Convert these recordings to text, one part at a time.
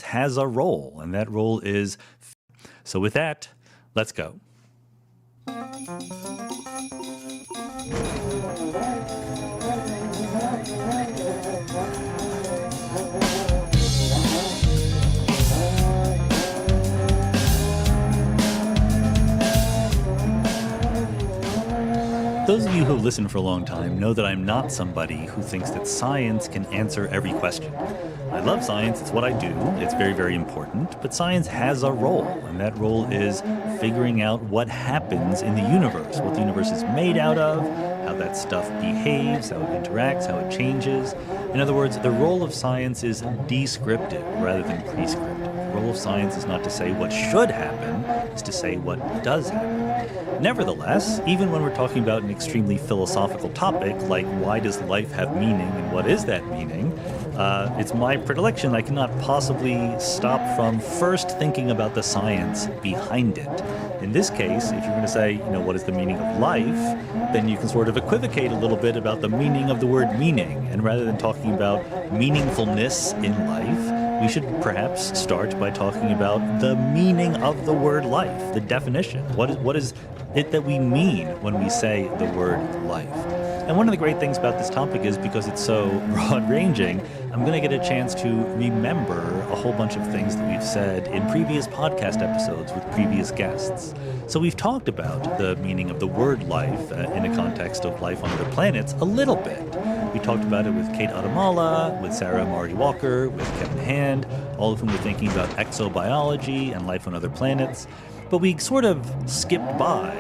Has a role, and that role is. So with that, let's go. Those of you who have listened for a long time know that I'm not somebody who thinks that science can answer every question. I love science, it's what I do, it's very, very important, but science has a role, and that role is figuring out what happens in the universe, what the universe is made out of, how that stuff behaves, how it interacts, how it changes. In other words, the role of science is descriptive rather than prescriptive. The role of science is not to say what should happen, it's to say what does happen. Nevertheless, even when we're talking about an extremely philosophical topic, like why does life have meaning and what is that meaning, it's my predilection. I cannot possibly stop from first thinking about the science behind it. In this case, if you're going to say, what is the meaning of life, then you can sort of equivocate a little bit about the meaning of the word meaning. And rather than talking about meaningfulness in life, we should perhaps start by talking about the meaning of the word life, the definition. What is it that we mean when we say the word life? And one of the great things about this topic is because it's so broad-ranging, I'm going to get a chance to remember a whole bunch of things that we've said in previous podcast episodes with previous guests. So we've talked about the meaning of the word life in a context of life on other planets a little bit. We talked about it with Kate Adamala, with Sarah Marty Walker, with Kevin Hand, all of whom were thinking about exobiology and life on other planets. But we sort of skipped by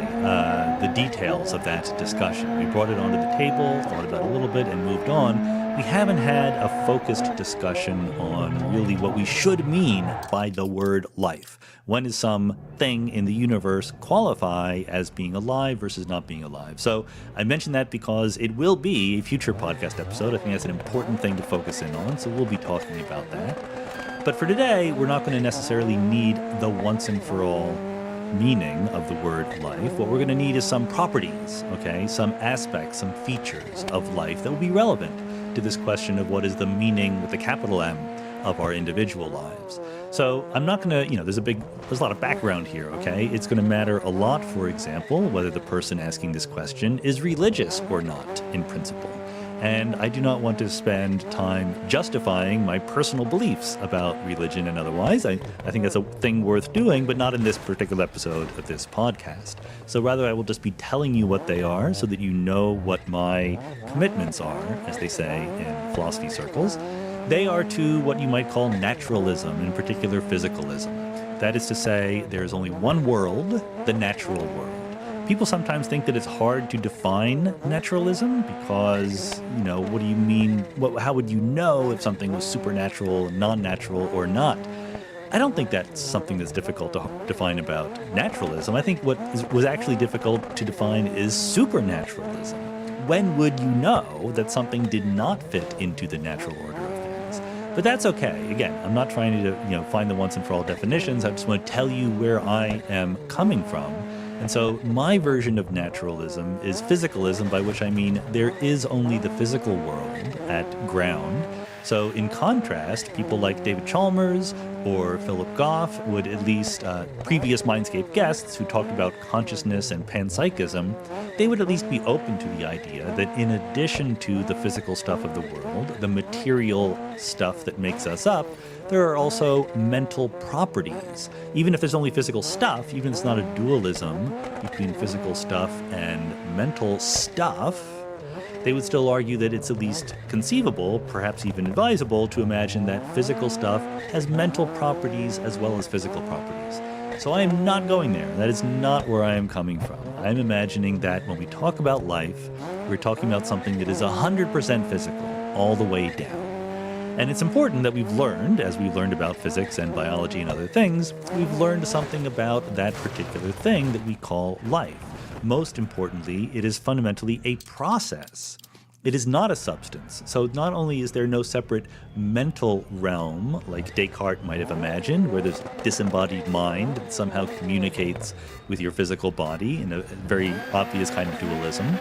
the details of that discussion. We brought it onto the table, thought about it a little bit, and moved on. We haven't had a focused discussion on really what we should mean by the word life. When does something in the universe qualify as being alive versus not being alive? So I mentioned that because it will be a future podcast episode. I think that's an important thing to focus in on, so we'll be talking about that. But for today, we're not going to necessarily need the once and for all meaning of the word life. What we're going to need is some properties, okay? Some aspects, some features of life that will be relevant to this question of what is the meaning with a capital M of our individual lives. So I'm not going to, there's a lot of background here, okay? It's going to matter a lot, for example, whether the person asking this question is religious or not, in principle. And I do not want to spend time justifying my personal beliefs about religion and otherwise. I think that's a thing worth doing, but not in this particular episode of this podcast. So rather, I will just be telling you what they are so that you know what my commitments are, as they say in philosophy circles. They are to what you might call naturalism, in particular physicalism. That is to say, there is only one world, the natural world. People sometimes think that it's hard to define naturalism because, what do you mean? How would you know if something was supernatural, non-natural, or not? I don't think that's something that's difficult to define about naturalism. I think what was actually difficult to define is supernaturalism. When would you know that something did not fit into the natural order of things? But that's okay. Again, I'm not trying to, find the once and for all definitions. I just want to tell you where I am coming from. And so my version of naturalism is physicalism, by which I mean there is only the physical world at ground. So in contrast, people like David Chalmers or Philip Goff would, at least previous Mindscape guests who talked about consciousness and panpsychism, they would at least be open to the idea that in addition to the physical stuff of the world, the material stuff that makes us up, there are also mental properties. Even if there's only physical stuff, even if it's not a dualism between physical stuff and mental stuff, they would still argue that it's at least conceivable, perhaps even advisable, to imagine that physical stuff has mental properties as well as physical properties. So I am not going there. That is not where I am coming from. I'm imagining that when we talk about life, we're talking about something that is 100% physical, all the way down. And it's important that we've learned, as we've learned about physics and biology and other things, we've learned something about that particular thing that we call life. Most importantly, it is fundamentally a process. It is not a substance. So not only is there no separate mental realm, like Descartes might have imagined, where there's disembodied mind that somehow communicates with your physical body in a very obvious kind of dualism,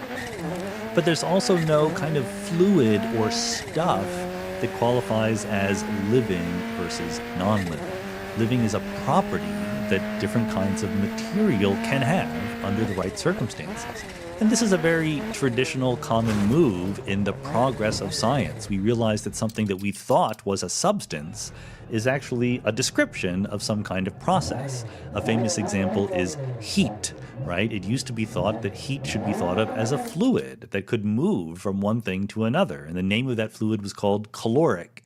but there's also no kind of fluid or stuff that qualifies as living versus non-living. Living is a property that different kinds of material can have under the right circumstances. And this is a very traditional, common move in the progress of science. We realize that something that we thought was a substance is actually a description of some kind of process. A famous example is heat, right? It used to be thought that heat should be thought of as a fluid that could move from one thing to another. And the name of that fluid was called caloric.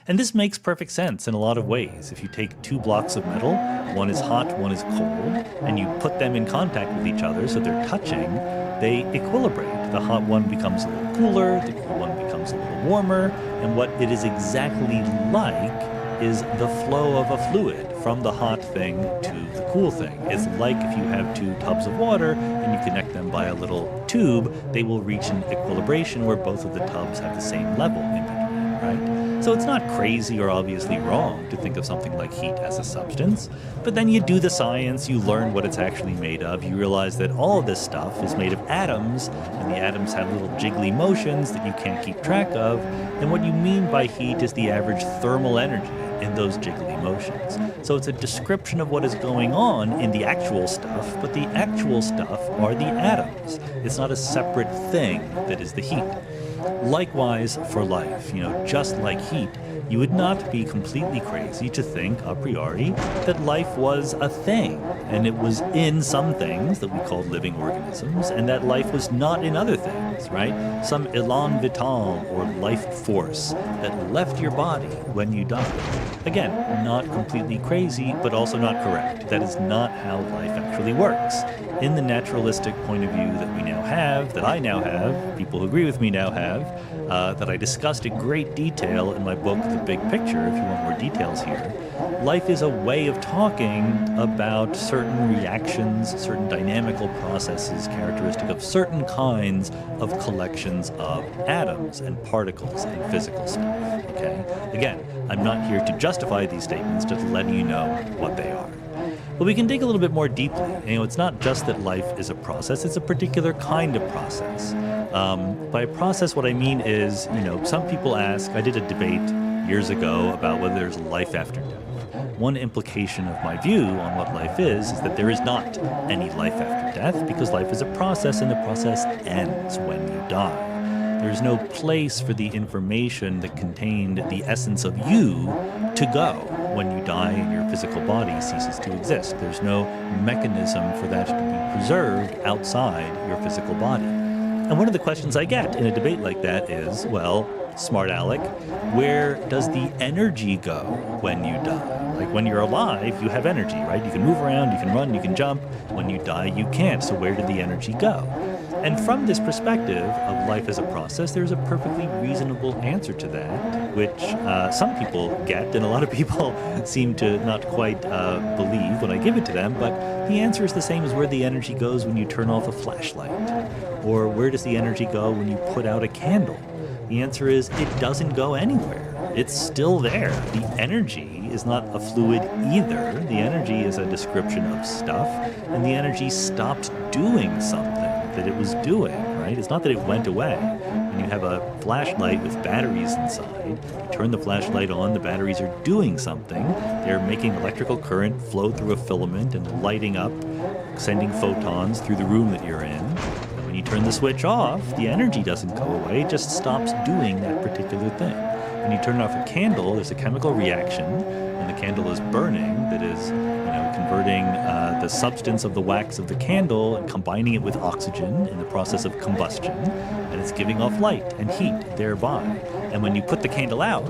And this makes perfect sense in a lot of ways. If you take two blocks of metal, one is hot, one is cold, and you put them in contact with each other so they're touching, they equilibrate. The hot one becomes a little cooler, the cool one becomes a little warmer, and what it is exactly like is the flow of a fluid from the hot thing to the cool thing. It's like if you have two tubs of water and you connect them by a little tube, they will reach an equilibration where both of the tubs have the same level in between, right? So it's not crazy or obviously wrong to think of something like heat as a substance, but then you do the science, you learn what it's actually made of, you realize that all of this stuff is made of atoms, and the atoms have little jiggly motions that you can't keep track of, and what you mean by heat is the average thermal energy in those jiggly motions. So it's a description of what is going on in the actual stuff, but the actual stuff are the atoms. It's not a separate thing that is the heat. Likewise for life, just like heat, you would not be completely crazy to think a priori that life was a thing, and it was in some things that we called living organisms, and that life was not in other things, right? Some élan vital or life force that left your body when you died. Again, not completely crazy, but also not correct. That is not how life actually works. In the naturalistic point of view that we now have, that I now have, people who agree with me now have, that I discussed in great detail in my book, The Big Picture, if you want more details here, life is a way of talking about certain reactions, certain dynamical processes characteristic of certain kinds of collections of atoms and particles and physical stuff, okay? Again, I'm not here to justify these statements, just letting you know what they are. But we can dig a little bit more deeply. It's not just that life is a process, it's a particular kind of process. By process, what I mean is, some people ask, I did a debate years ago about whether there's life after death. One implication of my view on what life is that there is not any life after death, because life is a process and the process ends when you die. There's no place for the information that contained the essence of you to go when you die and your physical body ceases to exist. There's no mechanism for that to be preserved outside your physical body. And one of the questions I get in a debate like that is, well, smart aleck, where does the energy go when you die? Like when you're alive, you have energy, right? You can move around, you can run, you can jump. When you die, you can't. So where did the energy go? And from this perspective of life as a process, there's a perfectly reasonable answer to that, which some people get, and a lot of people seem to not quite believe when I give it to them. But the answer is the same as where the energy goes when you turn off a flashlight, or where does the energy go when you put out a candle? The answer is it doesn't go anywhere. It's still there. The energy is not a fluid either. The energy is a description of stuff, and the energy stopped doing something that it was doing, right? It's not that it went away. When you have a flashlight with batteries inside, you turn the flashlight on, the batteries are doing something. They're making electrical current flow through a filament and lighting up, sending photons through the room that you're in. When you turn the switch off, the energy doesn't go away, it just stops doing that particular thing. When you turn off a candle, there's a chemical reaction, and the candle is burning, that is, converting the substance of the wax of the candle and combining it with oxygen in the process of combustion, and it's giving off light and heat thereby. And when you put the candle out,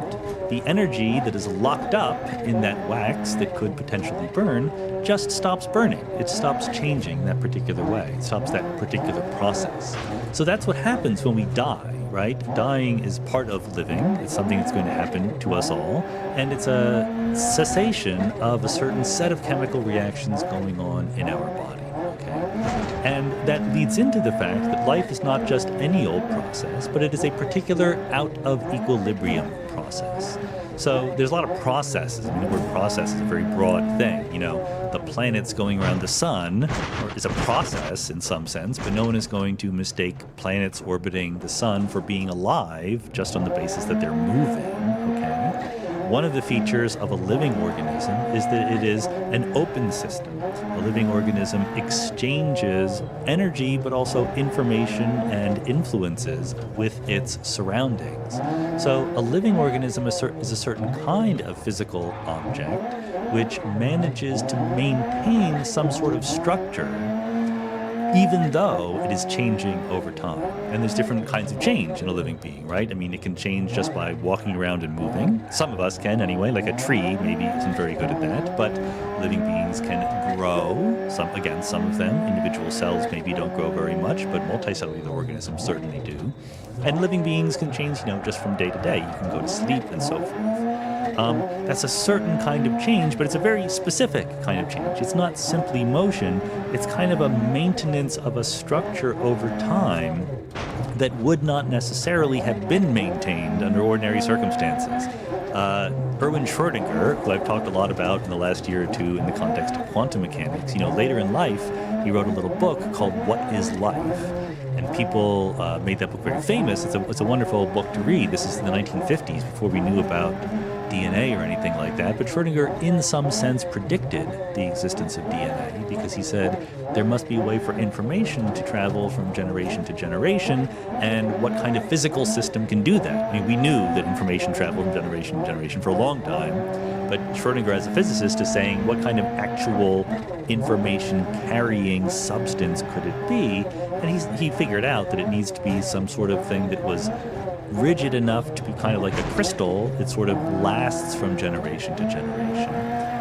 the energy that is locked up in that wax that could potentially burn just stops burning. It stops changing that particular way. It stops that particular process. So that's what happens when we die, right? Dying is part of living. It's something that's going to happen to us all. And it's a cessation of a certain set of chemical reactions going on in our body. And that leads into the fact that life is not just any old process, but it is a particular out-of-equilibrium process. So there's a lot of processes. I mean, the word process is a very broad thing. The planets going around the sun is a process in some sense, but no one is going to mistake planets orbiting the sun for being alive just on the basis that they're moving, One of the features of a living organism is that it is an open system. A living organism exchanges energy, but also information and influences with its surroundings. So a living organism is a certain kind of physical object which manages to maintain some sort of structure even though it is changing over time. And there's different kinds of change in a living being, right? I mean, it can change just by walking around and moving. Some of us can anyway, like a tree maybe isn't very good at that, but living beings can grow. Some of them, individual cells maybe don't grow very much, but multicellular organisms certainly do. And living beings can change, just from day to day. You can go to sleep and so forth. That's a certain kind of change, but it's a very specific kind of change. It's not simply motion, it's kind of a maintenance of a structure over time that would not necessarily have been maintained under ordinary circumstances. Erwin Schrödinger, who I've talked a lot about in the last year or two in the context of quantum mechanics, later in life, he wrote a little book called What is Life? And people made that book very famous. It's a wonderful book to read. This is in the 1950s, before we knew about DNA or anything like that. But Schrödinger, in some sense, predicted the existence of DNA because he said there must be a way for information to travel from generation to generation, and what kind of physical system can do that? I mean, we knew that information traveled from generation to generation for a long time, but Schrödinger, as a physicist, is saying what kind of actual information-carrying substance could it be? And he figured out that it needs to be some sort of thing that was rigid enough to be kind of like a crystal that sort of lasts from generation to generation.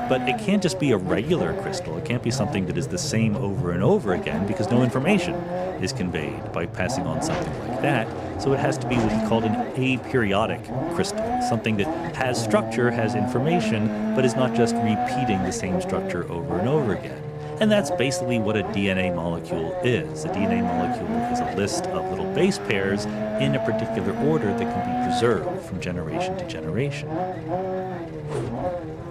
But it can't just be a regular crystal. It can't be something that is the same over and over again, because no information is conveyed by passing on something like that. So it has to be what he called an aperiodic crystal, something that has structure, has information, but is not just repeating the same structure over and over again. And that's basically what a DNA molecule is. A DNA molecule is a list of little base pairs in a particular order that can be preserved from generation to generation.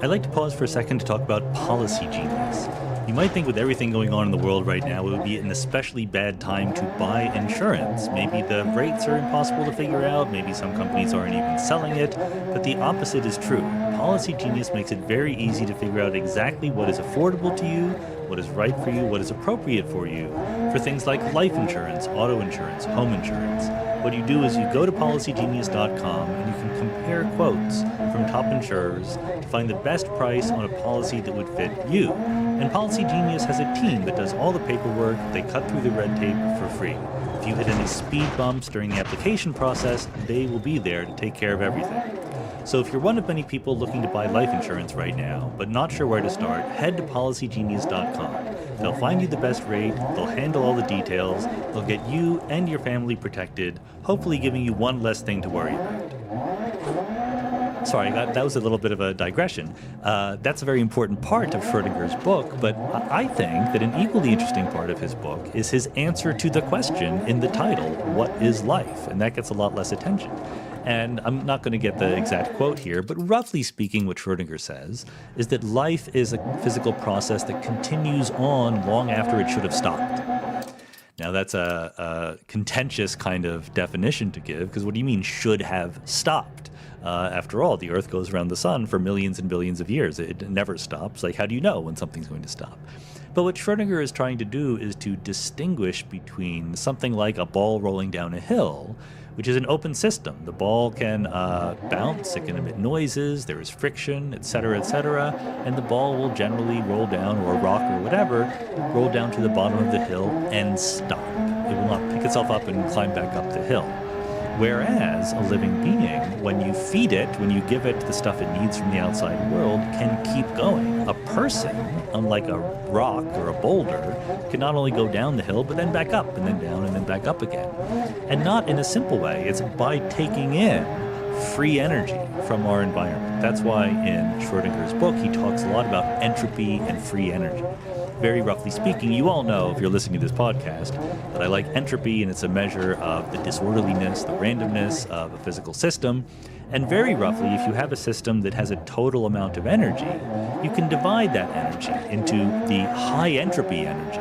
I'd like to pause for a second to talk about policy genius. You might think with everything going on in the world right now, it would be an especially bad time to buy insurance. Maybe the rates are impossible to figure out, maybe some companies aren't even selling it, but the opposite is true. Policy Genius makes it very easy to figure out exactly what is affordable to you, what is right for you, what is appropriate for you, for things like life insurance, auto insurance, home insurance. What you do is you go to policygenius.com and you can compare quotes from top insurers to find the best price on a policy that would fit you. And Policy Genius has a team that does all the paperwork. They cut through the red tape for free. If you hit any speed bumps during the application process, they will be there to take care of everything. So if you're one of many people looking to buy life insurance right now, but not sure where to start, head to policygenius.com. They'll find you the best rate, they'll handle all the details, they'll get you and your family protected, hopefully giving you one less thing to worry about. Sorry, that was a little bit of a digression. That's a very important part of Schrödinger's book, but I think that an equally interesting part of his book is his answer to the question in the title, what is life? And that gets a lot less attention. And I'm not going to get the exact quote here, but roughly speaking, what Schrödinger says is that life is a physical process that continues on long after it should have stopped. Now, that's a contentious kind of definition to give, because what do you mean should have stopped? After all, the Earth goes around the sun for millions and billions of years. It never stops. Like, how do you know when something's going to stop? But what Schrödinger is trying to do is to distinguish between something like a ball rolling down a hill, which is an open system. The ball can bounce, it can emit noises, there is friction, etc., and the ball will generally roll down, or rock or whatever, roll down to the bottom of the hill and stop. It will not pick itself up and climb back up the hill. Whereas a living being, when you feed it, when you give it the stuff it needs from the outside world, can keep going. A person, unlike a rock or a boulder, can not only go down the hill, but then back up, and then down, and then back up again. And not in a simple way. It's by taking in free energy from our environment. That's why in Schrödinger's book, he talks a lot about entropy and free energy. Very roughly speaking, you all know, if you're listening to this podcast, that I like entropy, and it's a measure of the disorderliness, the randomness of a physical system. And very roughly, if you have a system that has a total amount of energy, you can divide that energy into the high entropy energy,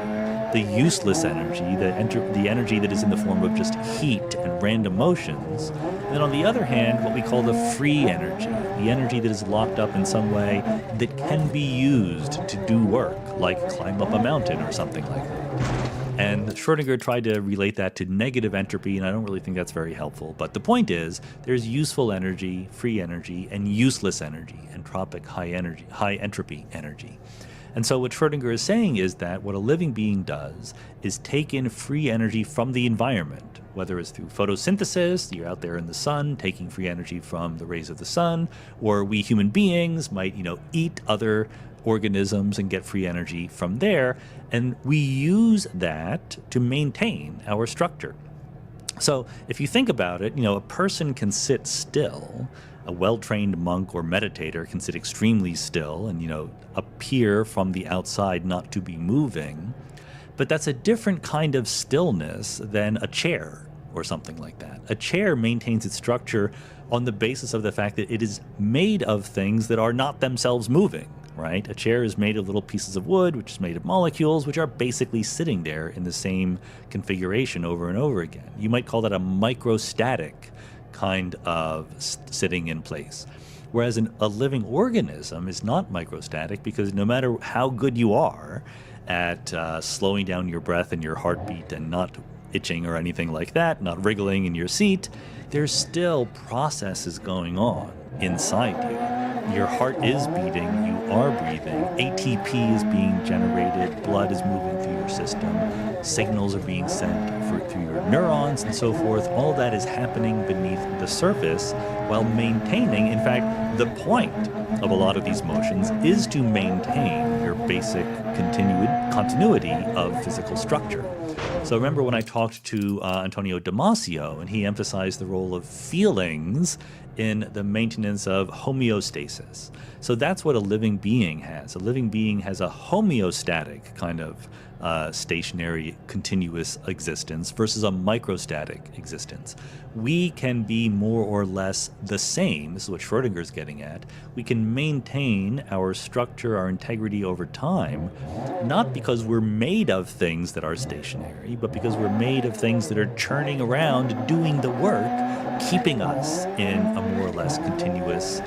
the useless energy, the energy that is in the form of just heat and random motions. And then on the other hand, what we call the free energy, the energy that is locked up in some way that can be used to do work, like climb up a mountain or something like that. And Schrödinger tried to relate that to negative entropy, and I don't really think that's very helpful. But the point is, there's useful energy, free energy, and useless energy, entropic, high entropy energy. And so what Schrödinger is saying is that what a living being does is take in free energy from the environment, whether it's through photosynthesis, you're out there in the sun taking free energy from the rays of the sun, or we human beings might, eat other organisms and get free energy from there, and we use that to maintain our structure. So if you think about it, a person can sit still. A well-trained monk or meditator can sit extremely still and, appear from the outside not to be moving. But that's a different kind of stillness than a chair or something like that. A chair maintains its structure on the basis of the fact that it is made of things that are not themselves moving, right? A chair is made of little pieces of wood, which is made of molecules, which are basically sitting there in the same configuration over and over again. You might call that a microstatic kind of sitting in place. Whereas a living organism is not microstatic, because no matter how good you are at slowing down your breath and your heartbeat and not itching or anything like that, not wriggling in your seat, there's still processes going on inside you. Your heart is beating, you are breathing, ATP is being generated, blood is moving through your system, signals are being sent through your neurons and so forth. All that is happening beneath the surface while maintaining, in fact, the point of a lot of these motions is to maintain your basic continuity of physical structure. So remember when I talked to Antonio Damasio, and he emphasized the role of feelings in the maintenance of homeostasis. So that's what a living being has. A living being has a homeostatic kind of stationary, continuous existence versus a microstatic existence. We can be more or less the same. This is what Schrodinger's getting at. We can maintain our structure, our integrity over time, not because we're made of things that are stationary, but because we're made of things that are churning around, doing the work, keeping us in a more or less continuous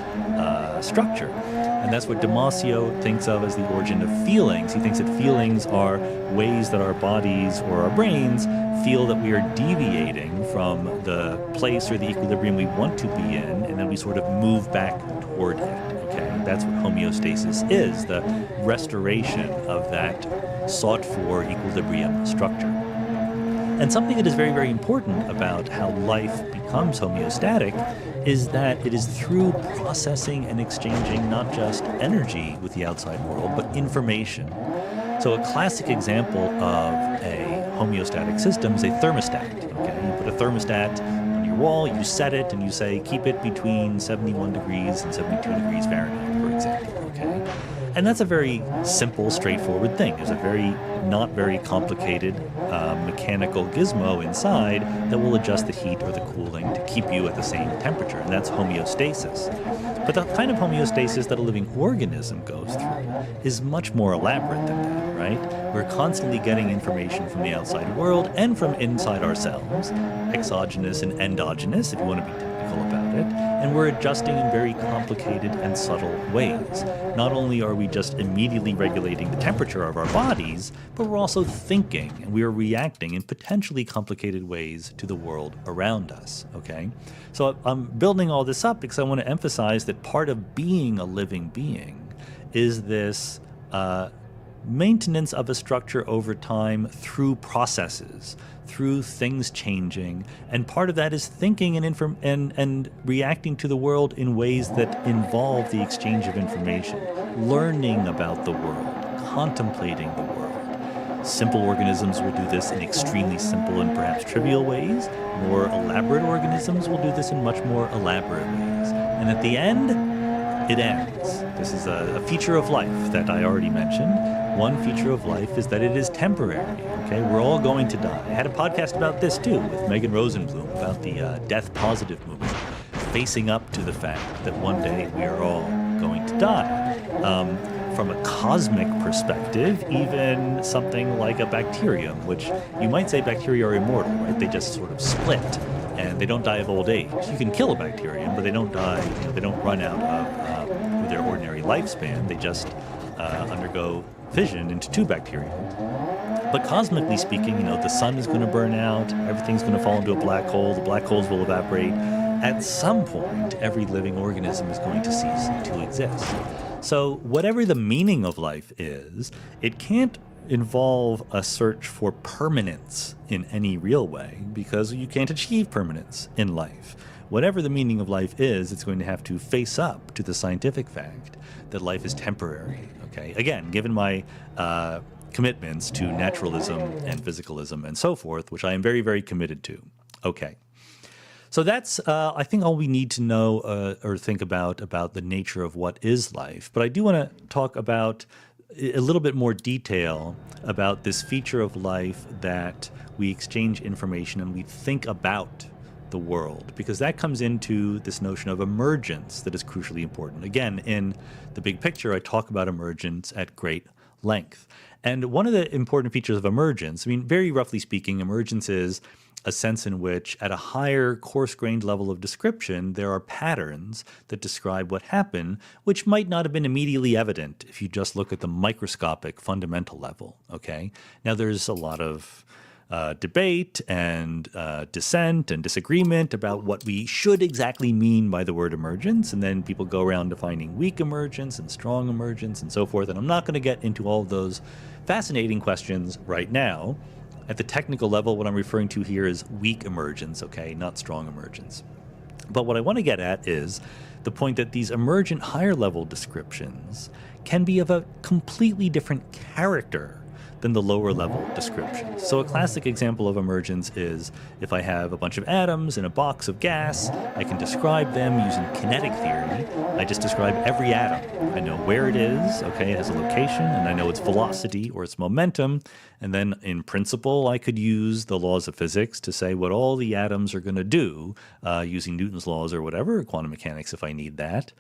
structure. And that's what Damasio thinks of as the origin of feelings. He thinks that feelings are ways that our bodies or our brains feel that we are deviating from the place or the equilibrium we want to be in, and then we sort of move back toward it. Okay, that's what homeostasis is, the restoration of that sought-for equilibrium structure. And something that is very, very important about how life becomes homeostatic is that it is through processing and exchanging not just energy with the outside world, but information. So a classic example of a homeostatic system is a thermostat. Okay, you put a thermostat on your wall, you set it, and you say, keep it between 71 degrees and 72 degrees Fahrenheit, for example. Okay, and that's a very simple, straightforward thing. There's a very not very complicated mechanical gizmo inside that will adjust the heat or the cooling to keep you at the same temperature, and that's homeostasis. But the kind of homeostasis that a living organism goes through is much more elaborate than that, right? We're constantly getting information from the outside world and from inside ourselves, exogenous and endogenous, if you want to be technical about it, and we're adjusting in very complicated and subtle ways. Not only are we just immediately regulating the temperature of our bodies, but we're also thinking, and we are reacting in potentially complicated ways to the world around us, okay? So I'm building all this up because I want to emphasize that part of being a living being is this maintenance of a structure over time through processes, through things changing, and part of that is thinking and reacting to the world in ways that involve the exchange of information, learning about the world, contemplating the world. Simple organisms will do this in extremely simple and perhaps trivial ways. More elaborate organisms will do this in much more elaborate ways. And at the end, it ends. This is a feature of life that I already mentioned. One feature of life is that it is temporary, okay? We're all going to die. I had a podcast about this too with Megan Rosenblum about the death positive movement, facing up to the fact that one day we are all going to die. From a cosmic perspective, even something like a bacterium, which you might say bacteria are immortal, right? They just sort of split and they don't die of old age. You can kill a bacterium, but they don't die, they don't run out of their ordinary lifespan. They just undergo fission into two bacteria. But cosmically speaking, the sun is going to burn out, everything's going to fall into a black hole, the black holes will evaporate. At some point, every living organism is going to cease to exist. So whatever the meaning of life is, it can't involve a search for permanence in any real way, because you can't achieve permanence in life. Whatever the meaning of life is, it's going to have to face up to the scientific fact that life is temporary. Okay, again, given my commitments to naturalism and physicalism and so forth, which I am very, very committed to. Okay. So that's, I think, all we need to know or think about the nature of what is life. But I do want to talk about a little bit more detail about this feature of life that we exchange information and we think about the world, because that comes into this notion of emergence that is crucially important. Again, in the big picture, I talk about emergence at great length. And one of the important features of emergence, very roughly speaking, emergence is a sense in which at a higher coarse-grained level of description, there are patterns that describe what happened, which might not have been immediately evident if you just look at the microscopic fundamental level, okay? Now, there's a lot of debate and dissent and disagreement about what we should exactly mean by the word emergence, and then people go around defining weak emergence and strong emergence and so forth, and I'm not going to get into all of those fascinating questions right now. At the technical level, what I'm referring to here is weak emergence, okay, not strong emergence. But what I want to get at is the point that these emergent higher level descriptions can be of a completely different character than the lower level descriptions. So a classic example of emergence is if I have a bunch of atoms in a box of gas, I can describe them using kinetic theory. I just describe every atom. I know where it is, okay, it has a location, and I know its velocity or its momentum, And then in principle, I could use the laws of physics to say what all the atoms are going to do using Newton's laws or whatever, quantum mechanics if I need that.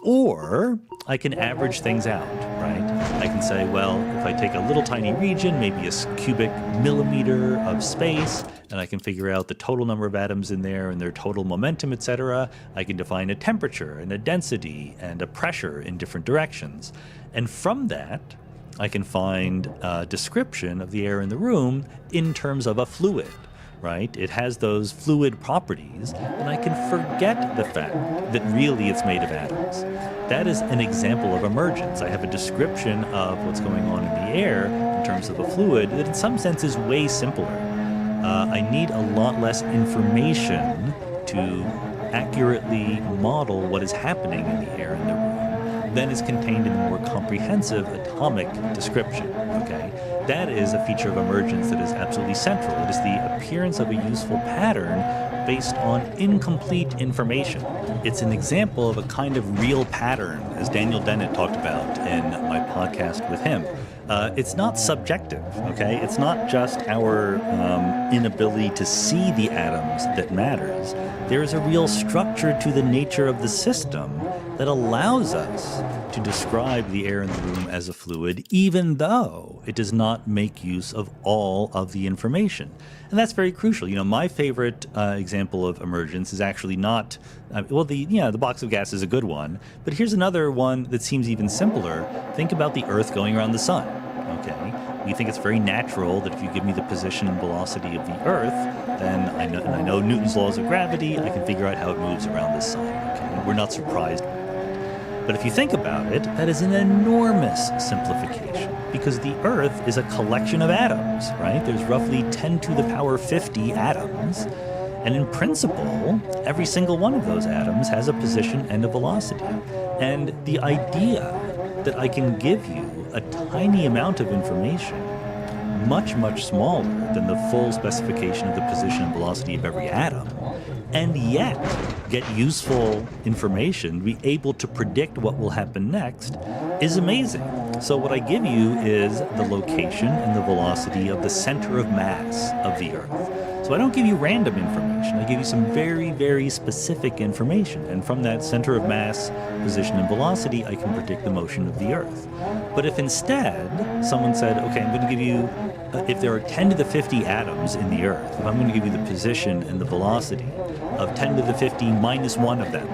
Or I can average things out, right? I can say, well, if I take a little tiny region, maybe a cubic millimeter of space, and I can figure out the total number of atoms in there and their total momentum, etc., I can define a temperature and a density and a pressure in different directions. And from that, I can find a description of the air in the room in terms of a fluid. Right? It has those fluid properties, and I can forget the fact that really it's made of atoms. That is an example of emergence. I have a description of what's going on in the air in terms of a fluid that in some sense is way simpler. I need a lot less information to accurately model what is happening in the air in the room than is contained in the more comprehensive atomic description, okay? That is a feature of emergence that is absolutely central. It is the appearance of a useful pattern based on incomplete information. It's an example of a kind of real pattern, as Daniel Dennett talked about in my podcast with him. It's not subjective, okay? It's not just our inability to see the atoms that matters. There is a real structure to the nature of the system that allows us to describe the air in the room as a fluid, even though it does not make use of all of the information. And that's very crucial. You know, my favorite example of emergence is actually not, the box of gas is a good one, but here's another one that seems even simpler. Think about the Earth going around the sun, okay? We think it's very natural that if you give me the position and velocity of the Earth, then I know Newton's laws of gravity, I can figure out how it moves around the sun, okay? We're not surprised by that. But if you think about it, that is an enormous simplification because the Earth is a collection of atoms, right? There's roughly 10 to the power 50 atoms. And in principle, every single one of those atoms has a position and a velocity. And the idea that I can give you a tiny amount of information, much, much smaller than the full specification of the position and velocity of every atom, and yet get useful information, be able to predict what will happen next, is amazing. So what I give you is the location and the velocity of the center of mass of the Earth. So I don't give you random information. I give you some very, very specific information. And from that center of mass, position, and velocity, I can predict the motion of the Earth. But if instead someone said, okay, I'm going to give you, if there are 10 to the 50 atoms in the Earth, if I'm going to give you the position and the velocity of 10 to the 50 minus one of them,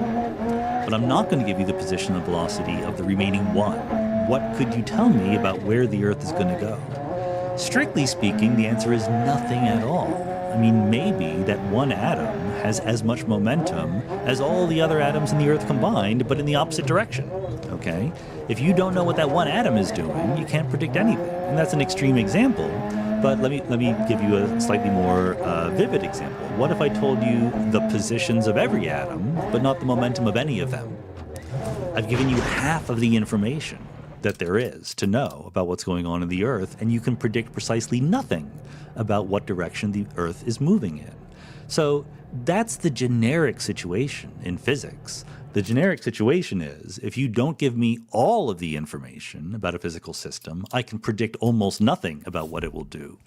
but I'm not going to give you the position and velocity of the remaining one, what could you tell me about where the Earth is going to go? Strictly speaking, the answer is nothing at all. I mean, maybe that one atom has as much momentum as all the other atoms in the Earth combined, but in the opposite direction, okay? If you don't know what that one atom is doing, you can't predict anything. And that's an extreme example, but let me give you a slightly more vivid example. What if I told you the positions of every atom, but not the momentum of any of them? I've given you half of the information that there is to know about what's going on in the Earth, and you can predict precisely nothing about what direction the Earth is moving in. So that's the generic situation in physics. The generic situation is, if you don't give me all of the information about a physical system, I can predict almost nothing about what it will do.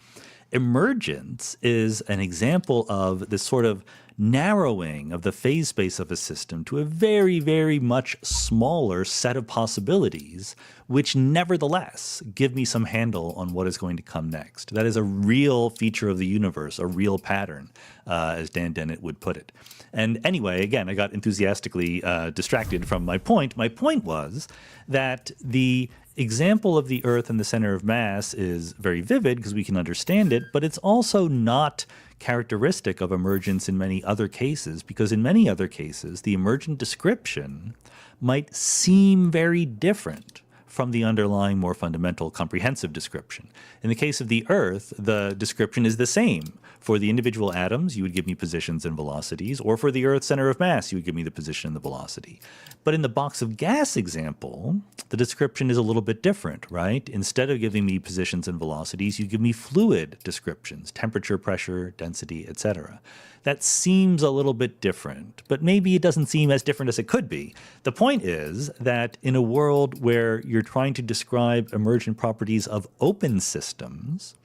Emergence is an example of this sort of narrowing of the phase space of a system to a very, very much smaller set of possibilities, which nevertheless give me some handle on what is going to come next. That is a real feature of the universe, a real pattern, as Dan Dennett would put it. And anyway, again, I got enthusiastically distracted from my point. My point was that the example of the Earth and the center of mass is very vivid because we can understand it, but it's also not characteristic of emergence in many other cases, because in many other cases, the emergent description might seem very different from the underlying more fundamental comprehensive description. In the case of the Earth, the description is the same. For the individual atoms, you would give me positions and velocities, or for the Earth's center of mass, you would give me the position and the velocity. But in the box of gas example, the description is a little bit different, right? Instead of giving me positions and velocities, you give me fluid descriptions, temperature, pressure, density, etc. That seems a little bit different, but maybe it doesn't seem as different as it could be. The point is that in a world where you're trying to describe emergent properties of open systems,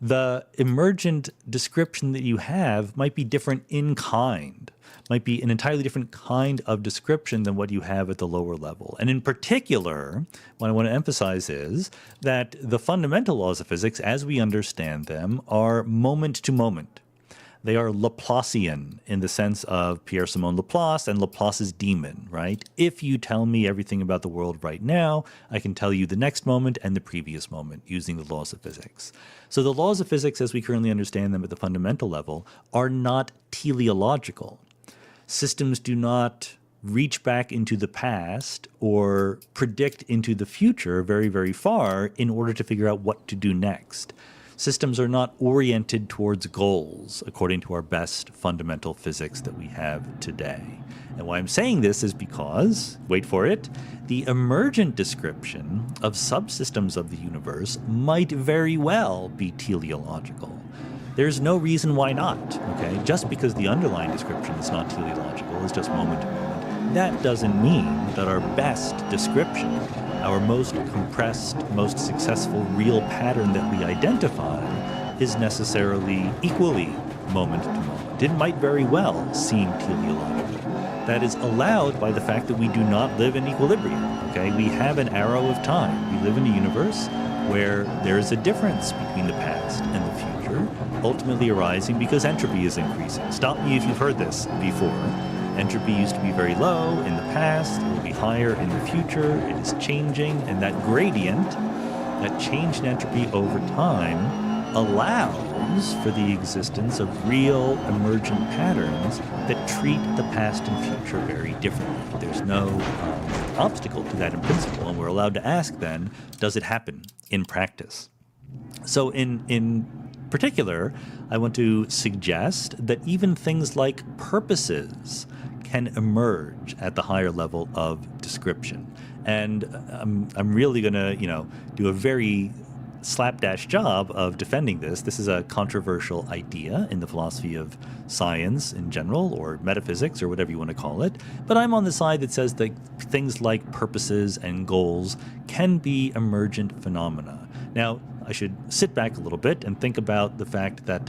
the emergent description that you have might be different in kind, might be an entirely different kind of description than what you have at the lower level. And in particular, what I want to emphasize is that the fundamental laws of physics, as we understand them, are moment to moment. They are Laplacian in the sense of Pierre-Simon Laplace and Laplace's demon, right? If you tell me everything about the world right now, I can tell you the next moment and the previous moment using the laws of physics. So the laws of physics, as we currently understand them at the fundamental level, are not teleological. Systems do not reach back into the past or predict into the future very, very far in order to figure out what to do next. Systems are not oriented towards goals according to our best fundamental physics that we have today. And why I'm saying this is because, wait for it, the emergent description of subsystems of the universe might very well be teleological. There's no reason why not, okay? Just because the underlying description is not teleological, it's just moment to moment, that doesn't mean that our best description, our most compressed, most successful real pattern that we identify is necessarily equally moment to moment. It might very well seem teleological. That is allowed by the fact that we do not live in equilibrium, okay? We have an arrow of time. We live in a universe where there is a difference between the past and the future, ultimately arising because entropy is increasing. Stop me if you've heard this before. Entropy used to be very low in the past, it will be higher in the future, it is changing, and that gradient, that change in entropy over time, allows for the existence of real emergent patterns that treat the past and future very differently. There's no obstacle to that in principle, and we're allowed to ask then, does it happen in practice? So in particular, I want to suggest that even things like purposes can emerge at the higher level of description. And I'm really going to, do a very slapdash job of defending this. This is a controversial idea in the philosophy of science in general, or metaphysics, or whatever you want to call it. But I'm on the side that says that things like purposes and goals can be emergent phenomena. Now, I should sit back a little bit and think about the fact that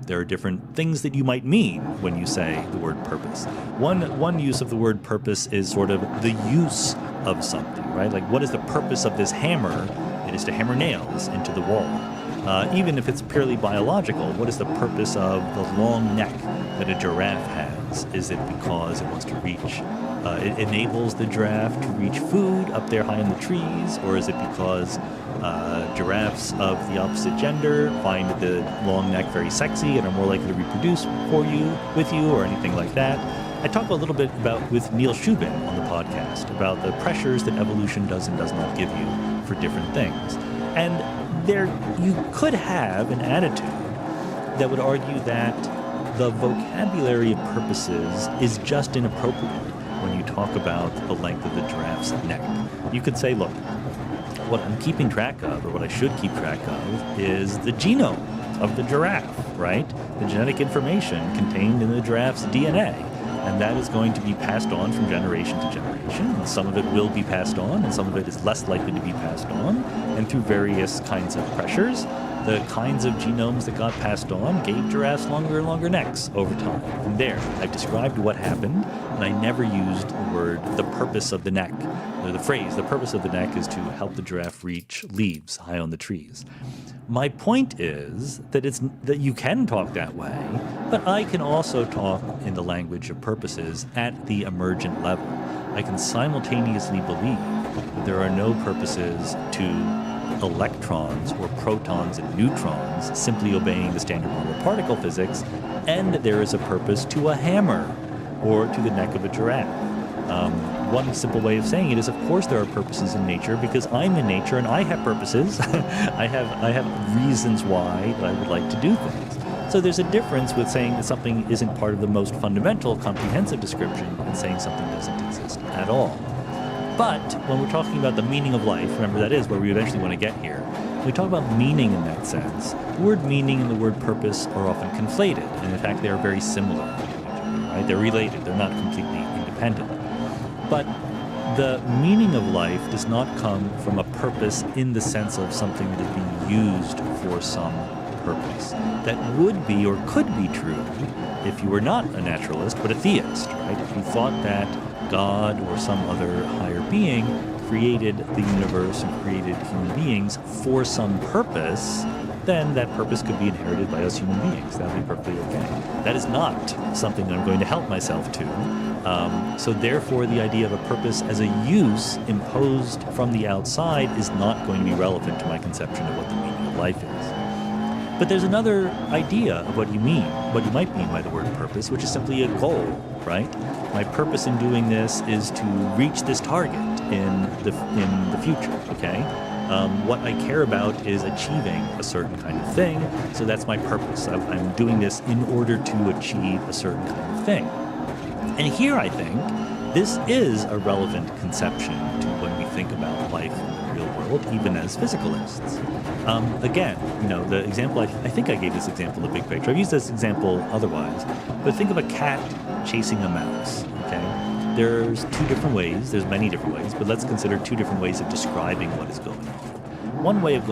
there are different things that you might mean when you say the word purpose. One use of the word purpose is sort of the use of something, right? Like, what is the purpose of this hammer? It is to hammer nails into the wall. Even if it's purely biological, what is the purpose of the long neck that a giraffe has? Is it because it wants to reach, it enables the giraffe to reach food up there high in the trees? Or is it because giraffes of the opposite gender find the long neck very sexy and are more likely to reproduce with you, or anything like that? I talk a little bit with Neil Shubin on the podcast about the pressures that evolution does and does not give you for different things. And there you could have an attitude that would argue that the vocabulary of purposes is just inappropriate when you talk about the length of the giraffe's neck. You could say, look, what I'm keeping track of, or what I should keep track of, is the genome of the giraffe, right? The genetic information contained in the giraffe's DNA. And that is going to be passed on from generation to generation. And some of it will be passed on, and some of it is less likely to be passed on. And through various kinds of pressures, the kinds of genomes that got passed on gave giraffes longer and longer necks over time. And there, I've described what happened, and I never used the word, the purpose of the neck. Or the phrase, the purpose of the neck is to help the giraffe reach leaves high on the trees. My point is that you can talk that way, but I can also talk in the language of purposes at the emergent level. I can simultaneously believe that there are no purposes to electrons or protons and neutrons simply obeying the standard model of particle physics, and that there is a purpose to a hammer or to the neck of a giraffe. One simple way of saying it is, of course, there are purposes in nature, because I'm in nature and I have purposes. I have reasons why that I would like to do things. So there's a difference with saying that something isn't part of the most fundamental, comprehensive description and saying something doesn't exist at all. But when we're talking about the meaning of life, remember that is where we eventually want to get here. When we talk about meaning in that sense, the word meaning and the word purpose are often conflated. And in fact, they are very similar to each other, right? They're related. They're not completely independent. But the meaning of life does not come from a purpose in the sense of something that is being used for some purpose that would be or could be true if you were not a naturalist but a theist, right? If you thought that God or some other higher being created the universe and created human beings for some purpose, then that purpose could be inherited by us human beings. That would be perfectly okay. That is not something that I'm going to help myself to. So therefore, the idea of a purpose as a use imposed from the outside is not going to be relevant to my conception of what the meaning of life is. But there's another idea of what you might mean by the word purpose, which is simply a goal, right? My purpose in doing this is to reach this target in the future, okay? What I care about is achieving a certain kind of thing, so that's my purpose. I'm doing this in order to achieve a certain kind of thing. And here I think this is a relevant conception to when we think about life in the real world, even as physicalists. Again, the example, I think I gave this example in the big picture. I've used this example otherwise, but think of a cat chasing a mouse, okay? There's two different ways, there's many different ways, but let's consider two different ways of describing what is going on. One way of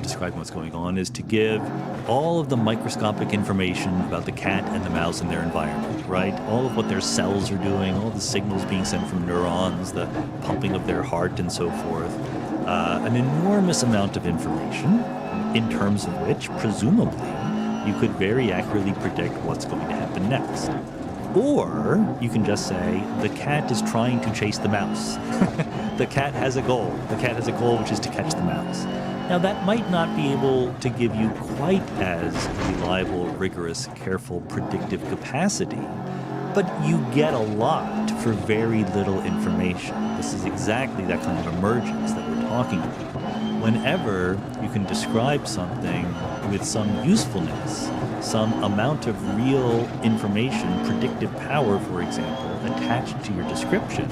describing what's going on is to give all of the microscopic information about the cat and the mouse and their environment, right? All of what their cells are doing, all the signals being sent from neurons, the pumping of their heart and so forth. An enormous amount of information in terms of which, presumably, you could very accurately predict what's going to happen next. Or you can just say, the cat is trying to chase the mouse. The cat has a goal. The cat has a goal, which is to catch the mouse. Now, that might not be able to give you quite as reliable, rigorous, careful, predictive capacity, but you get a lot for very little information. This is exactly that kind of emergence that we're talking about. Whenever you can describe something with some usefulness, some amount of real information, predictive power, for example, attached to your description,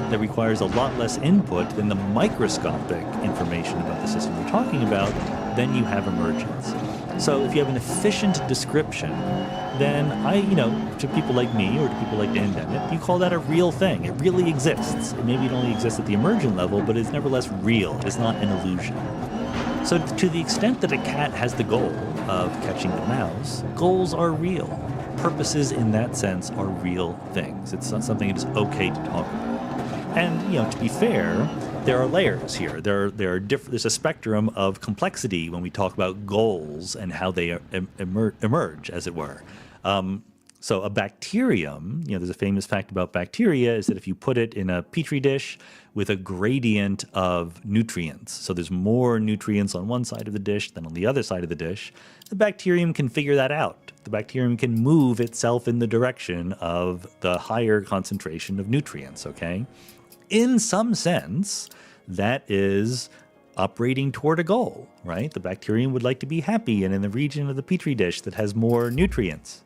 that requires a lot less input than the microscopic information about the system we're talking about, then you have emergence. So if you have an efficient description, then to people like me or to people like Dan Dennett, you call that a real thing. It really exists. Maybe it only exists at the emergent level, but it's nevertheless real. It's not an illusion. So to the extent that a cat has the goal of catching the mouse, goals are real. Purposes in that sense are real things. It's not something that is okay to talk about. And, to be fair, there are layers here. There's a spectrum of complexity when we talk about goals and how they emerge, as it were. So a bacterium, there's a famous fact about bacteria is that if you put it in a petri dish with a gradient of nutrients, so there's more nutrients on one side of the dish than on the other side of the dish, the bacterium can figure that out. The bacterium can move itself in the direction of the higher concentration of nutrients, okay? In some sense, that is operating toward a goal, right? The bacterium would like to be happy and in the region of the petri dish that has more nutrients.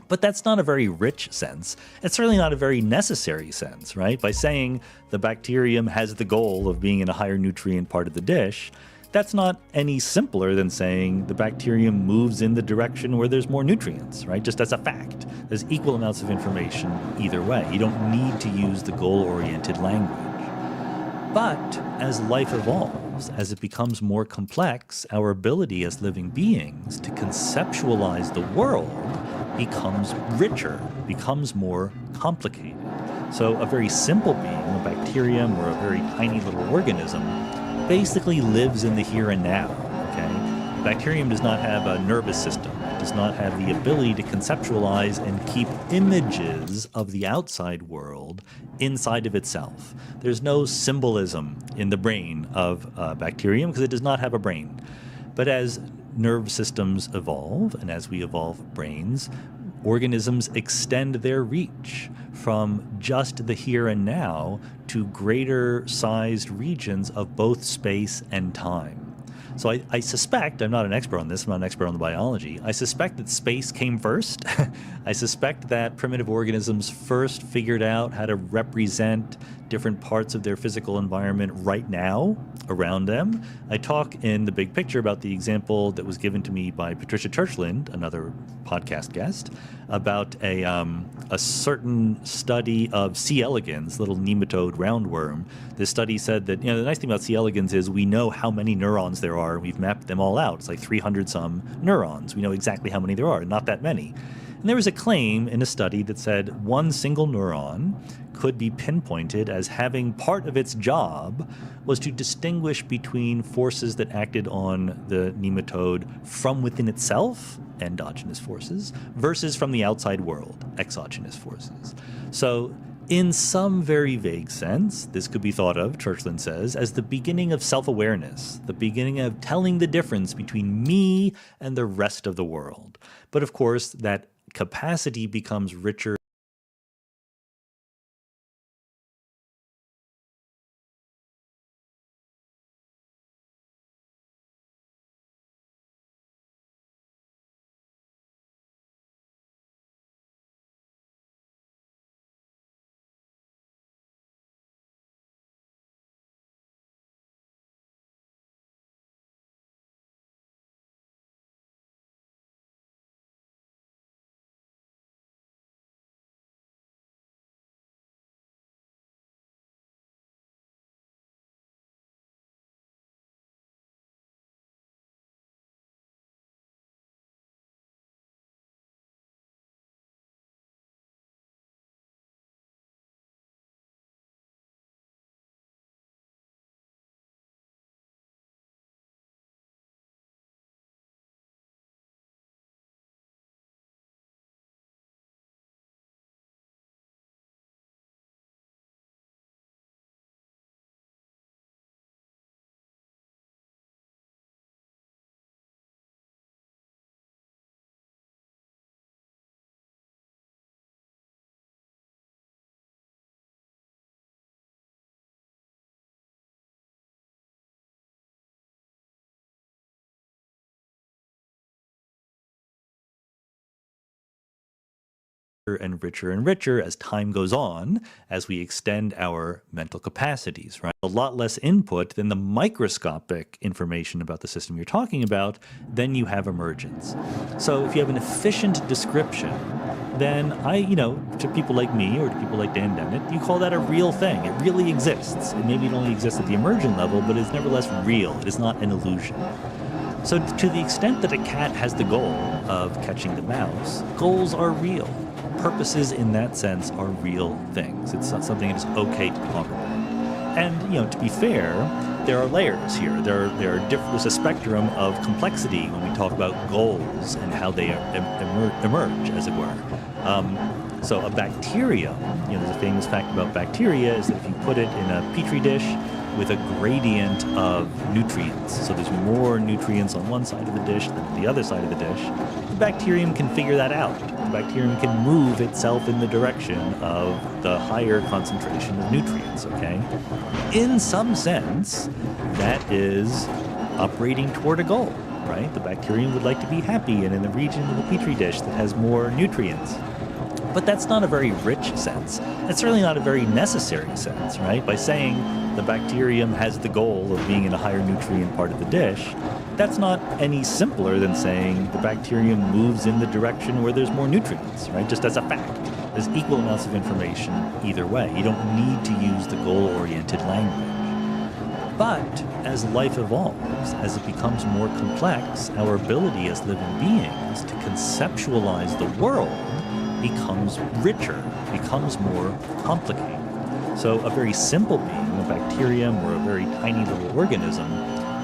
But that's not a very rich sense. It's certainly not a very necessary sense, right? By saying the bacterium has the goal of being in a higher nutrient part of the dish, that's not any simpler than saying the bacterium moves in the direction where there's more nutrients, right? Just as a fact. There's equal amounts of information either way. You don't need to use the goal-oriented language. But as life evolves, as it becomes more complex, our ability as living beings to conceptualize the world becomes richer, becomes more complicated. So a very simple being, a bacterium or a very tiny little organism, basically lives in the here and now, okay? Bacterium does not have a nervous system. It does not have the ability to conceptualize and keep images of the outside world inside of itself. There's no symbolism in the brain of bacterium because it does not have a brain. But as nerve systems evolve, and as we evolve brains, organisms extend their reach from just the here and now to greater sized regions of both space and time. So I suspect, I'm not an expert on this, I'm not an expert on the biology, I suspect that space came first. I suspect that primitive organisms first figured out how to represent different parts of their physical environment right now around them. I talk in the big picture about the example that was given to me by Patricia Churchland, another podcast guest, about a certain study of C. elegans, little nematode roundworm. This study said that, the nice thing about C. elegans is we know how many neurons there are, and we've mapped them all out. It's like 300 some neurons. We know exactly how many there are, not that many. And there was a claim in a study that said one single neuron could be pinpointed as having part of its job was to distinguish between forces that acted on the nematode from within itself, endogenous forces, versus from the outside world, exogenous forces. So in some very vague sense, this could be thought of, Churchland says, as the beginning of self-awareness, the beginning of telling the difference between me and the rest of the world. But of course, that capacity becomes richer and richer as time goes on, as we extend our mental capacities, right? A lot less input than the microscopic information about the system you're talking about, then you have emergence. So if you have an efficient description, then to people like me or to people like Dan Dennett, you call that a real thing. It really exists. And maybe it only exists at the emergent level, but it's nevertheless real. It is not an illusion. So to the extent that a cat has the goal of catching the mouse, goals are real. Purposes in that sense are real things. It's not something that is okay to talk about. And, to be fair, there are layers here. There's a spectrum of complexity when we talk about goals and how they emerge, as it were. So a bacterium, there's a famous fact about bacteria is that if you put it in a petri dish with a gradient of nutrients, so there's more nutrients on one side of the dish than on the other side of the dish, the bacterium can figure that out. The bacterium can move itself in the direction of the higher concentration of nutrients, okay? In some sense, that is operating toward a goal, right? The bacterium would like to be happy and in the region of the petri dish that has more nutrients. But that's not a very rich sense. It's certainly not a very necessary sense, right? By saying the bacterium has the goal of being in a higher nutrient part of the dish, that's not any simpler than saying the bacterium moves in the direction where there's more nutrients, right? Just as a fact. There's equal amounts of information either way. You don't need to use the goal-oriented language. But as life evolves, as it becomes more complex, our ability as living beings to conceptualize the world becomes richer, becomes more complicated. So a very simple being, a bacterium or a very tiny little organism,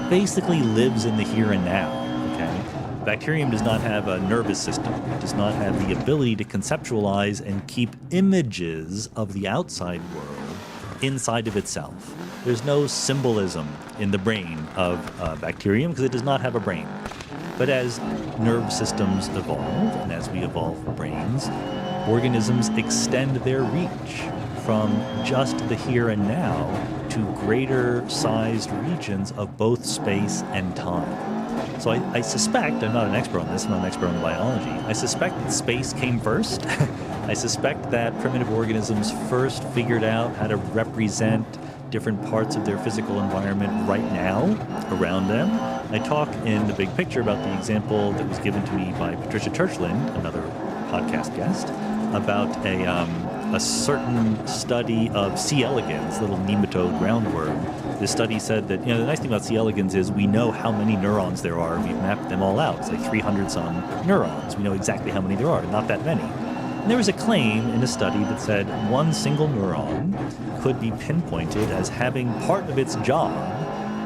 basically lives in the here and now, okay? Bacterium does not have a nervous system. It does not have the ability to conceptualize and keep images of the outside world inside of itself. There's no symbolism in the brain of bacterium because it does not have a brain. But as nerve systems evolve, and as we evolve brains, organisms extend their reach from just the here and now to greater sized regions of both space and time. So I suspect, I'm not an expert on this, I'm not an expert on biology, I suspect that space came first I suspect that primitive organisms first figured out how to represent different parts of their physical environment right now around them. I talk in the big picture about the example that was given to me by Patricia Churchland, another podcast guest, about a certain study of C. elegans, little nematode roundworm. This study said that, the nice thing about C. elegans is we know how many neurons there are. We've mapped them all out. It's like 300 some neurons. We know exactly how many there are, not that many. And there was a claim in a study that said one single neuron could be pinpointed as having part of its job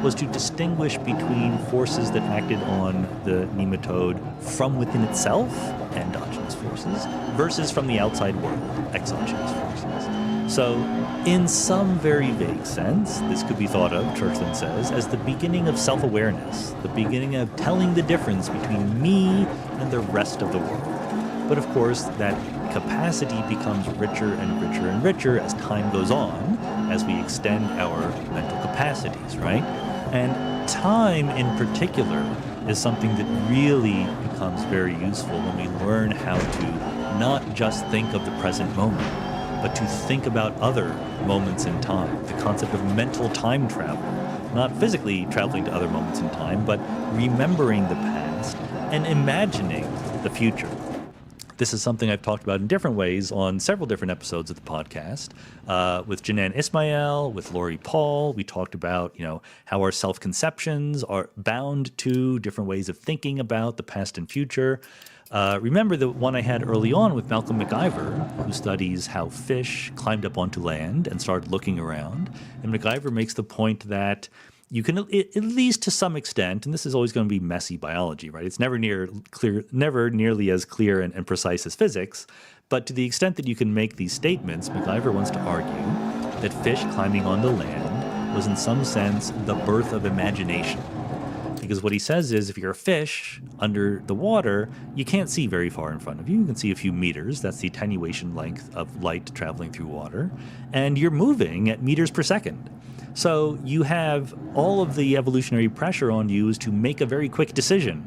was to distinguish between forces that acted on the nematode from within itself, endogenous forces, versus from the outside world, exogenous forces. So, in some very vague sense, this could be thought of, Churchland says, as the beginning of self-awareness, the beginning of telling the difference between me and the rest of the world. But of course, that capacity becomes richer and richer and richer as time goes on, as we extend our mental capacities, right? And time in particular is something that really becomes very useful when we learn how to not just think of the present moment, but to think about other moments in time. The concept of mental time travel, not physically traveling to other moments in time, but remembering the past and imagining the future. This is something I've talked about in different ways on several different episodes of the podcast. With Janan Ismail, with Lori Paul, we talked about, how our self-conceptions are bound to different ways of thinking about the past and future. Remember the one I had early on with Malcolm McIver, who studies how fish climbed up onto land and started looking around. And McIver makes the point that you can, at least to some extent, and this is always going to be messy biology, right? It's never nearly as clear and precise as physics, but to the extent that you can make these statements, McIver wants to argue that fish climbing onto land was in some sense the birth of imagination. Because what he says is if you're a fish under the water, you can't see very far in front of you. You can see a few meters. That's the attenuation length of light traveling through water. And you're moving at meters per second. So you have all of the evolutionary pressure on you is to make a very quick decision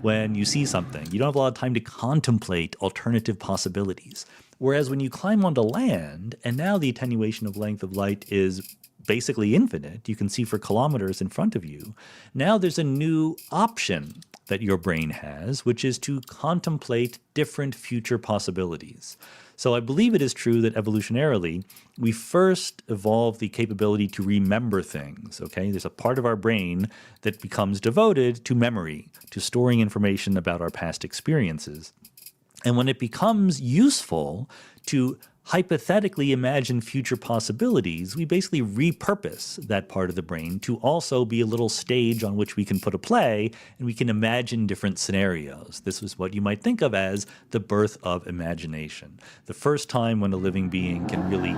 when you see something. You don't have a lot of time to contemplate alternative possibilities. Whereas when you climb onto land, and now the attenuation of length of light is basically infinite, you can see for kilometers in front of you, now there's a new option that your brain has, which is to contemplate different future possibilities. So I believe it is true that evolutionarily, we first evolved the capability to remember things, okay? There's a part of our brain that becomes devoted to memory, to storing information about our past experiences. And when it becomes useful to hypothetically imagine future possibilities, we basically repurpose that part of the brain to also be a little stage on which we can put a play and we can imagine different scenarios. This is what you might think of as the birth of imagination. The first time when a living being can really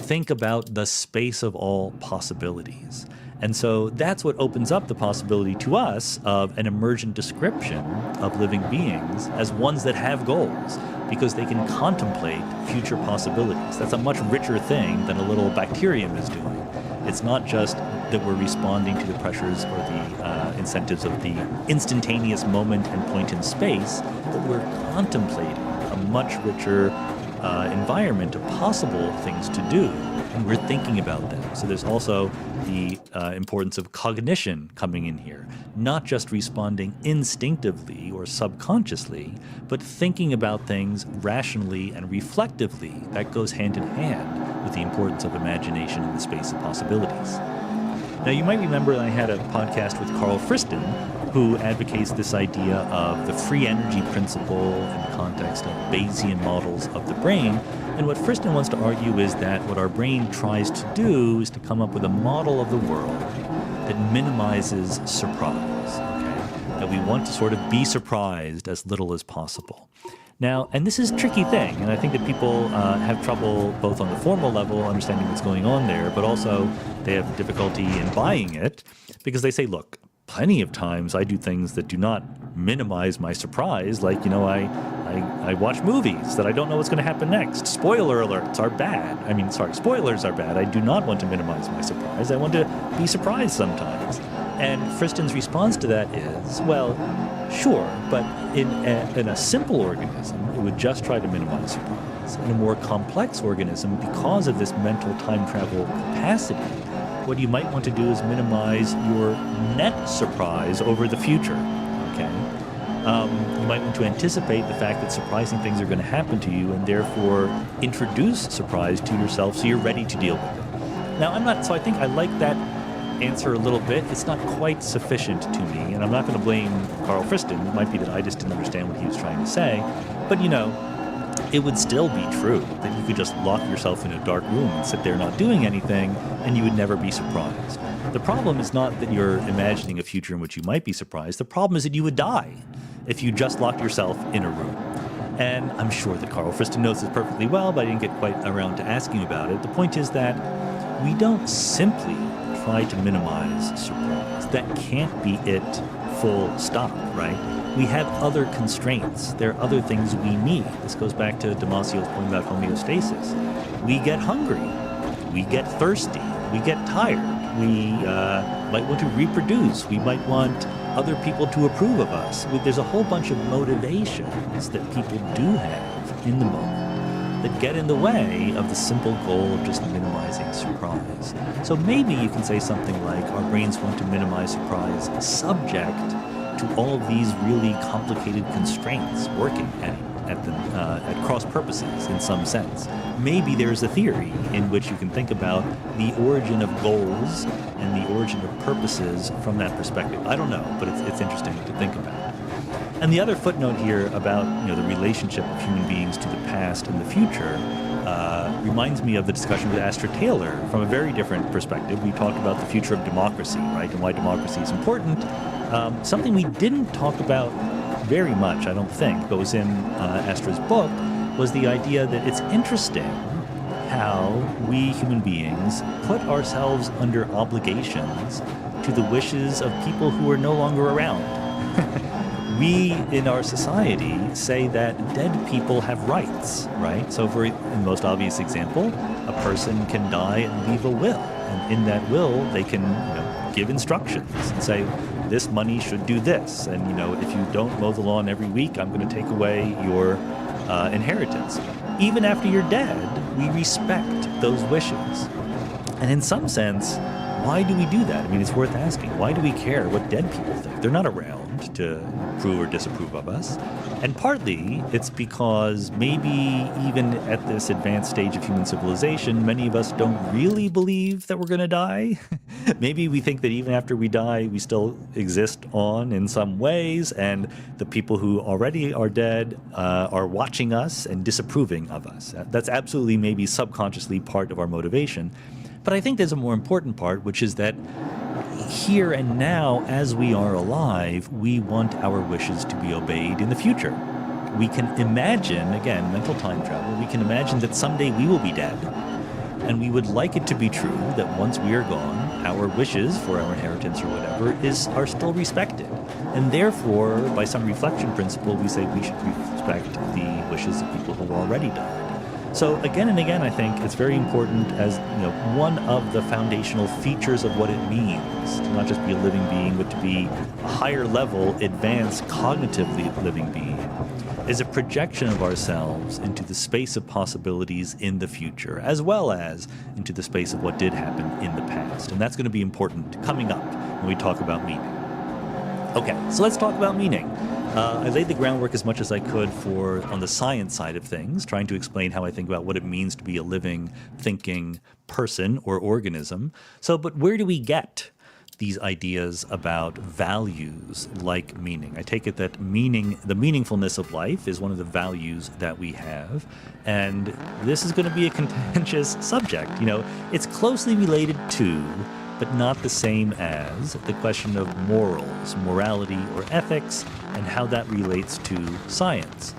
think about the space of all possibilities. And so that's what opens up the possibility to us of an emergent description of living beings as ones that have goals, because they can contemplate future possibilities. That's a much richer thing than a little bacterium is doing. It's not just that we're responding to the pressures or the incentives of the instantaneous moment and point in space, but we're contemplating a much richer environment of possible things to do, and we're thinking about them. So there's also the importance of cognition coming in here, not just responding instinctively or subconsciously, but thinking about things rationally and reflectively. That goes hand in hand with the importance of imagination in the space of possibilities. Now, you might remember I had a podcast with Carl Friston, who advocates this idea of the free energy principle in the context of Bayesian models of the brain. And what Friston wants to argue is that what our brain tries to do is to come up with a model of the world that minimizes surprise, okay? That we want to sort of be surprised as little as possible. Now, and this is a tricky thing, and I think that people have trouble both on the formal level understanding what's going on there, but also they have difficulty in buying it because they say, look, plenty of times I do things that do not minimize my surprise, like, I watch movies that I don't know what's going to happen next. Spoiler alerts are bad. Spoilers are bad. I do not want to minimize my surprise. I want to be surprised sometimes. And Friston's response to that is, well, sure, but in a simple organism, it would just try to minimize surprise. surprise. In a more complex organism, because of this mental time travel capacity, what you might want to do is minimize your net surprise over the future, okay? You might want to anticipate the fact that surprising things are going to happen to you and therefore introduce surprise to yourself so you're ready to deal with it. Now, I think I like that answer a little bit. It's not quite sufficient to me, and I'm not going to blame Carl Friston. It might be that I just didn't understand what he was trying to say, but it would still be true that you could just lock yourself in a dark room and sit there not doing anything, and you would never be surprised. The problem is not that you're imagining a future in which you might be surprised. The problem is that you would die if you just locked yourself in a room. And I'm sure that Carl Friston knows this perfectly well, but I didn't get quite around to asking about it. The point is that we don't simply try to minimize surprise. That can't be it full stop, right? We have other constraints. There are other things we need. This goes back to Damasio's point about homeostasis. We get hungry. We get thirsty. We get tired. We might want to reproduce. We might want other people to approve of us. There's a whole bunch of motivations that people do have in the moment that get in the way of the simple goal of just minimizing surprise. So maybe you can say something like, our brains want to minimize surprise subject to all of these really complicated constraints working at cross purposes in some sense. Maybe there's a theory in which you can think about the origin of goals and the origin of purposes from that perspective. I don't know, but it's interesting to think about. And the other footnote here about the relationship of human beings to the past and the future reminds me of the discussion with Astra Taylor from a very different perspective. We talked about the future of democracy, right, and why democracy is important. Something we didn't talk about very much, I don't think, but was in Astra's book, was the idea that it's interesting how we human beings put ourselves under obligations to the wishes of people who are no longer around. We, in our society, say that dead people have rights, right? So for the most obvious example, a person can die and leave a will. And in that will, they can give instructions and say, this money should do this. And, if you don't mow the lawn every week, I'm going to take away your inheritance. Even after you're dead, we respect those wishes. And in some sense, why do we do that? I mean, it's worth asking. Why do we care what dead people think? They're not around to approve or disapprove of us. And partly it's because maybe even at this advanced stage of human civilization, many of us don't really believe that we're going to die. Maybe we think that even after we die, we still exist on in some ways, and the people who already are dead are watching us and disapproving of us. That's absolutely maybe subconsciously part of our motivation. But I think there's a more important part, which is that here and now, as we are alive, we want our wishes to be obeyed in the future. We can imagine, again, mental time travel, we can imagine that someday we will be dead, and we would like it to be true that once we are gone, our wishes for our inheritance or whatever are still respected. And therefore, by some reflection principle, we say we should respect the wishes of people who have already died. So again and again, I think it's very important as one of the foundational features of what it means to not just be a living being, but to be a higher level, advanced, cognitively living being, is a projection of ourselves into the space of possibilities in the future, as well as into the space of what did happen in the past. And that's going to be important coming up when we talk about meaning. Okay, so let's talk about meaning. I laid the groundwork as much as I could on the science side of things, trying to explain how I think about what it means to be a living, thinking person or organism. But where do we get these ideas about values like meaning? I take it that the meaningfulness of life is one of the values that we have, and this is going to be a contentious subject. It's closely related to, but not the same as, the question of morals, morality, or ethics, and how that relates to science.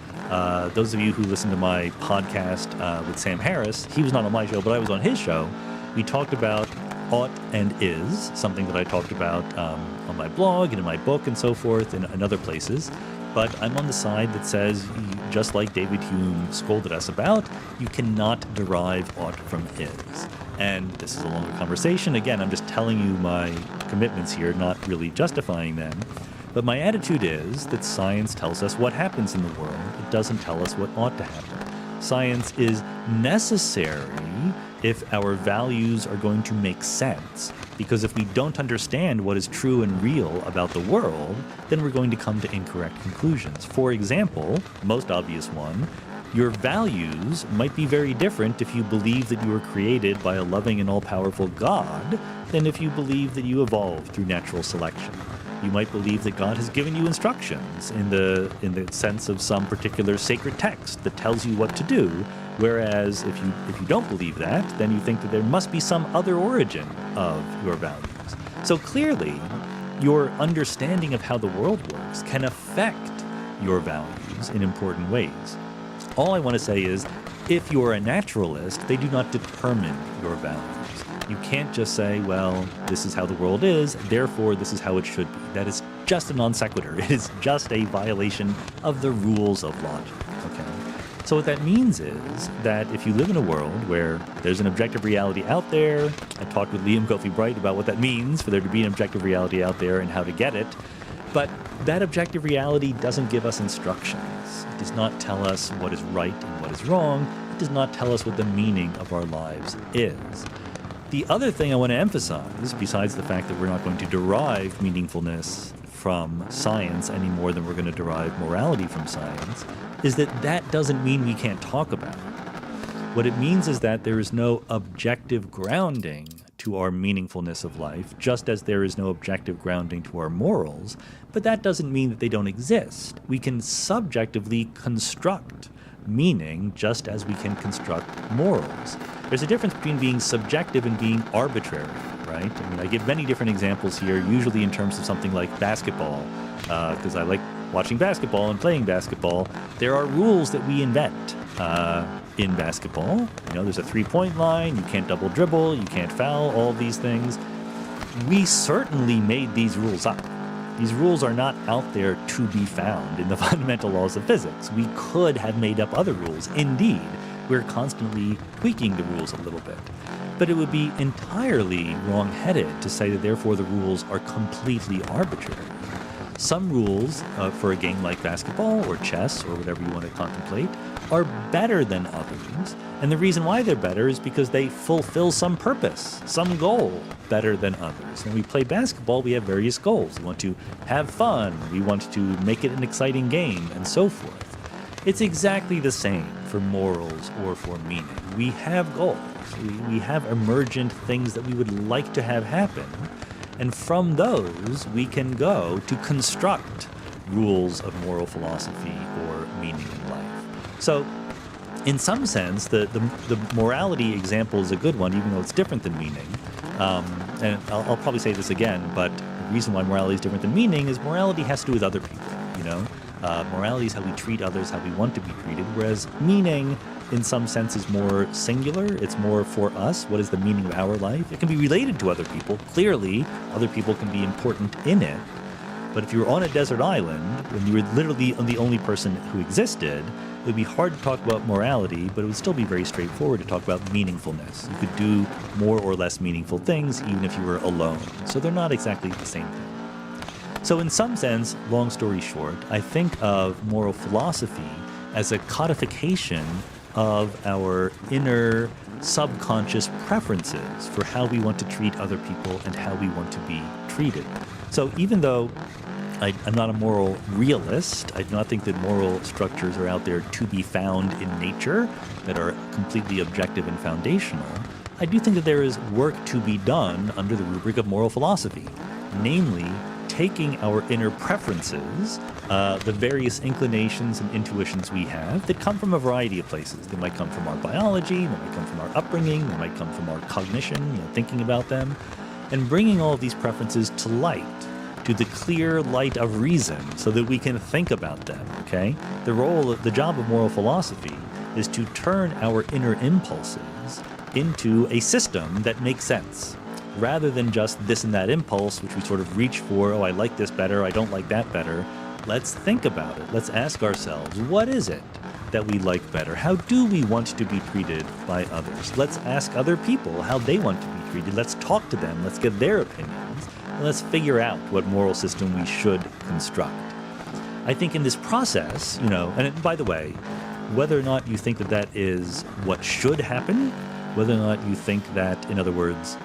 Those of you who listen to my podcast with Sam Harris, he was not on my show, but I was on his show. We talked about ought and is, something that I talked about on my blog and in my book and so forth and other places. But I'm on the side that says, just like David Hume scolded us about, you cannot derive ought from is. And this is a longer conversation. Again, I'm just telling you my commitments here, not really justifying them. But my attitude is that science tells us what happens in the world. It doesn't tell us what ought to happen. Science is necessary if our values are going to make sense. Because if we don't understand what is true and real about the world, then we're going to come to incorrect conclusions. For example, most obvious one, your values might be very different if you believe that you were created by a loving and all-powerful God than if you believe that you evolved through natural selection. You might believe that God has given you instructions in the sense of some particular sacred text that tells you what to do, whereas if you don't believe that, then you think that there must be some other origin of your values. So clearly, your understanding of how the world works can affect your values in important ways. All I want to say is, if you're a naturalist, they do not determine your values. You can't just say, well, this is how the world is, therefore this is how it should be. That is just a non sequitur. It is just a violation of the rules of logic, okay? So what that means is that if you live in a world where there's an objective reality out there, I talked with Liam Kofi-Bright about what that means for there to be an objective reality out there and how to get it, but that objective reality doesn't give us instructions. It does not tell us what is right and what is wrong. It does not tell us what the meaning of our lives is. The other thing I want to emphasize, besides the fact that we're not going to derive meaningfulness from science any more than we're going to derive morality from science, is that that doesn't mean we can't talk about it. What it means is that there is no objective grounding to our meaningfulness of life, just as there is no objective grounding to our morals, but that doesn't mean that they don't exist. We can subjectively construct meaning just as we can construct morals. There's a difference between being subjective and being arbitrary, right? I mean, I give many different examples here, usually in terms of something like basketball, because I like watching basketball and playing basketball. There are rules that we invent in basketball. You know, there's a three-point line, you can't double dribble, you can't foul, all these things. We certainly made these rules up. These rules are not out there to be found in the fundamental laws of physics. We could have made up other rules. Indeed, we're constantly tweaking the rules a little bit. But it would be entirely wrong-headed to say that therefore the rules are completely arbitrary. Some rules for a game like basketball or chess or whatever you want to contemplate are better than others. And the reason why they're better is because they fulfill some purpose, some goal better than others. When we play basketball, we have various goals. We want to have fun, we want to make it an exciting game, and so forth. It's exactly the same for morals or for meaning. We have goals. We have emergent things that we would like to have happen. And from those, we can go to construct rules of moral philosophy or meaning in life. So, in some sense, the morality example is a good one, even though it's different than meaning. And I'll probably say this again, but the reason why morality is different than meaning is morality has to do with other people, you know? Morality is how we treat others, how we want to be treated, whereas meaning, in some sense, is more singular. It's more for us. What is the meaning of our life? It can be related to other people. Clearly, other people can be important in it. But if you were on a desert island, when you were literally the only person who existed, it would be hard to talk about morality, but it would still be very straightforward to talk about meaningfulness. You could do more or less meaningful things even if you were alone. So they're not exactly the same thing. So in some sense, long story short, I think of moral philosophy as a codification of our inner subconscious preferences for how we want to treat other people and how we want to be treated. So even though I'm not a moral realist, I do not think that moral structures are out there to be found in nature that are completely objective and foundational, I do think that there is work to be done under the rubric of moral philosophy, namely taking our inner preferences, the various inclinations and intuitions we have that come from a variety of places. They might come from our biology, they might come from our upbringing, they might come from our cognition, thinking about them, and bringing all of these preferences to light, to the clear light of reason, so that we can think about them, okay? The job of moral philosophy is to turn our inner impulses into a system that makes sense, rather than just this and that impulse, which we sort of reach for. Oh, I like this better, I don't like that better. Let's think about it. Let's ask ourselves, what is it that we like better? How do we want to be treated by others? Let's ask other people how they want to be treated. Let's talk to them. Let's get their opinions. And let's figure out what moral system we should construct. I think in this process, and by the way, whether or not you think that that is what should happen, whether or not you think that, in other words,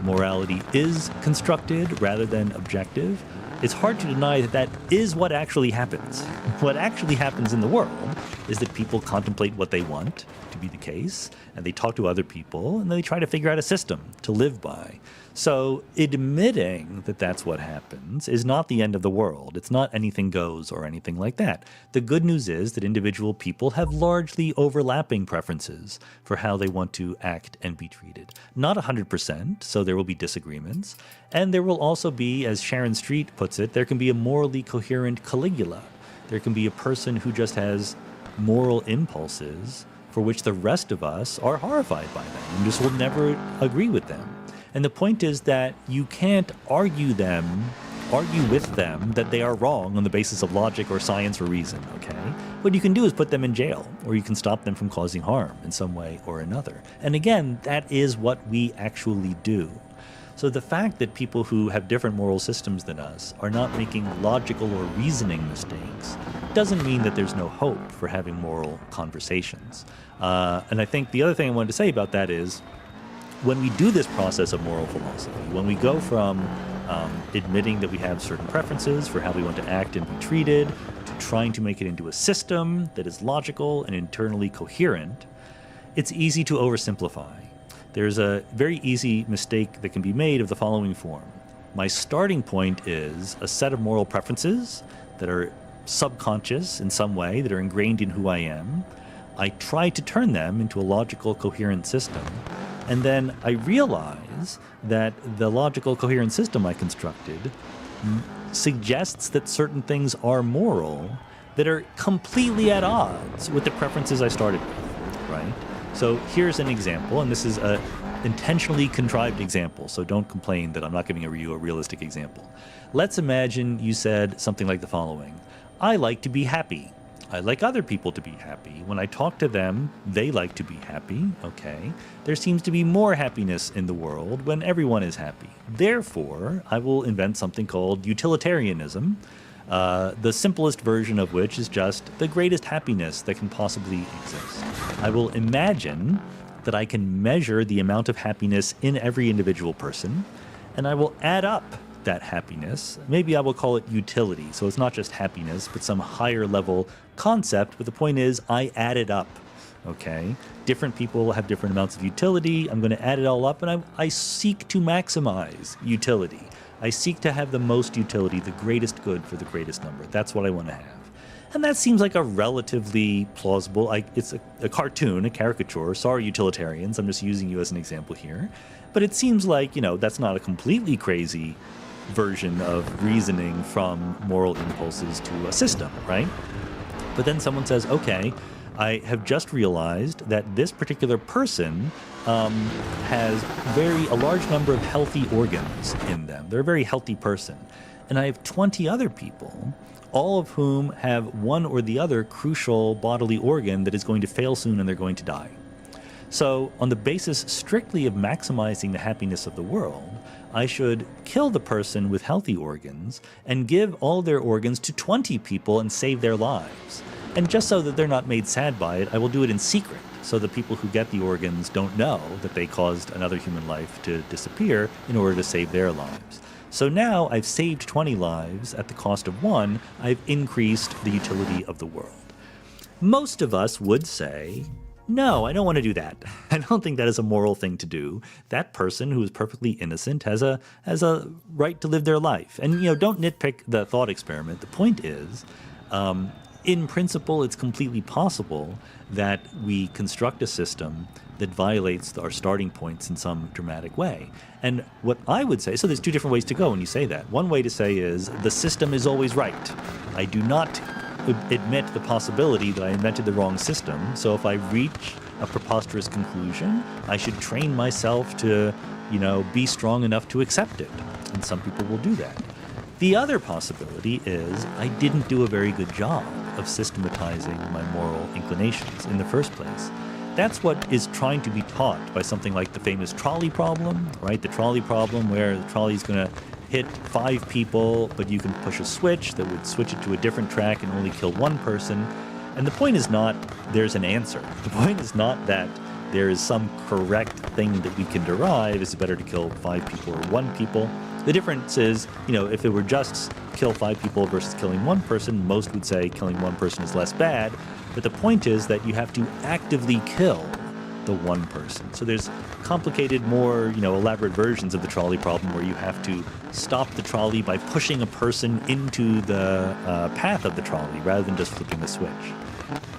morality is constructed rather than objective, it's hard to deny that that is what actually happens. What actually happens in the world is that people contemplate what they want to be the case, and they talk to other people, and then they try to figure out a system to live by. So admitting that that's what happens is not the end of the world. It's not anything goes or anything like that. The good news is that individual people have largely overlapping preferences for how they want to act and be treated. Not 100%, so there will be disagreements. And there will also be, as Sharon Street puts it, there can be a morally coherent Caligula. There can be a person who just has moral impulses for which the rest of us are horrified by them and just will never agree with them. And the point is that you can't argue with them that they are wrong on the basis of logic or science or reason, okay? What you can do is put them in jail, or you can stop them from causing harm in some way or another. And again, that is what we actually do. So the fact that people who have different moral systems than us are not making logical or reasoning mistakes doesn't mean that there's no hope for having moral conversations. And I think the other thing I wanted to say about that is, when we do this process of moral philosophy, when we go from admitting that we have certain preferences for how we want to act and be treated, to trying to make it into a system that is logical and internally coherent, it's easy to oversimplify. There's a very easy mistake that can be made of the following form. My starting point is a set of moral preferences that are subconscious in some way, that are ingrained in who I am. I try to turn them into a logical, coherent system. And then I realize that the logical, coherent system I constructed suggests that certain things are moral that are completely at odds with the preferences I started with, right? So here's an example, and this is an intentionally contrived example, so don't complain that I'm not giving you a realistic example. Let's imagine you said something like the following: I like to be happy. I like other people to be happy. When I talk to them, they like to be happy, okay? There seems to be more happiness in the world when everyone is happy. Therefore, I will invent something called utilitarianism, the simplest version of which is just the greatest happiness that can possibly exist. I will imagine that I can measure the amount of happiness in every individual person, and I will add up that happiness. Maybe I will call it utility. So it's not just happiness, but some higher level concept. But the point is, I add it up. Okay? Different people have different amounts of utility. I'm going to add it all up, and I seek to maximize utility. I seek to have the most utility, the greatest good for the greatest number. That's what I want to have. And that seems like a relatively plausible, it's a cartoon, a caricature. Sorry, utilitarians, I'm just using you as an example here. But it seems like, that's not a completely crazy version of reasoning from moral impulses to a system, right? But then someone says, okay, I have just realized that this particular person has a large number of healthy organs in them. They're a very healthy person. And I have 20 other people, all of whom have one or the other crucial bodily organ that is going to fail soon and they're going to die. So on the basis strictly of maximizing the happiness of the world, I should kill the person with healthy organs and give all their organs to 20 people and save their lives. And just so that they're not made sad by it, I will do it in secret, so the people who get the organs don't know that they caused another human life to disappear in order to save their lives. So now I've saved 20 lives at the cost of one. I've increased the utility of the world. Most of us would say, no, I don't want to do that. I don't think that is a moral thing to do. That person who is perfectly innocent has a right to live their life. And, don't nitpick the thought experiment. The point is, in principle, it's completely possible that we construct a system that violates our starting points in some dramatic way. And what I would say, so there's two different ways to go when you say that. One way to say is, the system is always right. I do not admit the possibility that I invented the wrong system. So if I reach a preposterous conclusion, I should train myself to, be strong enough to accept it. And some people will do that. The other possibility is I didn't do a very good job of systematizing my moral inclinations in the first place. That's what is trying to be taught by something like the famous trolley problem, right? The trolley problem where the trolley is going to hit 5 people, but you can push a switch that would switch it to a different track and only kill one person. And the point is not there's an answer. The point is not that there is some correct thing that we can derive. Is it better to kill 5 people or 1 people? The difference is, if it were just kill 5 people versus killing 1 person, most would say killing 1 person is less bad. But the point is that you have to actively kill the 1 person. So there's complicated, more, elaborate versions of the trolley problem where you have to stop the trolley by pushing a person into the path of the trolley rather than just flipping the switch.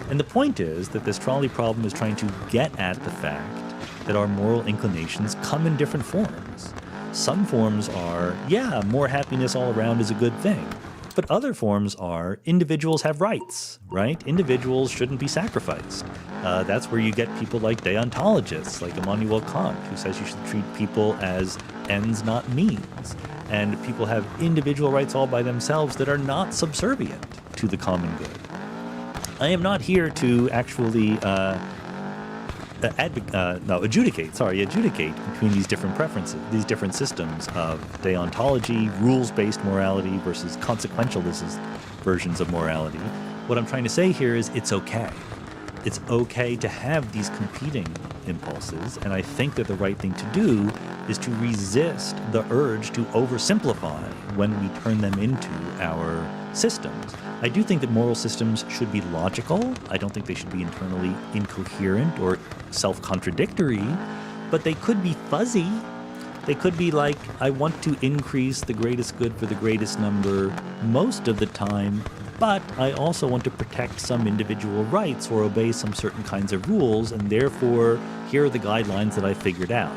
And the point is that this trolley problem is trying to get at the fact that our moral inclinations come in different forms. Some forms are, more happiness all around is a good thing. But other forms are individuals have rights, right? Individuals shouldn't be sacrificed. That's where you get people like deontologists, like Immanuel Kant, who says you should treat people as ends, not means. And people have individual rights all by themselves that are not subservient to the common good. I am not here to actually adjudicate between these different preferences, these different systems of deontology, rules-based morality versus consequentialist versions of morality. What I'm trying to say here is it's okay. It's okay to have these competing impulses, and I think that the right thing to do is to resist the urge to oversimplify when we turn them into our systems. I do think that moral systems should be logical. I don't think they should be internally incoherent or self-contradictory, but they could be fuzzy. They could be like, I want to increase the greatest good for the greatest number most of the time, but I also want to protect some individual rights or obey some certain kinds of rules, and therefore, here are the guidelines that I figured out.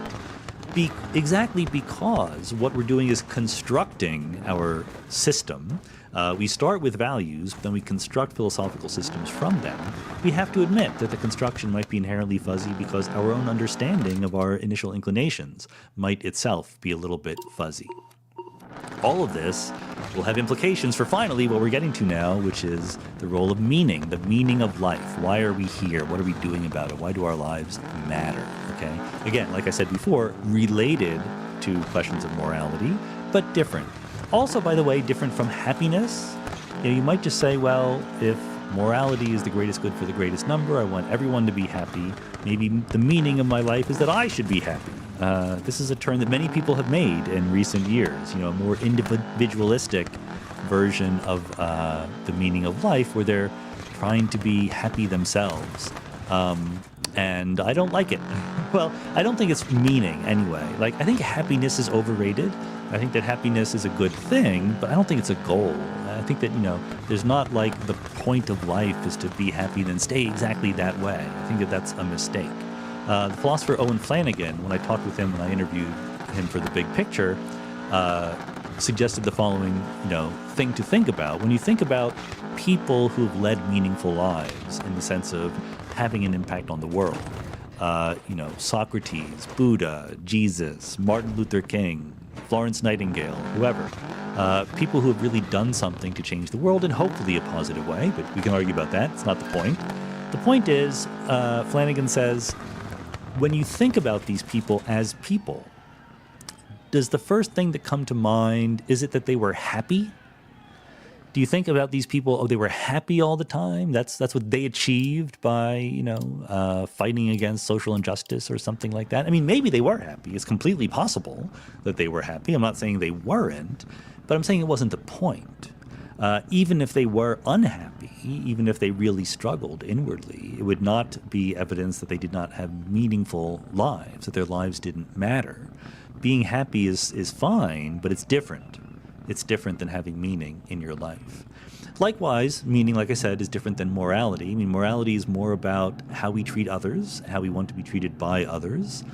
Exactly because what we're doing is constructing our system. We start with values, but then we construct philosophical systems from them. We have to admit that the construction might be inherently fuzzy because our own understanding of our initial inclinations might itself be a little bit fuzzy. All of this will have implications for finally what we're getting to now, which is the role of meaning, the meaning of life. Why are we here? What are we doing about it? Why do our lives matter? Okay. Again, like I said before, related to questions of morality, but different. Also, by the way, different from happiness. You might just say, well, if morality is the greatest good for the greatest number, I want everyone to be happy. Maybe the meaning of my life is that I should be happy. This is a turn that many people have made in recent years, a more individualistic version of the meaning of life where they're trying to be happy themselves. And I don't like it. Well, I don't think it's meaning anyway. I think happiness is overrated. I think that happiness is a good thing, but I don't think it's a goal. I think that, there's not the point of life is to be happy then stay exactly that way. I think that that's a mistake. The philosopher Owen Flanagan, when I talked with him, when I interviewed him for The Big Picture, suggested the following, thing to think about. When you think about people who've led meaningful lives in the sense of having an impact on the world, Socrates, Buddha, Jesus, Martin Luther King, Florence Nightingale, whoever, people who have really done something to change the world in hopefully a positive way, but we can argue about that. It's not the point. The point is, Flanagan says, when you think about these people as people, does the first thing that come to mind, is it that they were happy? Do you think about these people, they were happy all the time? That's what they achieved by, fighting against social injustice or something like that? I mean, maybe they were happy. It's completely possible that they were happy. I'm not saying they weren't, but I'm saying it wasn't the point. Even if they were unhappy, even if they really struggled inwardly, it would not be evidence that they did not have meaningful lives, that their lives didn't matter. Being happy is fine, but it's different. It's different than having meaning in your life. Likewise, meaning, like I said, is different than morality. I mean, morality is more about how we treat others, how we want to be treated by others.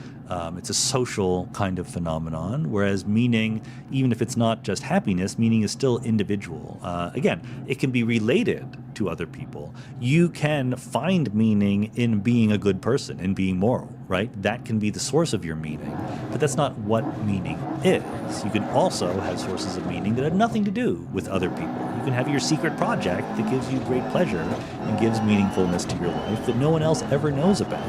It's a social kind of phenomenon, whereas meaning, even if it's not just happiness, meaning is still individual. Again, it can be related to other people. You can find meaning in being a good person, in being moral, right? That can be the source of your meaning, but that's not what meaning is. You can also have sources of meaning that have nothing to do with other people. You can have your secret project that gives you great pleasure and gives meaningfulness to your life that no one else ever knows about.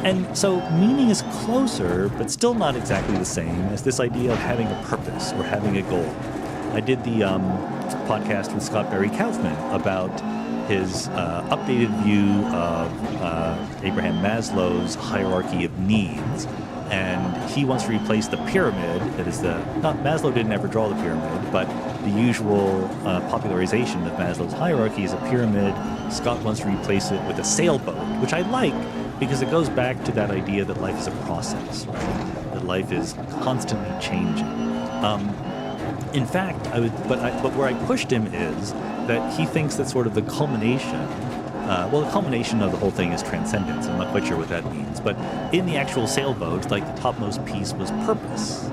And so meaning is closer, but still not exactly the same as this idea of having a purpose or having a goal. I did the podcast with Scott Barry Kaufman about his updated view of Abraham Maslow's hierarchy of needs. And he wants to replace the pyramid, that is Maslow didn't ever draw the pyramid, but the usual popularization of Maslow's hierarchy is a pyramid. Scott wants to replace it with a sailboat, which I like because it goes back to that idea that life is a process, right? That life is constantly changing. In fact, but where I pushed him is that he thinks that sort of the culmination the culmination of the whole thing is transcendence. I'm not quite sure what that means. But in the actual sailboat, like the topmost piece was purpose,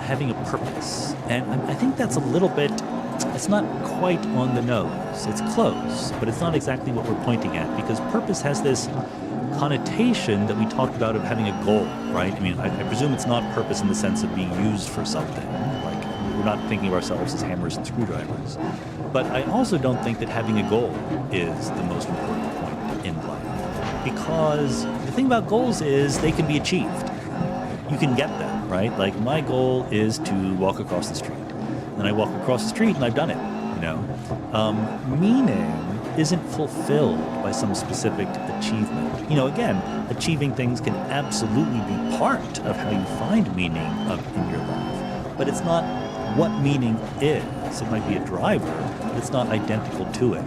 having a purpose. And I think that's a little bit, it's not quite on the nose. It's close, but it's not exactly what we're pointing at, because purpose has this connotation that we talked about of having a goal, right? I mean, I presume it's not purpose in the sense of being used for something. Like, we're not thinking of ourselves as hammers and screwdrivers. But I also don't think that having a goal is the most important point in life. Because the thing about goals is they can be achieved. You can get them, right? Like, my goal is to walk across the street. And I walk across the street and I've done it, you know? Meaning isn't fulfilled by some specific achievement. You know, again, achieving things can absolutely be part of how you find meaning in your life. But it's not what meaning is. It might be a driver, but it's not identical to it.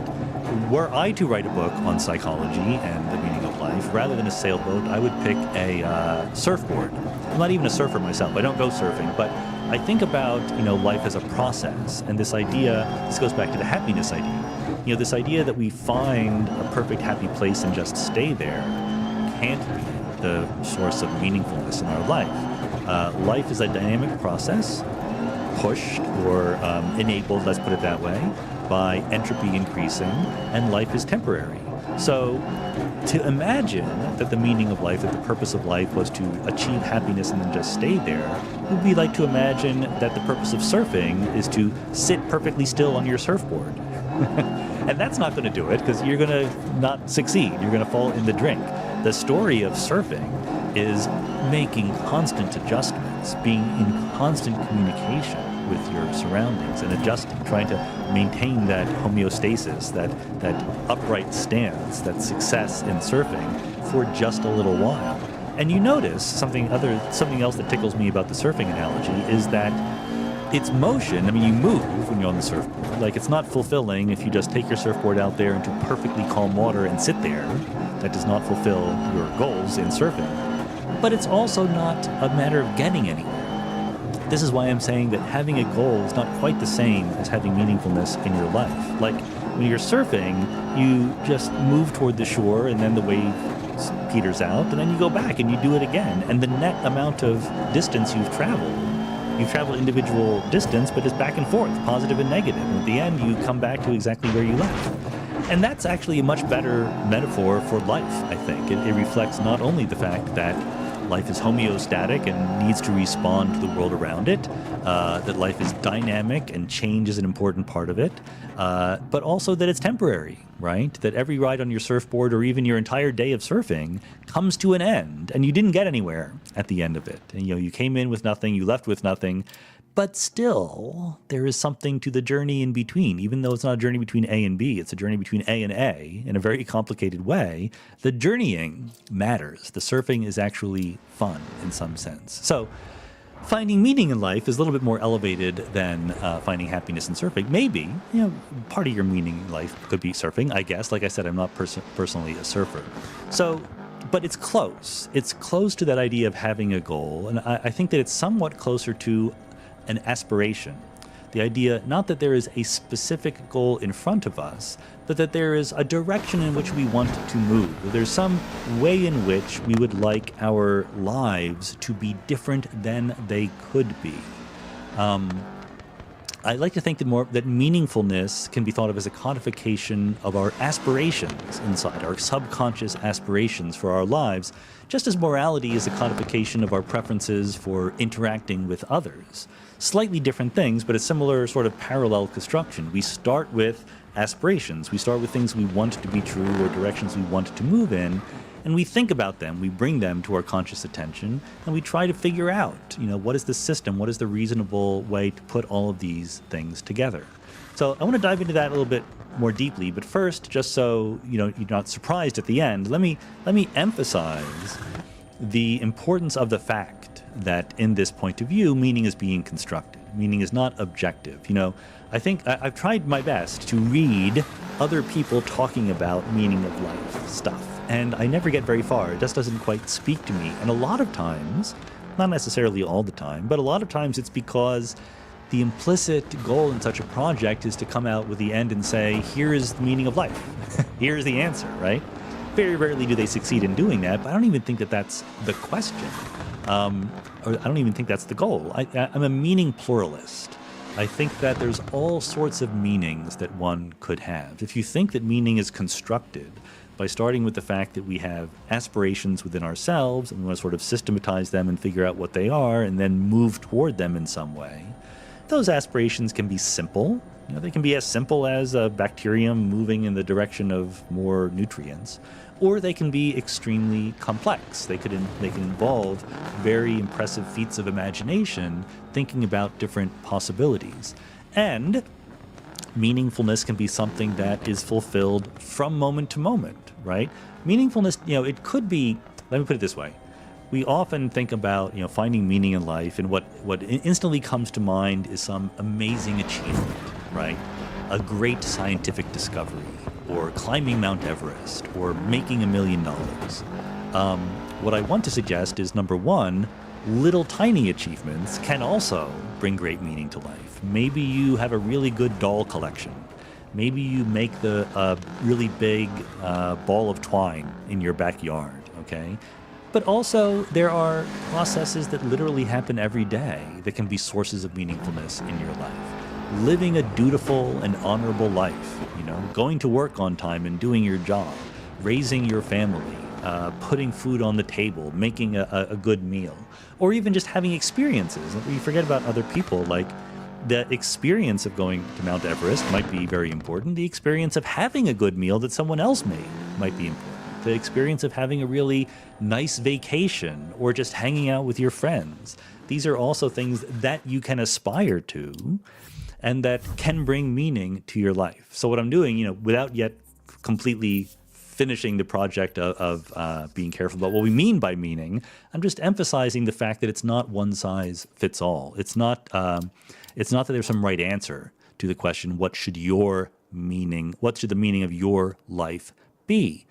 Were I to write a book on psychology and the meaning of life, rather than a sailboat, I would pick a surfboard. I'm not even a surfer myself. I don't go surfing, but I think about, you know, life as a process, and this idea, this goes back to the happiness idea. You know, this idea that we find a perfect happy place and just stay there can't be the source of meaningfulness in our life. Life is a dynamic process, pushed or enabled, let's put it that way, by entropy increasing, and life is temporary. So to imagine that the meaning of life, that the purpose of life was to achieve happiness and then just stay there, would be like to imagine that the purpose of surfing is to sit perfectly still on your surfboard. And that's not going to do it, because you're going to not succeed. You're going to fall in the drink. The story of surfing is making constant adjustments, being in constant communication with your surroundings and adjusting, trying to maintain that homeostasis, that upright stance, that success in surfing for just a little while. And you notice something else that tickles me about the surfing analogy is that it's motion. I mean, you move when you're on the surfboard. Like, it's not fulfilling if you just take your surfboard out there into perfectly calm water and sit there. That does not fulfill your goals in surfing. But it's also not a matter of getting anywhere. This is why I'm saying that having a goal is not quite the same as having meaningfulness in your life. Like, when you're surfing, you just move toward the shore and then the wave peters out, and then you go back and you do it again. And the net amount of distance you've traveled individual distance, but it's back and forth, positive and negative. And at the end, you come back to exactly where you left. And that's actually a much better metaphor for life, I think. It reflects not only the fact that life is homeostatic and needs to respond to the world around it, that life is dynamic and change is an important part of it, but also that it's temporary, right? That every ride on your surfboard or even your entire day of surfing comes to an end, and you didn't get anywhere at the end of it. And, you know, you came in with nothing, you left with nothing, but still there is something to the journey in between. Even though it's not a journey between A and B, it's a journey between A and A in a very complicated way. The journeying matters. The surfing is actually fun in some sense. So finding meaning in life is a little bit more elevated than finding happiness in surfing. Maybe, you know, part of your meaning in life could be surfing, I guess. Like I said, I'm not personally a surfer. So, but it's close. It's close to that idea of having a goal. And I think that it's somewhat closer to an aspiration. The idea, not that there is a specific goal in front of us, but that there is a direction in which we want to move. There's some way in which we would like our lives to be different than they could be. I like to think that meaningfulness can be thought of as a codification of our aspirations inside, our subconscious aspirations for our lives, just as morality is a codification of our preferences for interacting with others. Slightly different things, but a similar sort of parallel construction. We start with aspirations. We start with things we want to be true or directions we want to move in, and we think about them. We bring them to our conscious attention, and we try to figure out, you know, what is the system, what is the reasonable way to put all of these things together. So I want to dive into that a little bit more deeply, but first, just so you're not surprised at the end, let me emphasize the importance of the fact that in this point of view, meaning is being constructed. Meaning is not objective. I think I've tried my best to read other people talking about meaning of life stuff, and I never get very far. It just doesn't quite speak to me. And a lot of times, not necessarily all the time, but a lot of times it's because the implicit goal in such a project is to come out with the end and say, here is the meaning of life. Here's the answer, right? Very rarely do they succeed in doing that, but I don't even think that that's the question. Or I don't even think that's the goal. I'm a meaning pluralist. I think that there's all sorts of meanings that one could have. If you think that meaning is constructed by starting with the fact that we have aspirations within ourselves and we want to sort of systematize them and figure out what they are and then move toward them in some way, those aspirations can be simple. They can be as simple as a bacterium moving in the direction of more nutrients, or they can be extremely complex. They can involve very impressive feats of imagination, thinking about different possibilities. And meaningfulness can be something that is fulfilled from moment to moment, right? Meaningfulness, it could be, let me put it this way. We often think about, finding meaning in life, and what instantly comes to mind is some amazing achievement, right? A great scientific discovery, or climbing Mount Everest, or making $1 million. What I want to suggest is, number one, little tiny achievements can also bring great meaning to life. Maybe you have a really good doll collection. Maybe you make the really big ball of twine in your backyard, okay? But also, there are processes that literally happen every day that can be sources of meaningfulness in your life. Living a dutiful and honorable life, going to work on time and doing your job, raising your family, putting food on the table, making a good meal, or even just having experiences. We forget about other people, like the experience of going to Mount Everest might be very important. The experience of having a good meal that someone else made might be important. The experience of having a really nice vacation or just hanging out with your friends. These are also things that you can aspire to and that can bring meaning to your life. So what I'm doing, without yet completely finishing the project of being careful about what we mean by meaning, I'm just emphasizing the fact that it's not one size fits all. It's not that there's some right answer to the question, what should the meaning of your life be?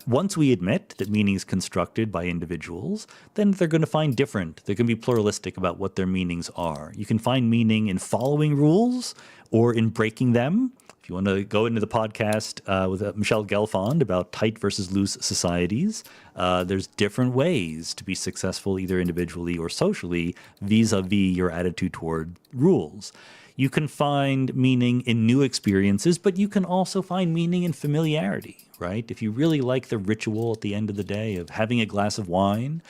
Once we admit that meaning is constructed by individuals, then they're going to find different. They're going to be pluralistic about what their meanings are. You can find meaning in following rules or in breaking them. If you want to go into the podcast with Michelle Gelfand about tight versus loose societies, there's different ways to be successful either individually or socially vis-a-vis your attitude toward rules. You can find meaning in new experiences, but you can also find meaning in familiarity, right? If you really like the ritual at the end of the day of having a glass of wine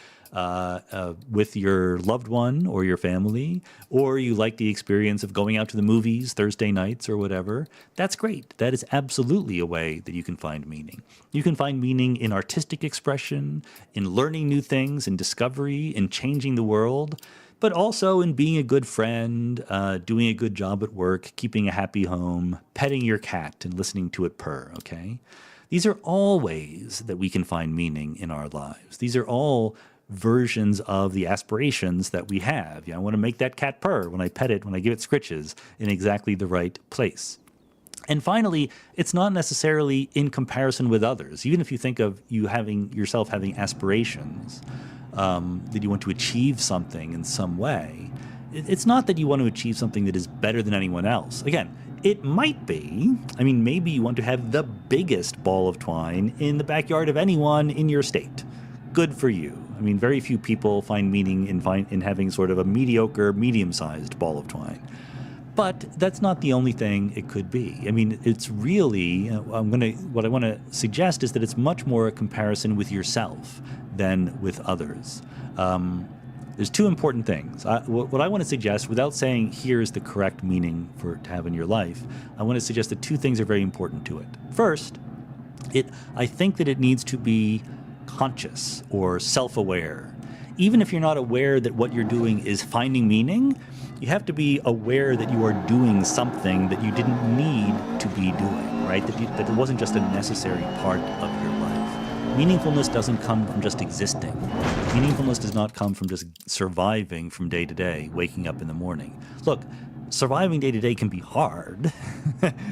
with your loved one or your family, or you like the experience of going out to the movies Thursday nights or whatever, that's great. That is absolutely a way that you can find meaning. You can find meaning in artistic expression, in learning new things, in discovery, in changing the world, but also in being a good friend, doing a good job at work, keeping a happy home, petting your cat and listening to it purr, okay? These are all ways that we can find meaning in our lives. These are all versions of the aspirations that we have. I want to make that cat purr when I pet it, when I give it scritches in exactly the right place. And finally, it's not necessarily in comparison with others. Even if you think of yourself having aspirations, that you want to achieve something in some way, it's not that you want to achieve something that is better than anyone else. Again, it might be. Maybe you want to have the biggest ball of twine in the backyard of anyone in your state. Good for you. Very few people find meaning in having sort of a mediocre, medium-sized ball of twine. But that's not the only thing it could be. It's really, what I want to suggest is that it's much more a comparison with yourself than with others. There's two important things. What I want to suggest, without saying here's the correct meaning to have in your life, I want to suggest that two things are very important to it. First, I think that it needs to be conscious or self-aware. even if you're not aware that what you're doing is finding meaning, you have to be aware that you are doing something that you didn't need to be doing, right? That it wasn't just a necessary part of your life. Meaningfulness doesn't come from just existing. Meaningfulness does not come from just surviving from day to day, waking up in the morning. Look, surviving day to day can be hard.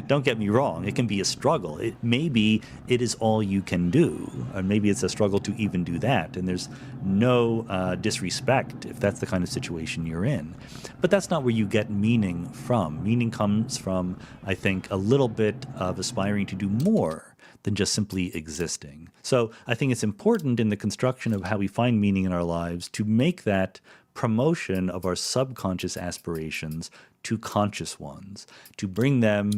Don't get me wrong. It can be a struggle. Maybe it is all you can do. Or maybe it's a struggle to even do that. And there's no disrespect if that's the kind of situation you're in. But that's not where you get meaning from. Meaning comes from, I think, a little bit of aspiring to do more than just simply existing. So I think it's important in the construction of how we find meaning in our lives to make that promotion of our subconscious aspirations to conscious ones, to bring them,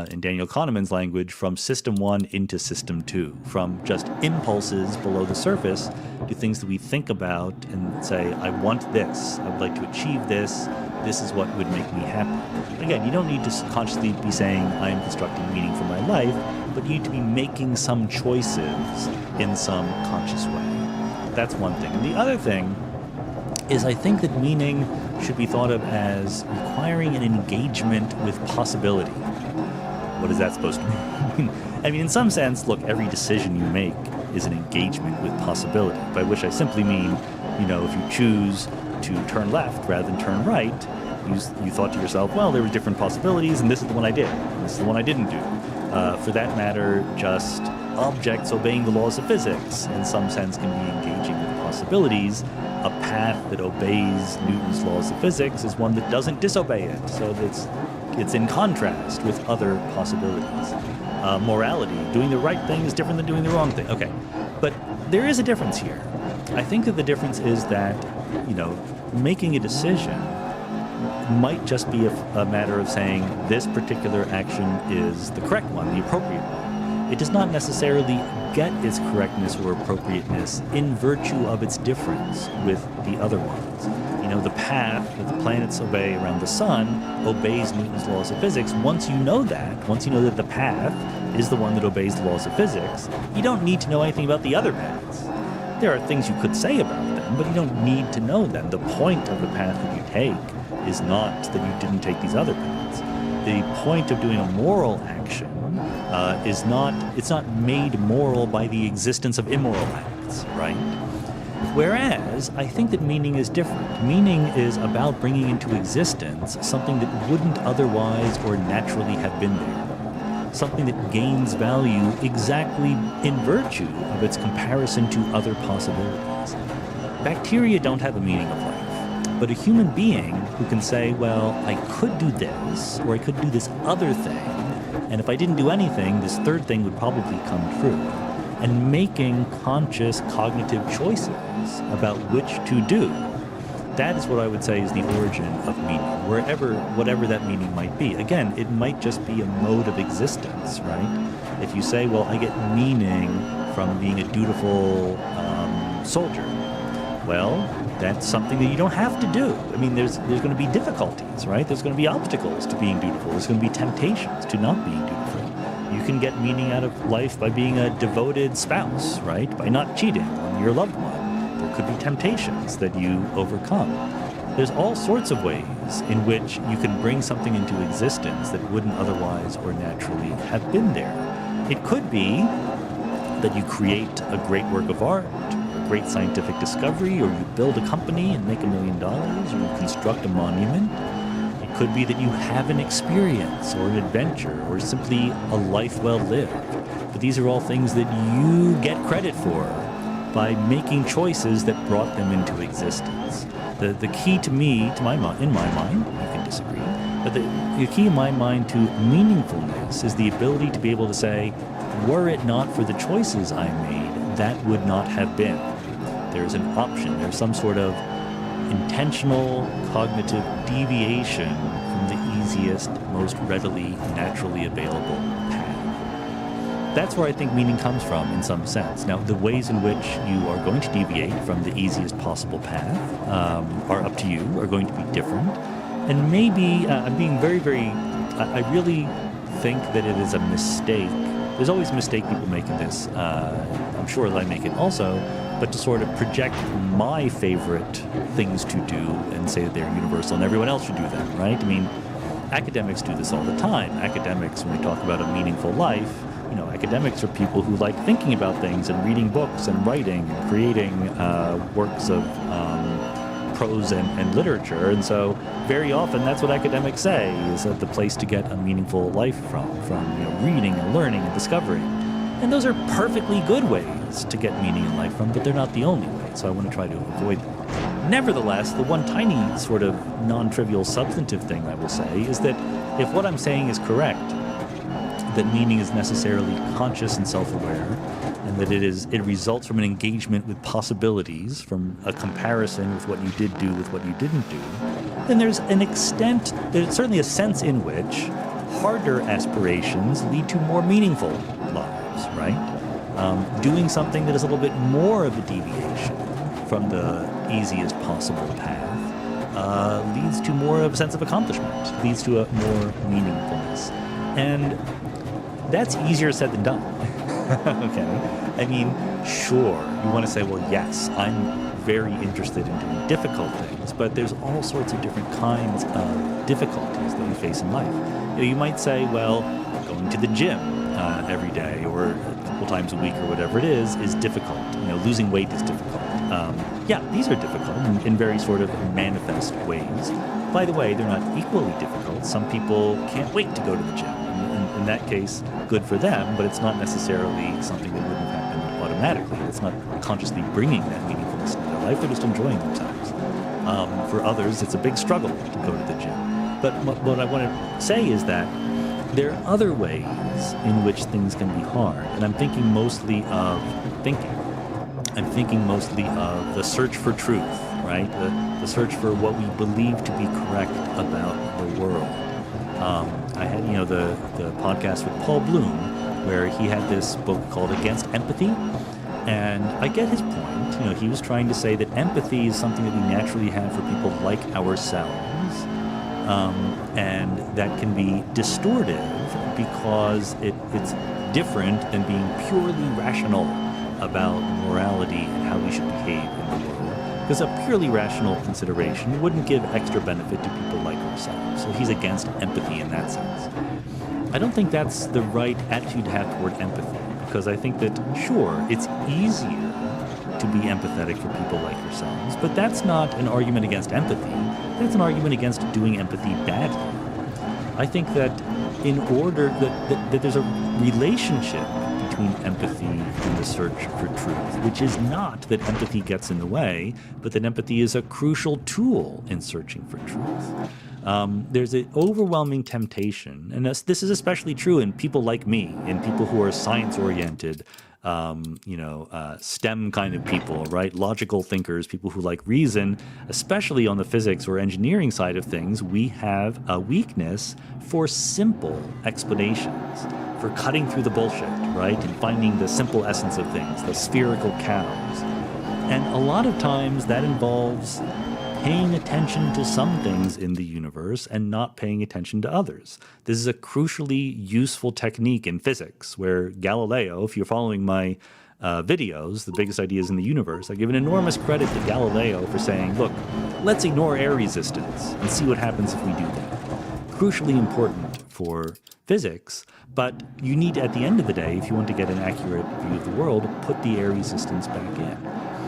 in Daniel Kahneman's language, from system 1 into system 2, from just impulses below the surface to things that we think about and say, I want this, I would like to achieve this, this is what would make me happy. Again, you don't need to consciously be saying, I am constructing meaning for my life, but you need to be making some choices in some conscious way. That's one thing. And the other thing is I think that meaning should be thought of as requiring an engagement with possibility. What is that supposed to mean? I mean, in some sense, look, every decision you make is an engagement with possibility, by which I simply mean, if you choose to turn left rather than turn right, you thought to yourself, well, there were different possibilities, and this is the one I did, and this is the one I didn't do. For that matter, just objects obeying the laws of physics, in some sense, can be engaging with possibilities. A path that obeys Newton's laws of physics is one that doesn't disobey it, so it's in contrast with other possibilities. Morality, doing the right thing is different than doing the wrong thing. Okay, but there is a difference here. I think that the difference is that, making a decision might just be a matter of saying this particular action is the correct one, the appropriate one. It does not necessarily get its correctness or appropriateness in virtue of its difference with the other ones. The path that the planets obey around the sun obeys Newton's laws of physics. Once you know that the path is the one that obeys the laws of physics, you don't need to know anything about the other paths. There are things you could say about them, but you don't need to know them. The point of the path that you take is not that you didn't take these other paths. The point of doing a moral action it's not made moral by the existence of immoral acts, right? Whereas, I think that meaning is different. Meaning is about bringing into existence something that wouldn't otherwise or naturally have been there. Something that gains value exactly in virtue of its comparison to other possibilities. Bacteria don't have a meaning of life, but a human being who can say, well, I could do this, or I could do this other thing, and if I didn't do anything, this third thing would probably come true. And making conscious cognitive choices about which to do, that is what I would say is the origin of meaning, whatever that meaning might be. Again, it might just be a mode of existence, right? If you say, well, I get meaning from being a dutiful soldier, well, that's something that you don't have to do. I mean, there's going to be difficulties, right? There's going to be obstacles to being dutiful. There's going to be temptations to not being dutiful. You can get meaning out of life by being a devoted spouse, right? By not cheating on your loved one. There could be temptations that you overcome. There's all sorts of ways in which you can bring something into existence that wouldn't otherwise or naturally have been there. It could be that you create a great work of art, great scientific discovery, or you build a company and make $1 million, or you construct a monument. It could be that you have an experience or an adventure or simply a life well lived. But these are all things that you get credit for by making choices that brought them into existence. The key to me, in my mind, you can disagree, but the key in my mind to meaningfulness is the ability to be able to say, were it not for the choices I made, that would not have been. There's an option, there's some sort of intentional cognitive deviation from the easiest, most readily, naturally available path. That's where I think meaning comes from in some sense. Now, the ways in which you are going to deviate from the easiest possible path are up to you, are going to be different. And maybe, I'm being I really think that it is a mistake. There's always a mistake people make in this. I'm sure that I make it also, but to sort of project my favorite things to do and say that they're universal and everyone else should do them, right? I mean, academics do this all the time. Academics, when we talk about a meaningful life, academics are people who like thinking about things and reading books and writing and creating works of prose and literature. And so very often that's what academics say is that the place to get a meaningful life from reading and learning and discovering. And those are perfectly good ways to get meaning in life from, but they're not the only way. So I want to try to avoid them. Nevertheless, the one tiny sort of non-trivial substantive thing I will say is that if what I'm saying is correct, that meaning is necessarily conscious and self-aware, and that it results from an engagement with possibilities, from a comparison with what you did do with what you didn't do, then there's certainly a sense in which harder aspirations lead to more meaningful lives, right? Doing something that is a little bit more of a deviation from the easiest possible path leads to more of a sense of accomplishment, leads to a more meaningfulness. And that's easier said than done. Okay? I mean, sure, you want to say, well, yes, I'm very interested in doing difficult things, but there's all sorts of different kinds of difficulties that we face in life. You might say, well, going to the gym every day or a couple times a week or whatever it is difficult. Losing weight is difficult. Yeah, these are difficult in very sort of manifest ways. By the way, they're not equally difficult. Some people can't wait to go to the gym. In that case, good for them, but it's not necessarily something that wouldn't happen automatically. It's not consciously bringing that meaningfulness into their life. They're just enjoying themselves. For others, it's a big struggle to go to the gym. But what I want to say is that there are other ways in which things can be hard. And I'm thinking mostly of thinking. I'm thinking mostly of the search for truth, right? The search for what we believe to be correct about the world. I had, the podcast with Paul Bloom, where he had this book called Against Empathy, and I get his point. He was trying to say that empathy is something that we naturally have for people like ourselves, and that can be distortive because it's different than being purely rational about morality and how we should behave in the world. Because a purely rational consideration wouldn't give extra benefit to people like ourselves. So he's against empathy in that sense. I don't think that's the right attitude to have toward empathy, because I think that, sure, it's easier to be empathetic for people like yourselves, but that's not an argument against empathy. That's an argument against doing empathy badly. I think that in order that there's a relationship between empathy and the search for truth, which is not that empathy gets in the way, but that empathy is a crucial tool in searching for truth. There's an overwhelming temptation, and this is especially true in people like me, in people who are science-oriented, STEM kind of people, right? Logical thinkers, people who like reason, especially on the physics or engineering side of things. We have a weakness for simple explanations, for cutting through the bullshit, right? And finding the simple essence of things, the spherical cows. And a lot of times that involves paying attention to some things in the universe and not paying attention to others. This is a crucially useful technique in physics, where Galileo, if you're following my videos, The Biggest Ideas in the Universe, I give an enormous credit to Galileo for saying, look, let's ignore air resistance and see what happens if we do that. Crucially important for physics, but you need, at the end of the day, if you want to get an accurate view of the world, put the air resistance back in.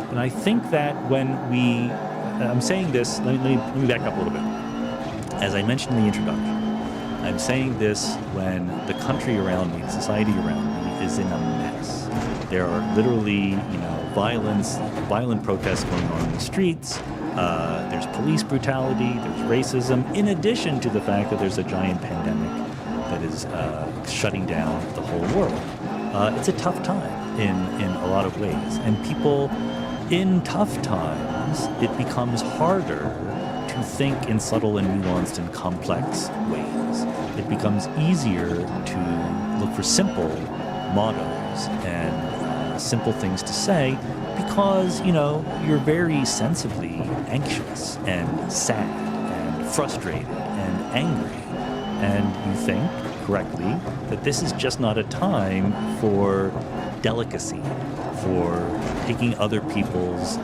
And I think that when I'm saying this, let me back up a little bit. As I mentioned in the introduction, I'm saying this when the country around me, the society around me, is in a mess. There are literally, violent protests going on in the streets. There's police brutality. There's racism. In addition to the fact that there's a giant pandemic that is shutting down the whole world. It's a tough time in a lot of ways, and people in tough times, it becomes harder to think in subtle and nuanced and complex ways. It becomes easier to look for simple mottos and simple things to say because, you're very sensibly anxious and sad and frustrated and angry. And you think, correctly, that this is just not a time for delicacy, for taking other people's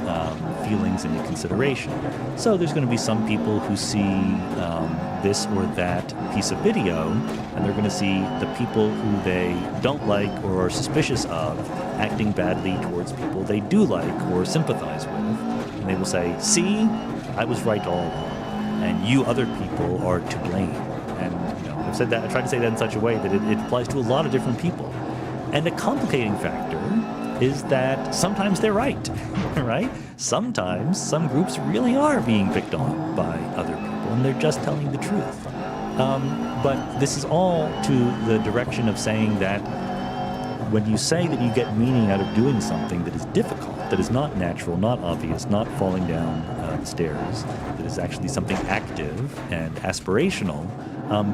feelings into consideration. So there's going to be some people who see this or that piece of video, and they're going to see the people who they don't like or are suspicious of acting badly towards people they do like or sympathize with. And they will say, see, I was right all along, and you other people are to blame. And I've said that, I tried to say that in such a way that it applies to a lot of different people. And a complicating factor is that sometimes they're right, right? Sometimes some groups really are being picked on by other people, and they're just telling the truth. But this is all to the direction of saying that when you say that you get meaning out of doing something that is difficult, that is not natural, not obvious, not falling down the stairs, that is actually something active and aspirational,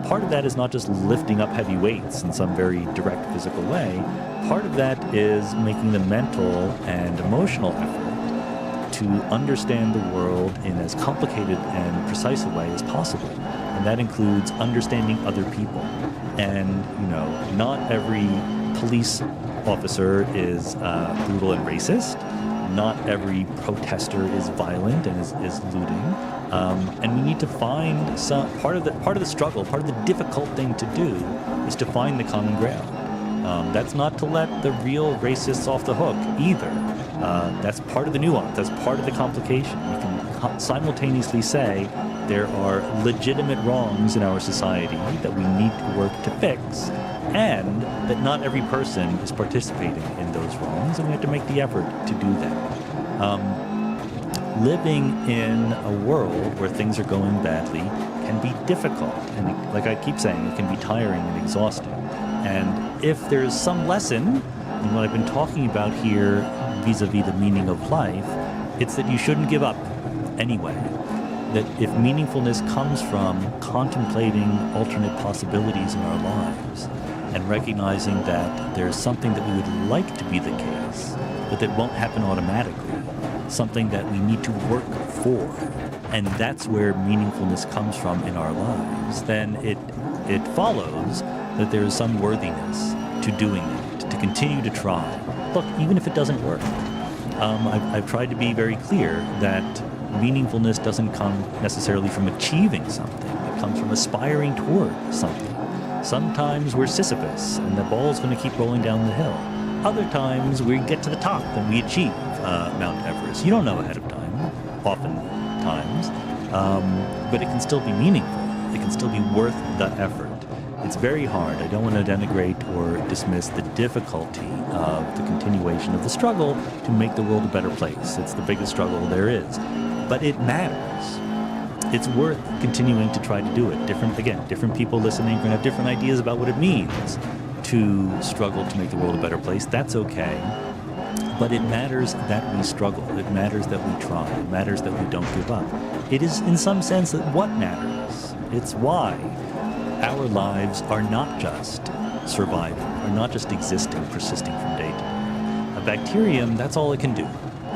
part of that is not just lifting up heavy weights in some very direct physical way. Part of that is making the mental and emotional effort to understand the world in as complicated and precise a way as possible. And that includes understanding other people. And, not every police officer is brutal and racist. Not every protester is violent and is looting. And we need to find some part of the struggle, part of the difficult thing to do is to find the common ground. That's not to let the real racists off the hook either. That's part of the nuance. That's part of the complication. We can simultaneously say there are legitimate wrongs in our society that we need to work to fix, and that not every person is participating in those wrongs, and we have to make the effort to do that. Living in a world where things are going badly can be difficult, and like I keep saying, it can be tiring and exhausting. And if there's some lesson in what I've been talking about here vis-a-vis the meaning of life, it's that you shouldn't give up anyway. That if meaningfulness comes from contemplating alternate possibilities in our lives and recognizing that there's something that we would like to be the case, but that won't happen automatically, something that we need to work for, and that's where meaningfulness comes from in our lives, then it follows that there is some worthiness to doing it, to continue to try. Look, even if it doesn't work, I've tried to be very clear that meaningfulness doesn't come necessarily from achieving something. It comes from aspiring toward something. Sometimes we're Sisyphus, and the ball's going to keep rolling down the hill. Other times we get to the top and we achieve Mount Everest. You don't know ahead of time, oftentimes, but it can still be meaningful. It can still be worth the effort. It's very hard. I don't want to denigrate or dismiss the difficulty of the continuation of the struggle to make the world a better place. It's the biggest struggle there is. But it matters. It's worth continuing to try to do it. Different people listening are going to have different ideas about what it means to struggle to make the world a better place. That's okay. But it matters that we struggle. It matters that we try. It matters that we don't give up. It is, in some sense, what matters. It's why our lives are not just surviving, are not just existing, persisting from day to day. A bacterium, that's all it can do.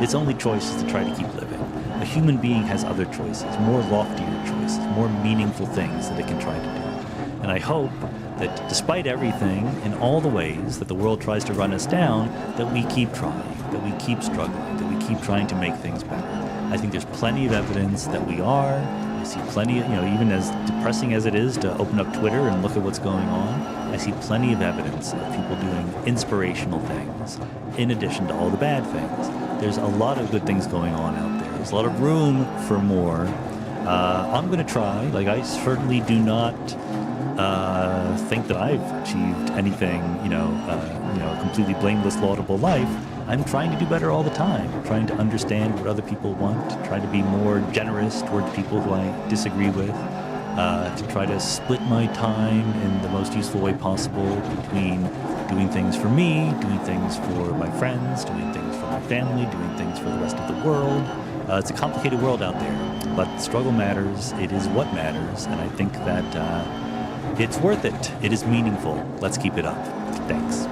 Its only choice is to try to keep living. A human being has other choices, more loftier choices, more meaningful things that it can try to do. And I hope that despite everything, in all the ways that the world tries to run us down, that we keep trying, that we keep struggling, that we keep trying to make things better. I think there's plenty of evidence that we are. I see plenty of, even as depressing as it is to open up Twitter and look at what's going on, I see plenty of evidence of people doing inspirational things, in addition to all the bad things. There's a lot of good things going on out there. There's a lot of room for more. I'm going to try. I certainly do not think that I've achieved anything, a completely blameless, laudable life. I'm trying to do better all the time, trying to understand what other people want, trying to be more generous towards people who I disagree with, to try to split my time in the most useful way possible between doing things for me, doing things for my friends, doing things for my family, doing things for the rest of the world. It's a complicated world out there, but struggle matters. It is what matters, and I think that it's worth it. It is meaningful. Let's keep it up. Thanks.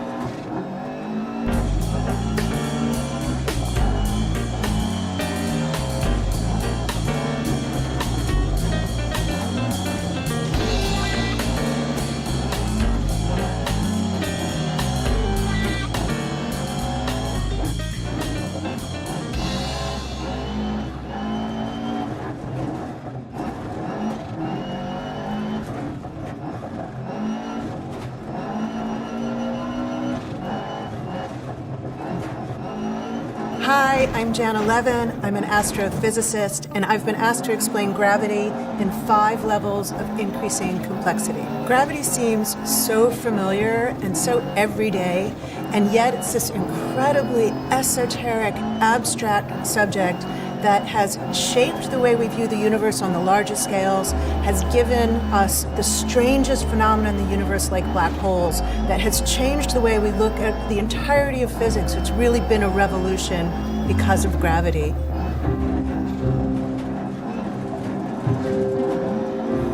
Hi, I'm Jana Levin. I'm an astrophysicist, and I've been asked to explain gravity in 5 levels of increasing complexity. Gravity seems so familiar and so everyday, and yet it's this incredibly esoteric, abstract subject that has shaped the way we view the universe on the largest scales, has given us the strangest phenomena in the universe like black holes, that has changed the way we look at the entirety of physics. It's really been a revolution because of gravity.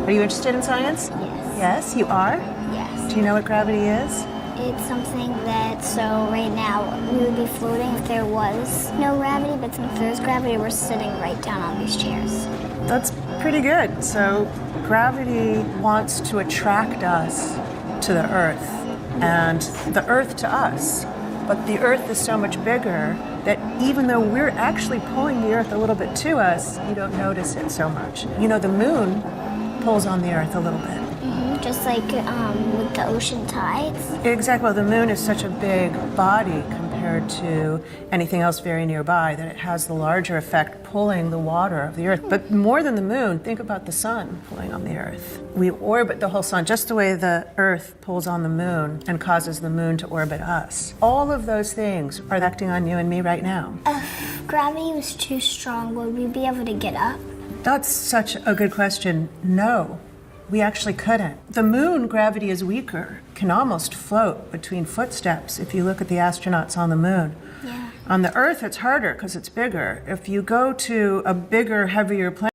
Are you interested in science? Yes. Yes, you are? Yes. Do you know what gravity is? It's something that, so right now, we would be floating if there was no gravity, but since there's gravity, we're sitting right down on these chairs. That's pretty good. So gravity wants to attract us to the Earth, and the Earth to us. But the Earth is so much bigger that even though we're actually pulling the Earth a little bit to us, you don't notice it so much. You know, the moon pulls on the Earth a little bit. Just like with the ocean tides. Exactly. Well, the moon is such a big body compared to anything else very nearby that it has the larger effect pulling the water of the Earth. But more than the moon, think about the sun pulling on the Earth. We orbit the whole sun just the way the Earth pulls on the moon and causes the moon to orbit us. All of those things are acting on you and me right now. If gravity was too strong, would we be able to get up? That's such a good question. No. We actually couldn't. The moon gravity is weaker, can almost float between footsteps if you look at the astronauts on the moon. Yeah. On the Earth, it's harder because it's bigger. If you go to a bigger, heavier planet,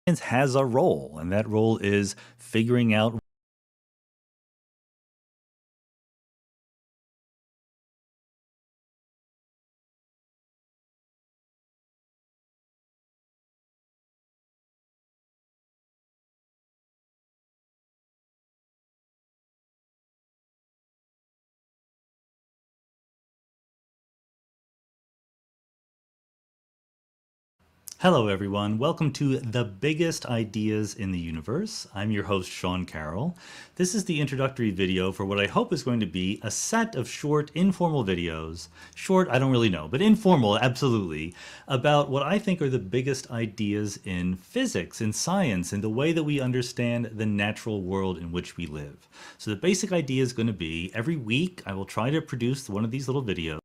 Science has a role, and that role is figuring out Hello, everyone. Welcome to The Biggest Ideas in the Universe. I'm your host, Sean Carroll. This is the introductory video for what I hope is going to be a set of short, informal videos. Short, I don't really know, but informal, absolutely, about what I think are the biggest ideas in physics, in science, in the way that we understand the natural world in which we live. So the basic idea is going to be every week I will try to produce one of these little videos.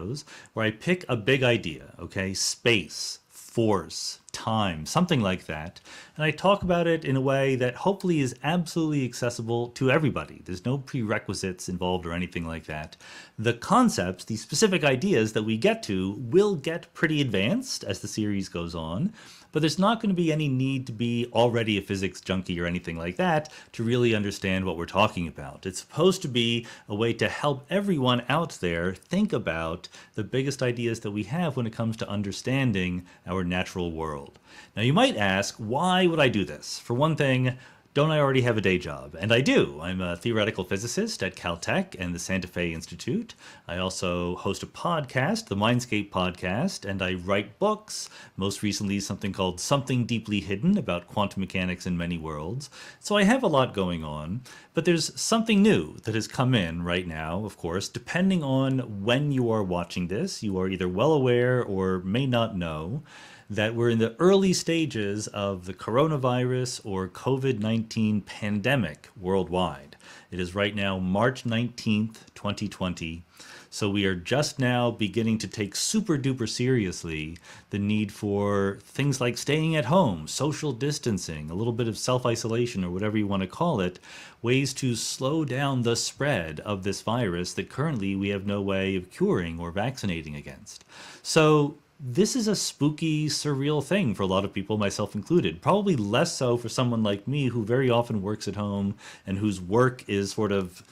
videos where I pick a big idea, okay? Space, force, time, something like that. And I talk about it in a way that hopefully is absolutely accessible to everybody. There's no prerequisites involved or anything like that. The concepts, the specific ideas that we get to will get pretty advanced as the series goes on, but there's not going to be any need to be already a physics junkie or anything like that to really understand what we're talking about. It's supposed to be a way to help everyone out there think about the biggest ideas that we have when it comes to understanding our natural world. Now you might ask, why would I do this? For one thing, don't I already have a day job? And I do. I'm a theoretical physicist at Caltech and the Santa Fe Institute. I also host a podcast, the Mindscape podcast, and I write books, most recently something called Something Deeply Hidden about quantum mechanics in many worlds. So I have a lot going on, but there's something new that has come in right now, of course, depending on when you are watching this. You are either well aware or may not know that we're in the early stages of the coronavirus or COVID-19 pandemic worldwide. It is right now March 19th, 2020. So we are just now beginning to take super duper seriously the need for things like staying at home, social distancing, a little bit of self-isolation or whatever you want to call it, ways to slow down the spread of this virus that currently we have no way of curing or vaccinating against. So this is a spooky, surreal thing for a lot of people, myself included. Probably less so for someone like me who very often works at home and whose work is sort of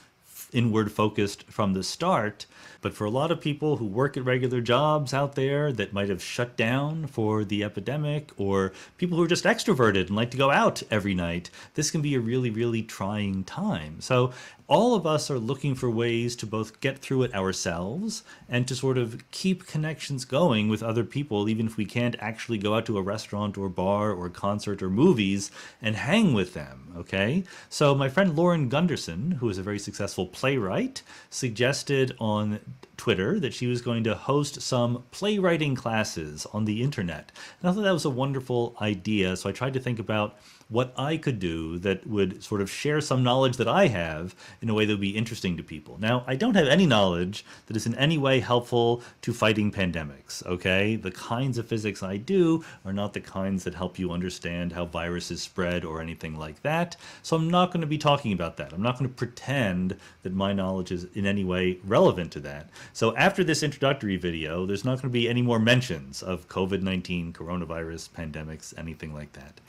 inward focused from the start. But for a lot of people who work at regular jobs out there that might have shut down for the epidemic, or people who are just extroverted and like to go out every night, this can be a really, really trying time. So all of us are looking for ways to both get through it ourselves and to sort of keep connections going with other people, even if we can't actually go out to a restaurant or bar or concert or movies and hang with them, okay? So my friend Lauren Gunderson, who is a very successful playwright, suggested on Twitter that she was going to host some playwriting classes on the internet. And I thought that was a wonderful idea, so I tried to think about what I could do that would sort of share some knowledge that I have in a way that would be interesting to people. Now, I don't have any knowledge that is in any way helpful to fighting pandemics, okay? The kinds of physics I do are not the kinds that help you understand how viruses spread or anything like that, so I'm not going to be talking about that. I'm not going to pretend that my knowledge is in any way relevant to that. So after this introductory video, there's not going to be any more mentions of COVID-19, coronavirus, pandemics, anything like that.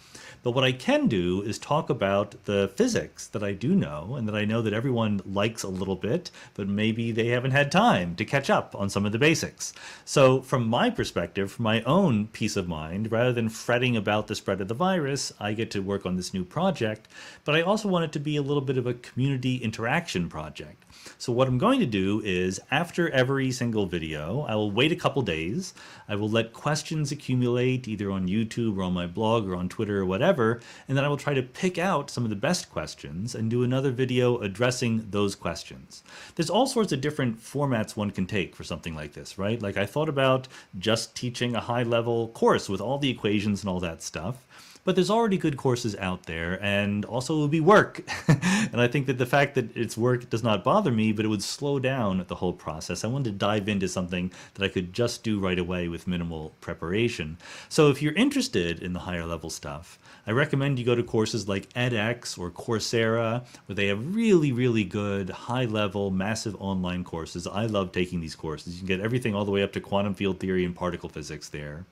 But what I can do is talk about the physics that I do know and that I know that everyone likes a little bit, but maybe they haven't had time to catch up on some of the basics. So from my perspective, from my own peace of mind, rather than fretting about the spread of the virus, I get to work on this new project, but I also want it to be a little bit of a community interaction project. So what I'm going to do is, after every single video, I will wait a couple days. I will let questions accumulate either on YouTube or on my blog or on Twitter or whatever, and then I will try to pick out some of the best questions and do another video addressing those questions. There's all sorts of different formats one can take for something like this, right? Like I thought about just teaching a high-level course with all the equations and all that stuff. But there's already good courses out there, and also it would be work. And I think that the fact that it's work does not bother me, but it would slow down the whole process. I wanted to dive into something that I could just do right away with minimal preparation. So if you're interested in the higher level stuff, I recommend you go to courses like edX or Coursera, where they have really, really good, high-level, massive online courses. I love taking these courses. You can get everything all the way up to quantum field theory and particle physics there.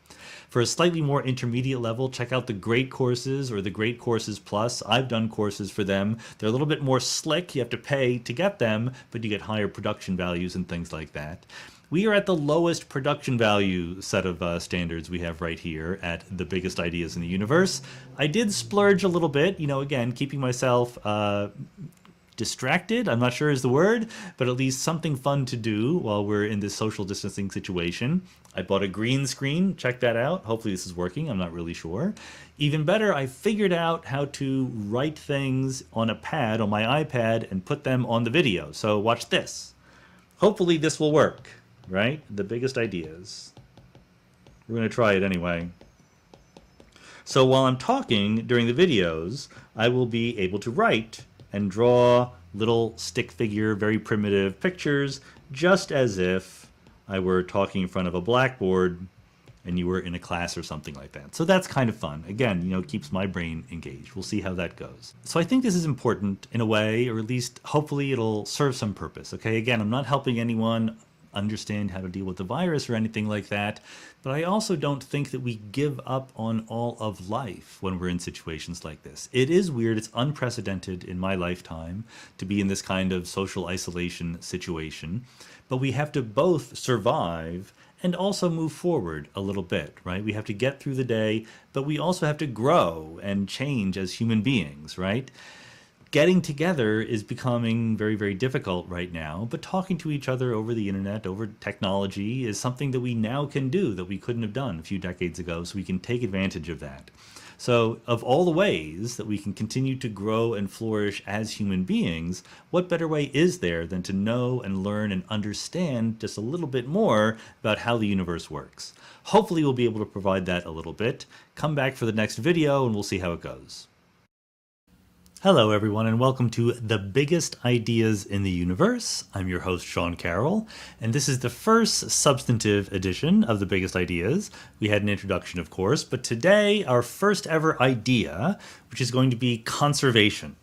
For a slightly more intermediate level, check out the Great Courses or the Great Courses Plus. I've done courses for them. They're a little bit more slick. You have to pay to get them, but you get higher production values and things like that. We are at the lowest production value set of standards we have right here at the biggest ideas in the universe. I did splurge a little bit, you know, again, keeping myself distracted, I'm not sure is the word, but at least something fun to do while we're in this social distancing situation. I bought a green screen, check that out. Hopefully this is working, I'm not really sure. Even better, I figured out how to write things on a pad, on my iPad, and put them on the video. So watch this. Hopefully this will work, right? The biggest ideas. We're going to try it anyway. So while I'm talking during the videos, I will be able to write and draw little stick figure, very primitive pictures, just as if I were talking in front of a blackboard and you were in a class or something like that. So that's kind of fun. Again, you know, it keeps my brain engaged. We'll see how that goes. So I think this is important in a way, or at least hopefully it'll serve some purpose. Okay, again, I'm not helping anyone understand how to deal with the virus or anything like that, but I also don't think that we give up on all of life when we're in situations like this. It is weird, it's unprecedented in my lifetime to be in this kind of social isolation situation, but we have to both survive and also move forward a little bit, right? We have to get through the day, but we also have to grow and change as human beings, right? Getting together is becoming very, very difficult right now, but talking to each other over the internet, over technology, is something that we now can do that we couldn't have done a few decades ago, so we can take advantage of that. So of all the ways that we can continue to grow and flourish as human beings, what better way is there than to know and learn and understand just a little bit more about how the universe works? Hopefully we'll be able to provide that a little bit. Come back for the next video and we'll see how it goes. Hello everyone and welcome to The Biggest Ideas in the Universe. I'm your host Sean Carroll, and this is the first substantive edition of The Biggest Ideas. We had an introduction of course, but today our first ever idea, which is going to be conservation.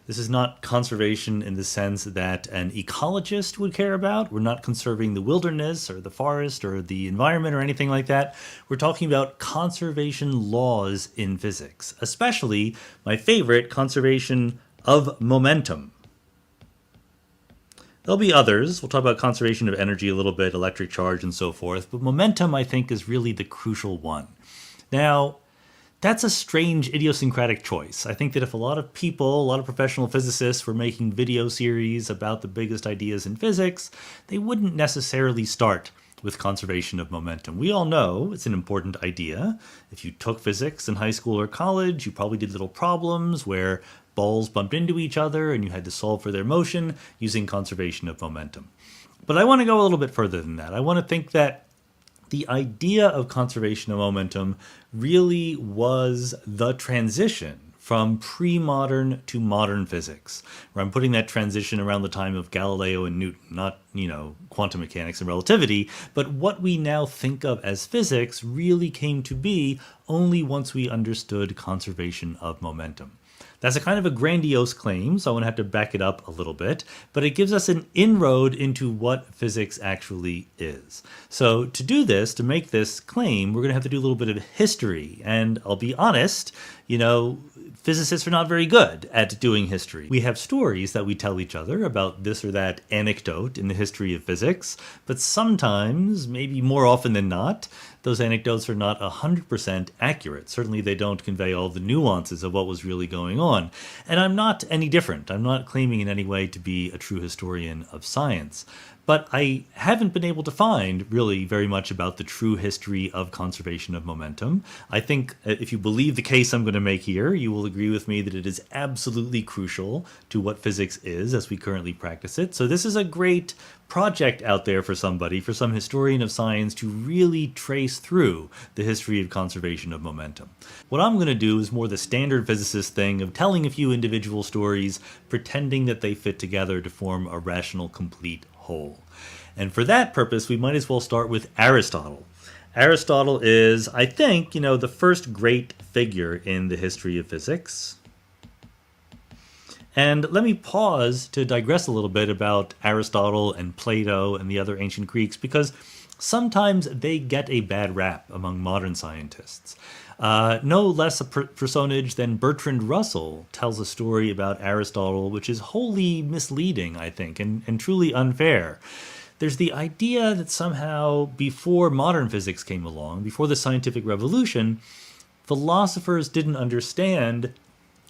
This is not conservation in the sense that an ecologist would care about. We're not conserving the wilderness or the forest or the environment or anything like that. We're talking about conservation laws in physics, especially my favorite, conservation of momentum. There'll be others. We'll talk about conservation of energy a little bit, electric charge and so forth, but momentum I think is really the crucial one. Now, that's a strange idiosyncratic choice. I think that if a lot of people, a lot of professional physicists were making video series about the biggest ideas in physics, they wouldn't necessarily start with conservation of momentum. We all know it's an important idea. If you took physics in high school or college, you probably did little problems where balls bumped into each other and you had to solve for their motion using conservation of momentum. But I want to go a little bit further than that. I want to think that the idea of conservation of momentum really was the transition from pre-modern to modern physics, where I'm putting that transition around the time of Galileo and Newton, not, quantum mechanics and relativity, but what we now think of as physics really came to be only once we understood conservation of momentum. That's a kind of a grandiose claim, so I want to have to back it up a little bit, but it gives us an inroad into what physics actually is. So to do this, to make this claim, we're going to have to do a little bit of history, and I'll be honest, physicists are not very good at doing history. We have stories that we tell each other about this or that anecdote in the history of physics, but sometimes, maybe more often than not, those anecdotes are not 100% accurate. Certainly they don't convey all the nuances of what was really going on. And I'm not any different. I'm not claiming in any way to be a true historian of science. But I haven't been able to find really very much about the true history of conservation of momentum. I think if you believe the case I'm going to make here, you will agree with me that it is absolutely crucial to what physics is as we currently practice it. So this is a great project out there for somebody, for some historian of science to really trace through the history of conservation of momentum. What I'm going to do is more the standard physicist thing of telling a few individual stories, pretending that they fit together to form a rational, complete whole. And for that purpose, we might as well start with Aristotle. Aristotle is, I think, the first great figure in the history of physics. And let me pause to digress a little bit about Aristotle and Plato and the other ancient Greeks, because sometimes they get a bad rap among modern scientists. No less a personage than Bertrand Russell tells a story about Aristotle which is wholly misleading, I think, and truly unfair. There's the idea that somehow before modern physics came along, before the scientific revolution, philosophers didn't understand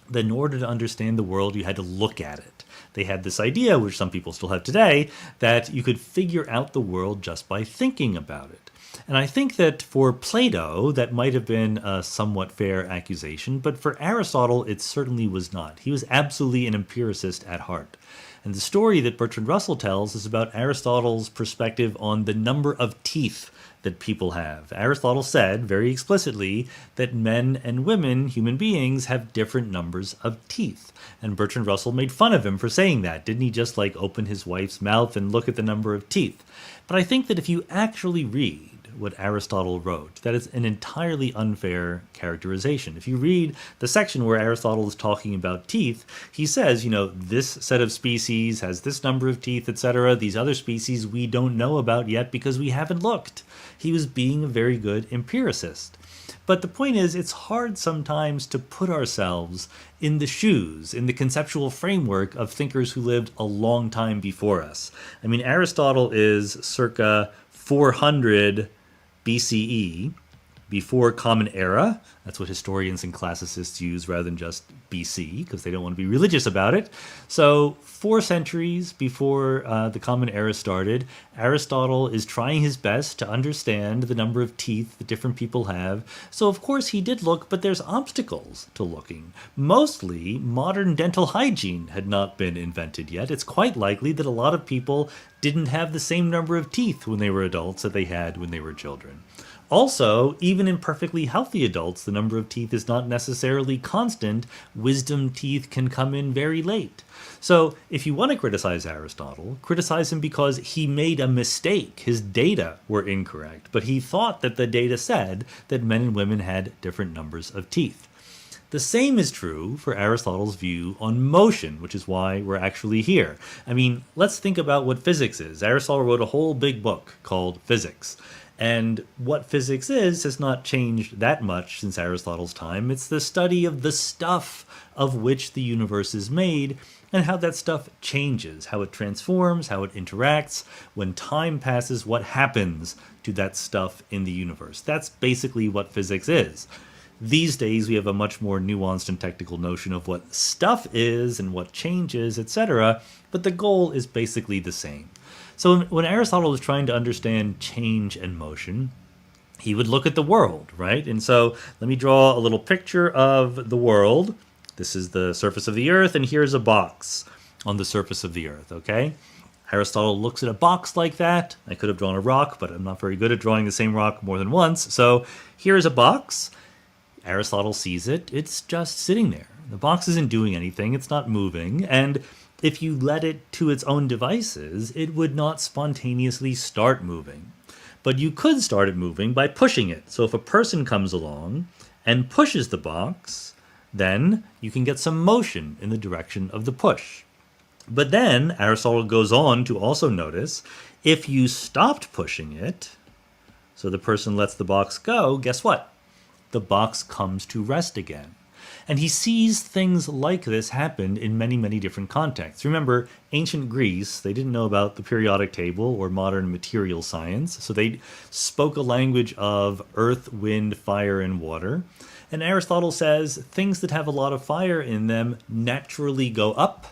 that in order to understand the world, you had to look at it. They had this idea, which some people still have today, that you could figure out the world just by thinking about it. And I think that for Plato, that might have been a somewhat fair accusation, but for Aristotle, it certainly was not. He was absolutely an empiricist at heart. And the story that Bertrand Russell tells is about Aristotle's perspective on the number of teeth that people have. Aristotle said very explicitly that men and women, human beings, have different numbers of teeth. And Bertrand Russell made fun of him for saying that. Didn't he just like open his wife's mouth and look at the number of teeth? But I think that if you actually read what Aristotle wrote, that is an entirely unfair characterization. If you read the section where Aristotle is talking about teeth, he says, this set of species has this number of teeth, etc. These other species we don't know about yet because we haven't looked. He was being a very good empiricist. But the point is, it's hard sometimes to put ourselves in the shoes, in the conceptual framework of thinkers who lived a long time before us. I mean, Aristotle is circa 400 BCE, before Common Era. That's what historians and classicists use rather than just BC, because they don't want to be religious about it. So 4 centuries before the Common Era started, Aristotle is trying his best to understand the number of teeth that different people have. So of course he did look, but there's obstacles to looking. Mostly, modern dental hygiene had not been invented yet. It's quite likely that a lot of people didn't have the same number of teeth when they were adults that they had when they were children. Also, even in perfectly healthy adults, the number of teeth is not necessarily constant. Wisdom teeth can come in very late. So if you want to criticize Aristotle, criticize him because he made a mistake. His data were incorrect, but he thought that the data said that men and women had different numbers of teeth. The same is true for Aristotle's view on motion, which is why we're actually here. I mean, let's think about what physics is. Aristotle wrote a whole big book called Physics. And what physics is has not changed that much since Aristotle's time. It's the study of the stuff of which the universe is made and how that stuff changes, how it transforms, how it interacts. When time passes, what happens to that stuff in the universe. That's basically what physics is. These days, we have a much more nuanced and technical notion of what stuff is and what changes, etc., but the goal is basically the same. So when Aristotle was trying to understand change and motion, he would look at the world, right? And so let me draw a little picture of the world. This is the surface of the Earth, and here's a box on the surface of the Earth, okay? Aristotle looks at a box like that. I could have drawn a rock, but I'm not very good at drawing the same rock more than once. So here's a box. Aristotle sees it. It's just sitting there. The box isn't doing anything. It's not moving. And if you let it to its own devices, it would not spontaneously start moving. But you could start it moving by pushing it. So if a person comes along and pushes the box, then you can get some motion in the direction of the push. But then Aristotle goes on to also notice, if you stopped pushing it, so the person lets the box go, guess what? The box comes to rest again. And he sees things like this happen in many, many different contexts. Remember, ancient Greece, they didn't know about the periodic table or modern material science, so they spoke a language of earth, wind, fire, and water. And Aristotle says things that have a lot of fire in them naturally go up.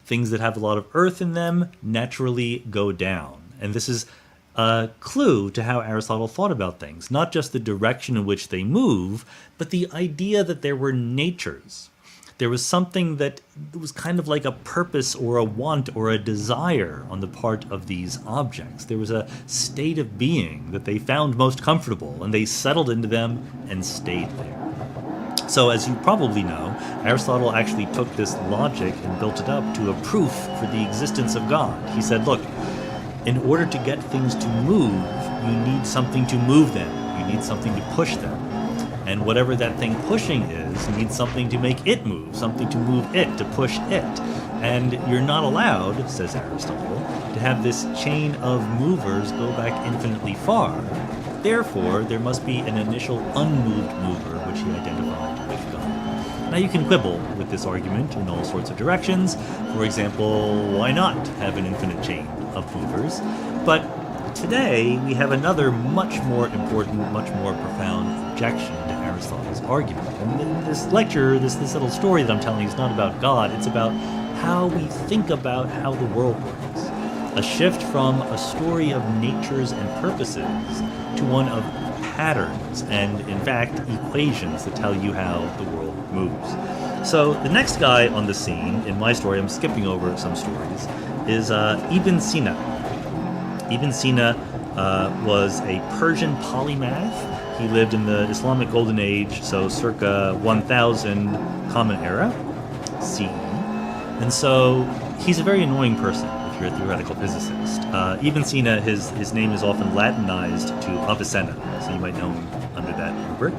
Things that have a lot of earth in them naturally go down. And this is a clue to how Aristotle thought about things, not just the direction in which they move, but the idea that there were natures. There was something that was kind of like a purpose or a want or a desire on the part of these objects. There was a state of being that they found most comfortable, and they settled into them and stayed there. So as you probably know, Aristotle actually took this logic and built it up to a proof for the existence of God. He said, look, in order to get things to move, you need something to move them. You need something to push them. And whatever that thing pushing is, needs something to make it move, something to move it, to push it. And you're not allowed, says Aristotle, to have this chain of movers go back infinitely far. Therefore, there must be an initial unmoved mover, which he identified with God. Now you can quibble with this argument in all sorts of directions. For example, why not have an infinite chain of movers? But today we have another much more important, much more profound objection to Aristotle's argument. And in this lecture, this little story that I'm telling you is not about God, it's about how we think about how the world works. A shift from a story of natures and purposes to one of patterns and, in fact, equations that tell you how the world moves. So the next guy on the scene in my story, I'm skipping over some stories, is Ibn Sina. Ibn Sina was a Persian polymath. He lived in the Islamic Golden Age, so circa 1000 Common Era, CE. And so he's a very annoying person if you're a theoretical physicist. Ibn Sina, his name is often Latinized to Avicenna, so you might know him under that rubric.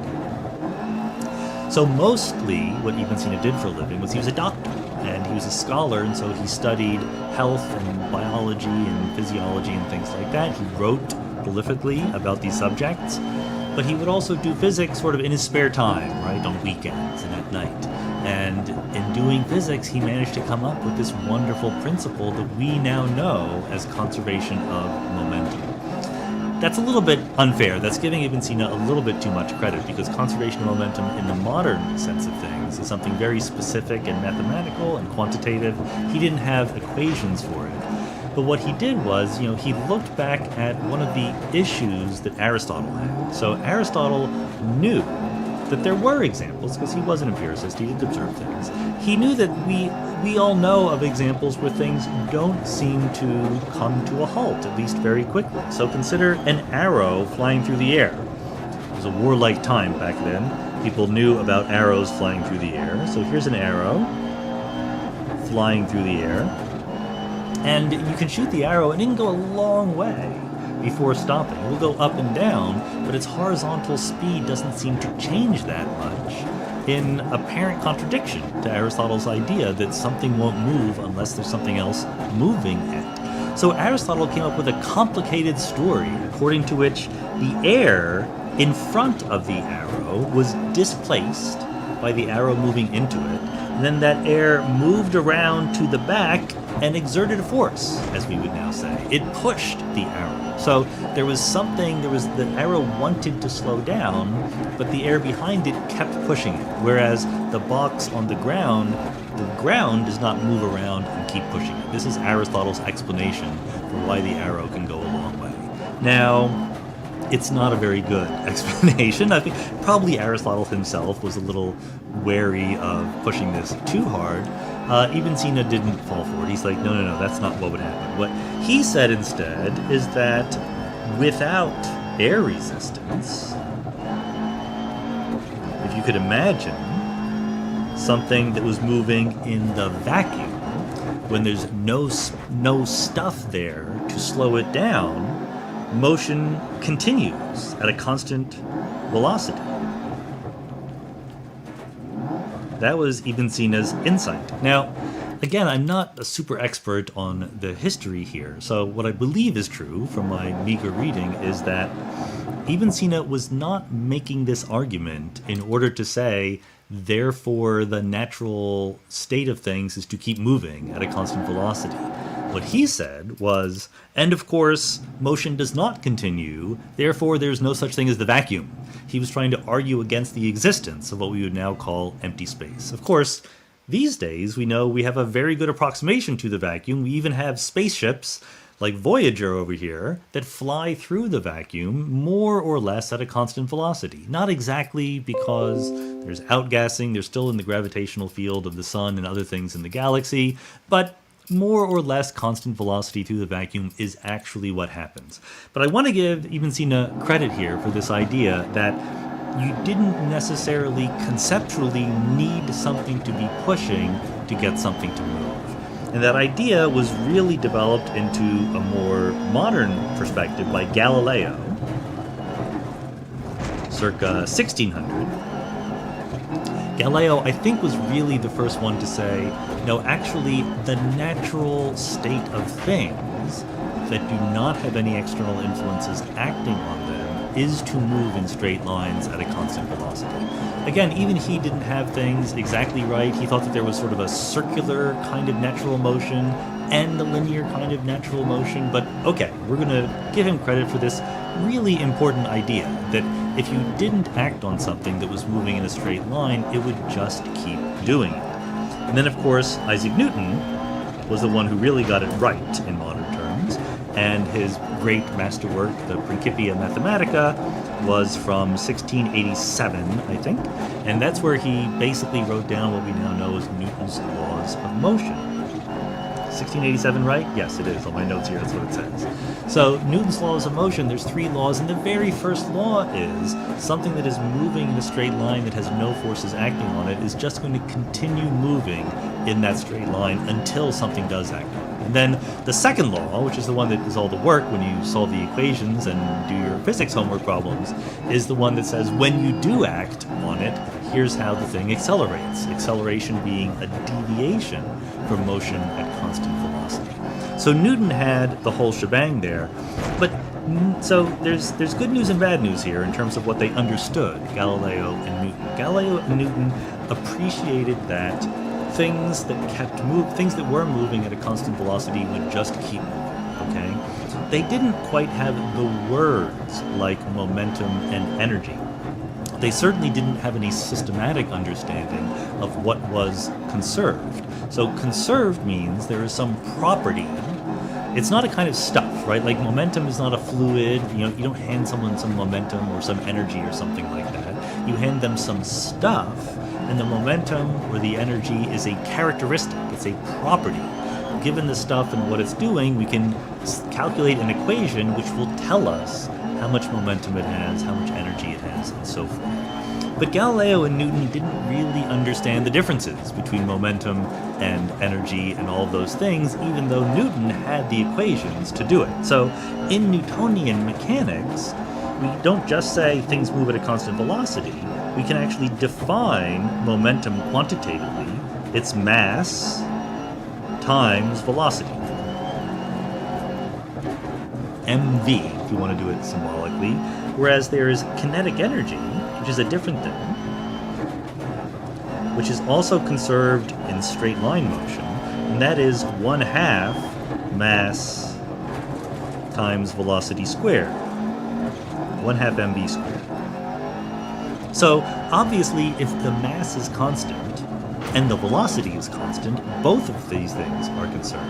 So mostly what Ibn Sina did for a living was he was a doctor, and he was a scholar, and so he studied health and biology and physiology and things like that. He wrote prolifically about these subjects, but he would also do physics sort of in his spare time, right, on weekends and at night. And in doing physics, he managed to come up with this wonderful principle that we now know as conservation of momentum. That's a little bit unfair. That's giving Ibn Sina a little bit too much credit, because conservation of momentum in the modern sense of things is something very specific and mathematical and quantitative. He didn't have equations for it. But what he did was, he looked back at one of the issues that Aristotle had. So Aristotle knew that there were examples, because he was an empiricist, he did observe things. He knew that we all know of examples where things don't seem to come to a halt, at least very quickly. So consider an arrow flying through the air. It was a warlike time back then. People knew about arrows flying through the air. So here's an arrow flying through the air. And you can shoot the arrow and it can go a long way before stopping. It will go up and down, but its horizontal speed doesn't seem to change that much, in apparent contradiction to Aristotle's idea that something won't move unless there's something else moving it. So Aristotle came up with a complicated story according to which the air in front of the arrow was displaced by the arrow moving into it, and then that air moved around to the back and exerted a force, as we would now say. It pushed the arrow. So the arrow wanted to slow down, but the air behind it kept pushing it. Whereas the box on the ground does not move around and keep pushing it. This is Aristotle's explanation for why the arrow can go a long way. Now, it's not a very good explanation. I think probably Aristotle himself was a little wary of pushing this too hard. Ibn Sina didn't fall for it. He's like, no, that's not what would happen. What he said instead is that without air resistance, if you could imagine something that was moving in the vacuum, when there's no stuff there to slow it down, motion continues at a constant velocity. That was Ibn Sina's insight. Now, again, I'm not a super expert on the history here, so what I believe is true from my meager reading is that Ibn Sina was not making this argument in order to say, therefore the natural state of things is to keep moving at a constant velocity. What he said was, and of course, motion does not continue, therefore there's no such thing as the vacuum. He was trying to argue against the existence of what we would now call empty space. Of course, these days we know we have a very good approximation to the vacuum. We even have spaceships like Voyager over here that fly through the vacuum more or less at a constant velocity. Not exactly, because there's outgassing, they're still in the gravitational field of the sun and other things in the galaxy, but more or less constant velocity through the vacuum is actually what happens. But I want to give Ibn Sina credit here for this idea that you didn't necessarily conceptually need something to be pushing to get something to move. And that idea was really developed into a more modern perspective by Galileo, circa 1600. Galileo, I think, was really the first one to say, no, actually, the natural state of things that do not have any external influences acting on them is to move in straight lines at a constant velocity. Again, even he didn't have things exactly right. He thought that there was sort of a circular kind of natural motion and a linear kind of natural motion. But okay, we're going to give him credit for this really important idea that if you didn't act on something that was moving in a straight line, it would just keep doing it. And then, of course, Isaac Newton was the one who really got it right in modern terms, and his great masterwork, the Principia Mathematica, was from 1687, I think, and that's where he basically wrote down what we now know as Newton's laws of motion. 1687, right? Yes, it is. On my notes here, that's what it says. So Newton's laws of motion, there's 3 laws, and the very first law is something that is moving in a straight line that has no forces acting on it is just going to continue moving in that straight line until something does act on it. And then the second law, which is the one that is all the work when you solve the equations and do your physics homework problems, is the one that says when you do act on it, here's how the thing accelerates. Acceleration being a deviation from motion at constant velocity. So Newton had the whole shebang there, but so there's good news and bad news here in terms of what they understood, Galileo and Newton. Galileo and Newton appreciated that things that were moving at a constant velocity would just keep moving, okay? They didn't quite have the words like momentum and energy. They certainly didn't have any systematic understanding of what was conserved. So conserved means there is some property. It's not a kind of stuff, right? Like momentum is not a fluid. You don't hand someone some momentum or some energy or something like that. You hand them some stuff, and the momentum or the energy is a characteristic. It's a property. Given the stuff and what it's doing, we can calculate an equation which will tell us how much momentum it has, how much energy it has, and so forth. But Galileo and Newton didn't really understand the differences between momentum and energy and all those things, even though Newton had the equations to do it. So in Newtonian mechanics, we don't just say things move at a constant velocity. We can actually define momentum quantitatively. It's mass times velocity. mv, if you want to do it symbolically, whereas there is kinetic energy, which is a different thing, which is also conserved in straight line motion, and that is 1/2 mass times velocity squared, 1/2 mv squared. So obviously, if the mass is constant and the velocity is constant, both of these things are conserved.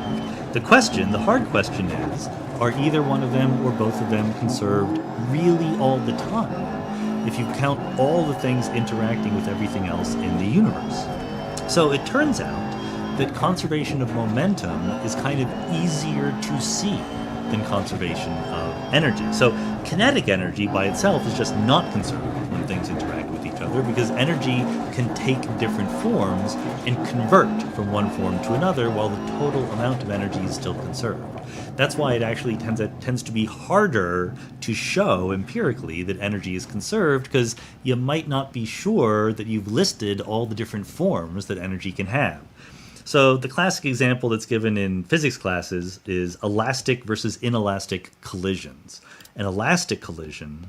The hard question is, are either one of them or both of them conserved really all the time, if you count all the things interacting with everything else in the universe? So it turns out that conservation of momentum is kind of easier to see than conservation of energy. So kinetic energy by itself is just not conserved when things interact with each other, because energy can take different forms and convert from one form to another while the total amount of energy is still conserved. That's why it actually tends to be harder to show empirically that energy is conserved, because you might not be sure that you've listed all the different forms that energy can have. So the classic example that's given in physics classes is elastic versus inelastic collisions. An elastic collision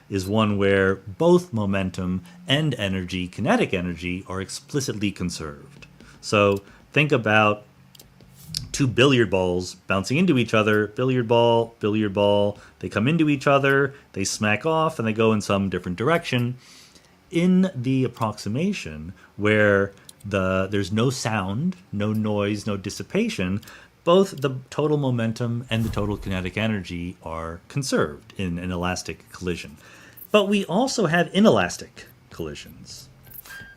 is one where both momentum and energy, kinetic energy, are explicitly conserved. So think about 2 billiard balls bouncing into each other, billiard ball, they come into each other, they smack off, and they go in some different direction. In the approximation where there's no sound, no noise, no dissipation, both the total momentum and the total kinetic energy are conserved in an elastic collision. But we also have inelastic collisions,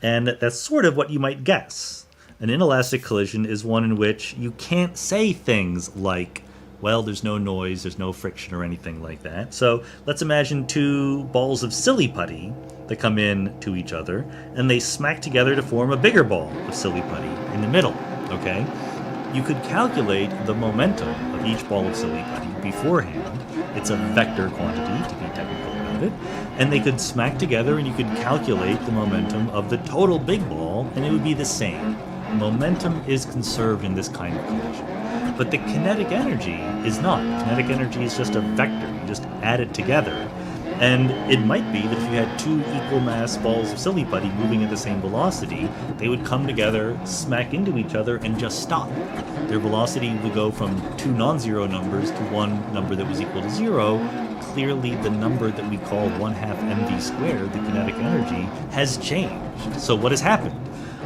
and that's sort of what you might guess. An inelastic collision is one in which you can't say things like, well, there's no noise, there's no friction or anything like that. So let's imagine 2 balls of silly putty that come in to each other, and they smack together to form a bigger ball of silly putty in the middle, okay? You could calculate the momentum of each ball of silly putty beforehand. It's a vector quantity, to be technical about it. And they could smack together, and you could calculate the momentum of the total big ball, and it would be the same. Momentum is conserved in this kind of collision. But the kinetic energy is not. Kinetic energy is just a vector. You just add it together. And it might be that if you had 2 equal mass balls of silly putty moving at the same velocity, they would come together, smack into each other, and just stop. Their velocity would go from 2 non-zero numbers to one number that was equal to 0. Clearly, the number that we call 1/2 mv squared, the kinetic energy, has changed. So what has happened?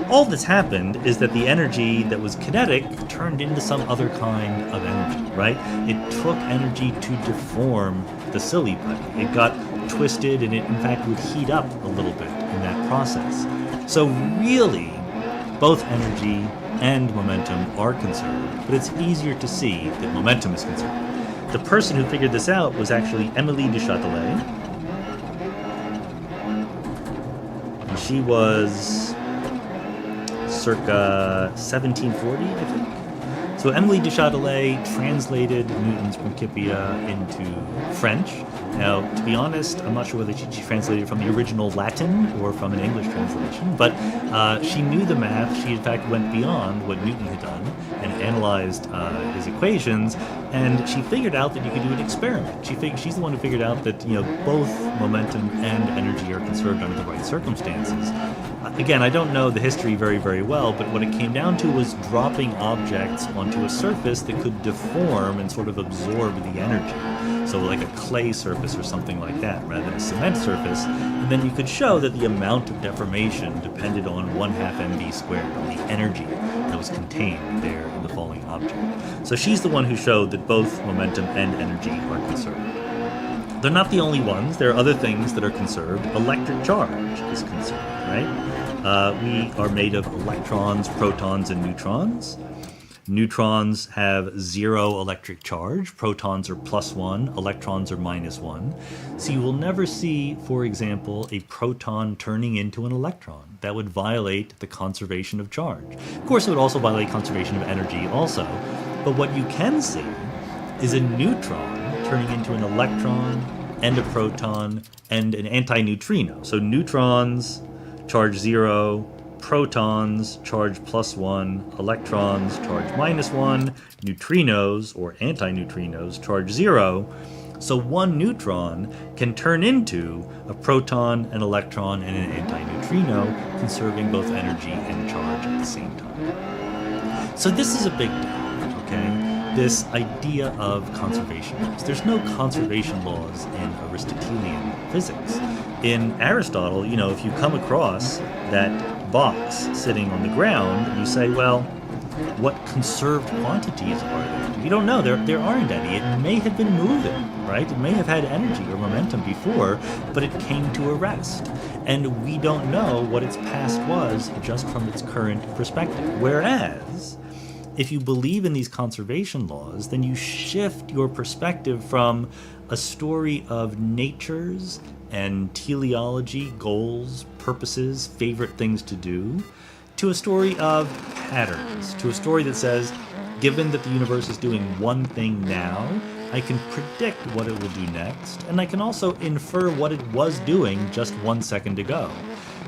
all that's happened is that the energy that was kinetic turned into some other kind of energy, right? It took energy to deform the silly putty. It got twisted, and it in fact would heat up a little bit in that process. So really, both energy and momentum are conserved, but it's easier to see that momentum is conserved. The person who figured this out was actually Émilie de Châtelet. And she was circa 1740, I think. So Émilie de Châtelet translated Newton's Principia into French. Now, to be honest, I'm not sure whether she translated from the original Latin or from an English translation, but she knew the math. She, in fact, went beyond what Newton had done and analyzed his equations, and she figured out that you could do an experiment. She's the one who figured out that both momentum and energy are conserved under the right circumstances. Again, I don't know the history very, very well, but what it came down to was dropping objects onto a surface that could deform and sort of absorb the energy. So like a clay surface or something like that, rather than a cement surface. And then you could show that the amount of deformation depended on 1/2 mv squared, on the energy that was contained there in the falling object. So she's the one who showed that both momentum and energy are conserved. They're not the only ones. There are other things that are conserved. Electric charge is conserved, right? We are made of electrons, protons, and neutrons. Neutrons have 0 electric charge, protons are +1, electrons are -1. So you will never see, for example, a proton turning into an electron. That would violate the conservation of charge. Of course, it would also violate conservation of energy also. But what you can see is a neutron turning into an electron and a proton and an antineutrino. So neutrons charge 0, protons charge +1, electrons charge -1, neutrinos or antineutrinos charge 0. So one neutron can turn into a proton, an electron, and an antineutrino, conserving both energy and charge at the same time. So this is a big deal, okay? This idea of conservation laws. There's no conservation laws in Aristotelian physics. In Aristotle, if you come across that box sitting on the ground, you say, well, what conserved quantities are there? You don't know. There aren't any. It may have been moving, right? It may have had energy or momentum before, but it came to a rest. And we don't know what its past was just from its current perspective. Whereas, if you believe in these conservation laws, then you shift your perspective from a story of natures and teleology, goals, purposes, favorite things to do, to a story of patterns, to a story that says, given that the universe is doing one thing now, I can predict what it will do next, and I can also infer what it was doing just 1 second ago.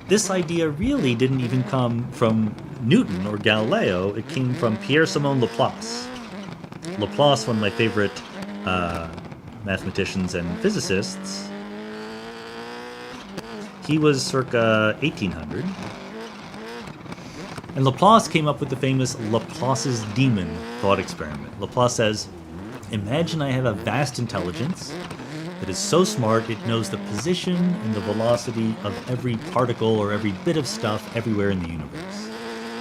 This idea really didn't even come from Newton or Galileo, it came from Pierre-Simon Laplace. Laplace, one of my favorite mathematicians and physicists, he was circa 1800. And Laplace came up with the famous Laplace's demon thought experiment. Laplace says, imagine I have a vast intelligence that is so smart it knows the position and the velocity of every particle or every bit of stuff everywhere in the universe.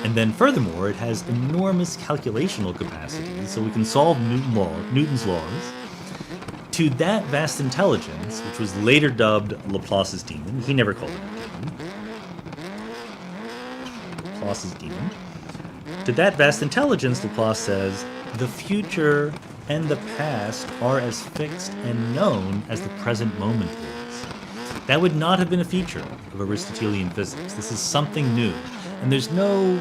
And then furthermore, it has enormous calculational capacity, so we can solve Newton's laws. To that vast intelligence, which was later dubbed Laplace's demon, he never called it a demon, Laplace's demon. To that vast intelligence, Laplace says, the future and the past are as fixed and known as the present moment is. That would not have been a feature of Aristotelian physics. This is something new, and there's no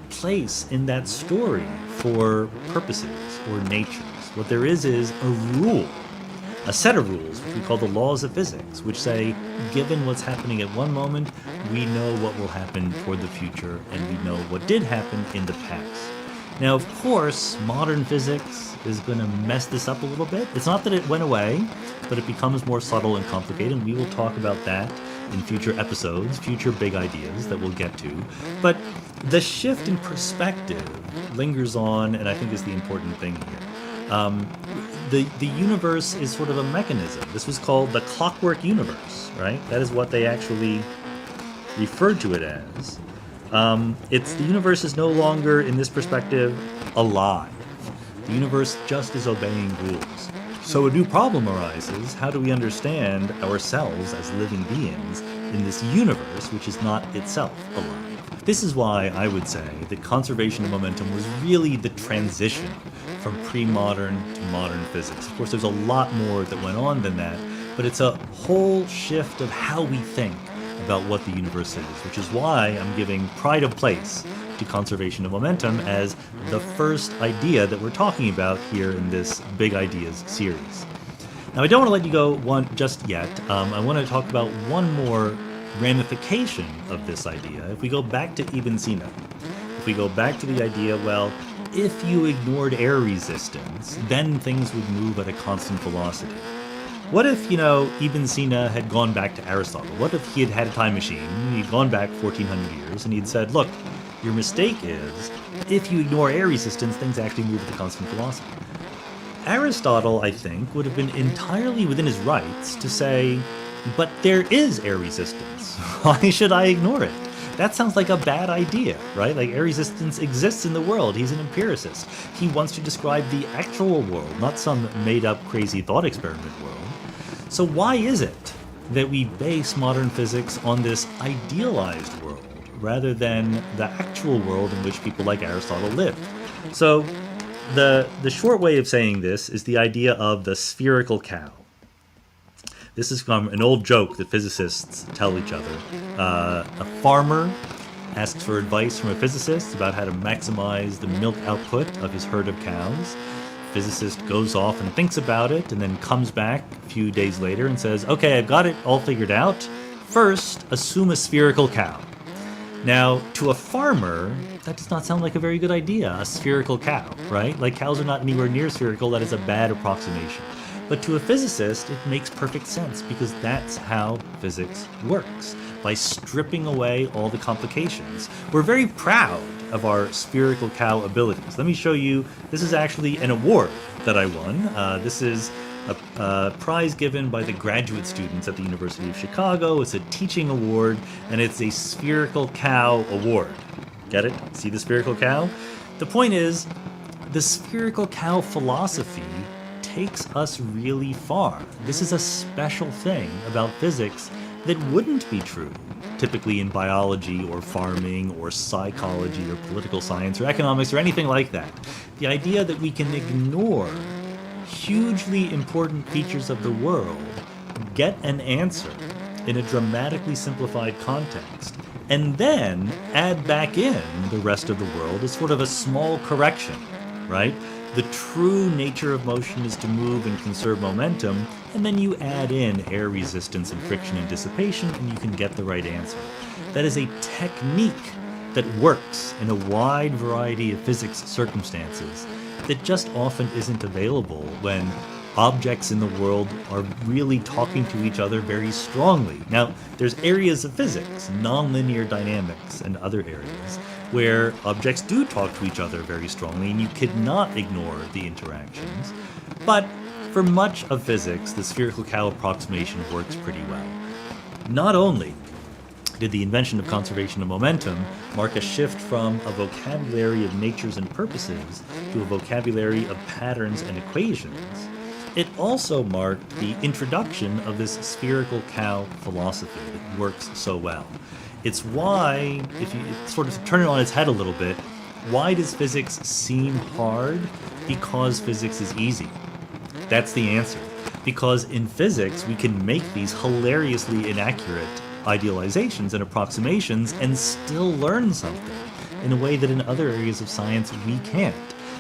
place in that story for purposes or natures. What there is a rule, a set of rules, which we call the laws of physics, which say, given what's happening at one moment, we know what will happen for the future, and we know what did happen in the past. Now, of course, modern physics is going to mess this up a little bit. It's not that it went away, but it becomes more subtle and complicated, and we will talk about that in future episodes, future big ideas that we'll get to. But the shift in perspective lingers on, and I think is the important thing here. The universe is sort of a mechanism. This was called the clockwork universe, right? That is what they actually referred to it as. The universe is no longer, in this perspective, alive. The universe just is obeying rules. So a new problem arises. How do we understand ourselves as living beings in this universe which is not itself alive? This is why I would say that conservation of momentum was really the transition from pre-modern to modern physics. Of course, there's a lot more that went on than that, but it's a whole shift of how we think about what the universe is, which is why I'm giving pride of place to conservation of momentum as the first idea that we're talking about here in this Big Ideas series. Now, I don't want to let you go just yet. I want to talk about one more ramification of this idea. If we go back to Ibn Sina, if we go back to the idea, well, if you ignored air resistance, then things would move at a constant velocity. What if, Ibn Sina had gone back to Aristotle? What if he had had a time machine, he'd gone back 1400 years, and he'd said, look, your mistake is, if you ignore air resistance, things actually move at a constant velocity. Aristotle, I think, would have been entirely within his rights to say, but there is air resistance. Why should I ignore it? That sounds like a bad idea, right? Like, air resistance exists in the world. He's an empiricist. He wants to describe the actual world, not some made-up crazy thought experiment world. So why is it that we base modern physics on this idealized world rather than the actual world in which people like Aristotle lived? So the short way of saying this is the idea of the spherical cow. This is from an old joke that physicists tell each other. A farmer asks for advice from a physicist about how to maximize the milk output of his herd of cows. Physicist goes off and thinks about it and then comes back a few days later and says, okay, I've got it all figured out. First, assume a spherical cow. Now, to a farmer, that does not sound like a very good idea, a spherical cow, right? Like, cows are not anywhere near spherical. That is a bad approximation. But to a physicist, it makes perfect sense because that's how physics works, by stripping away all the complications. We're very proud of our spherical cow abilities. Let me show you. This is actually an award that I won. This is a prize given by the graduate students at the University of Chicago. It's a teaching award, and it's a spherical cow award. Get it? See the spherical cow? The point is, the spherical cow philosophy takes us really far. This is a special thing about physics that wouldn't be true typically in biology or farming or psychology or political science or economics or anything like that. The idea that we can ignore hugely important features of the world, get an answer in a dramatically simplified context, and then add back in the rest of the world as sort of a small correction, right? The true nature of motion is to move and conserve momentum, and then you add in air resistance and friction and dissipation, and you can get the right answer. That is a technique that works in a wide variety of physics circumstances that just often isn't available when objects in the world are really talking to each other very strongly. Now, there's areas of physics, nonlinear dynamics and other areas, where objects do talk to each other very strongly, and you could not ignore the interactions. But for much of physics, the spherical cow approximation works pretty well. Not only did the invention of conservation of momentum mark a shift from a vocabulary of natures and purposes to a vocabulary of patterns and equations, it also marked the introduction of this spherical cow philosophy that works so well. It's why, if you sort of turn it on its head a little bit, why does physics seem hard? Because physics is easy. That's the answer. Because in physics, we can make these hilariously inaccurate idealizations and approximations and still learn something in a way that in other areas of science we can't.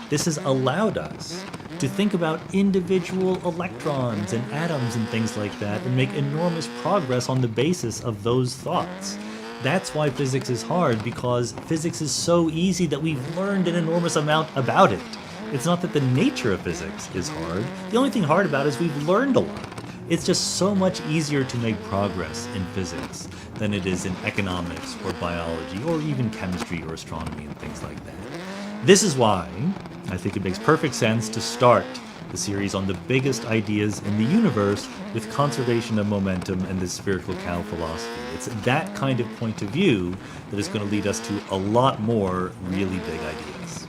This has allowed us to think about individual electrons and atoms and things like that and make enormous progress on the basis of those thoughts. That's why physics is hard, because physics is so easy that we've learned an enormous amount about it. It's not that the nature of physics is hard. The only thing hard about it is we've learned a lot. It's just so much easier to make progress in physics than it is in economics or biology or even chemistry or astronomy and things like that. This is why I think it makes perfect sense to start the series on the biggest ideas in the universe with conservation of momentum and the spherical cow philosophy. It's that kind of point of view that is going to lead us to a lot more really big ideas.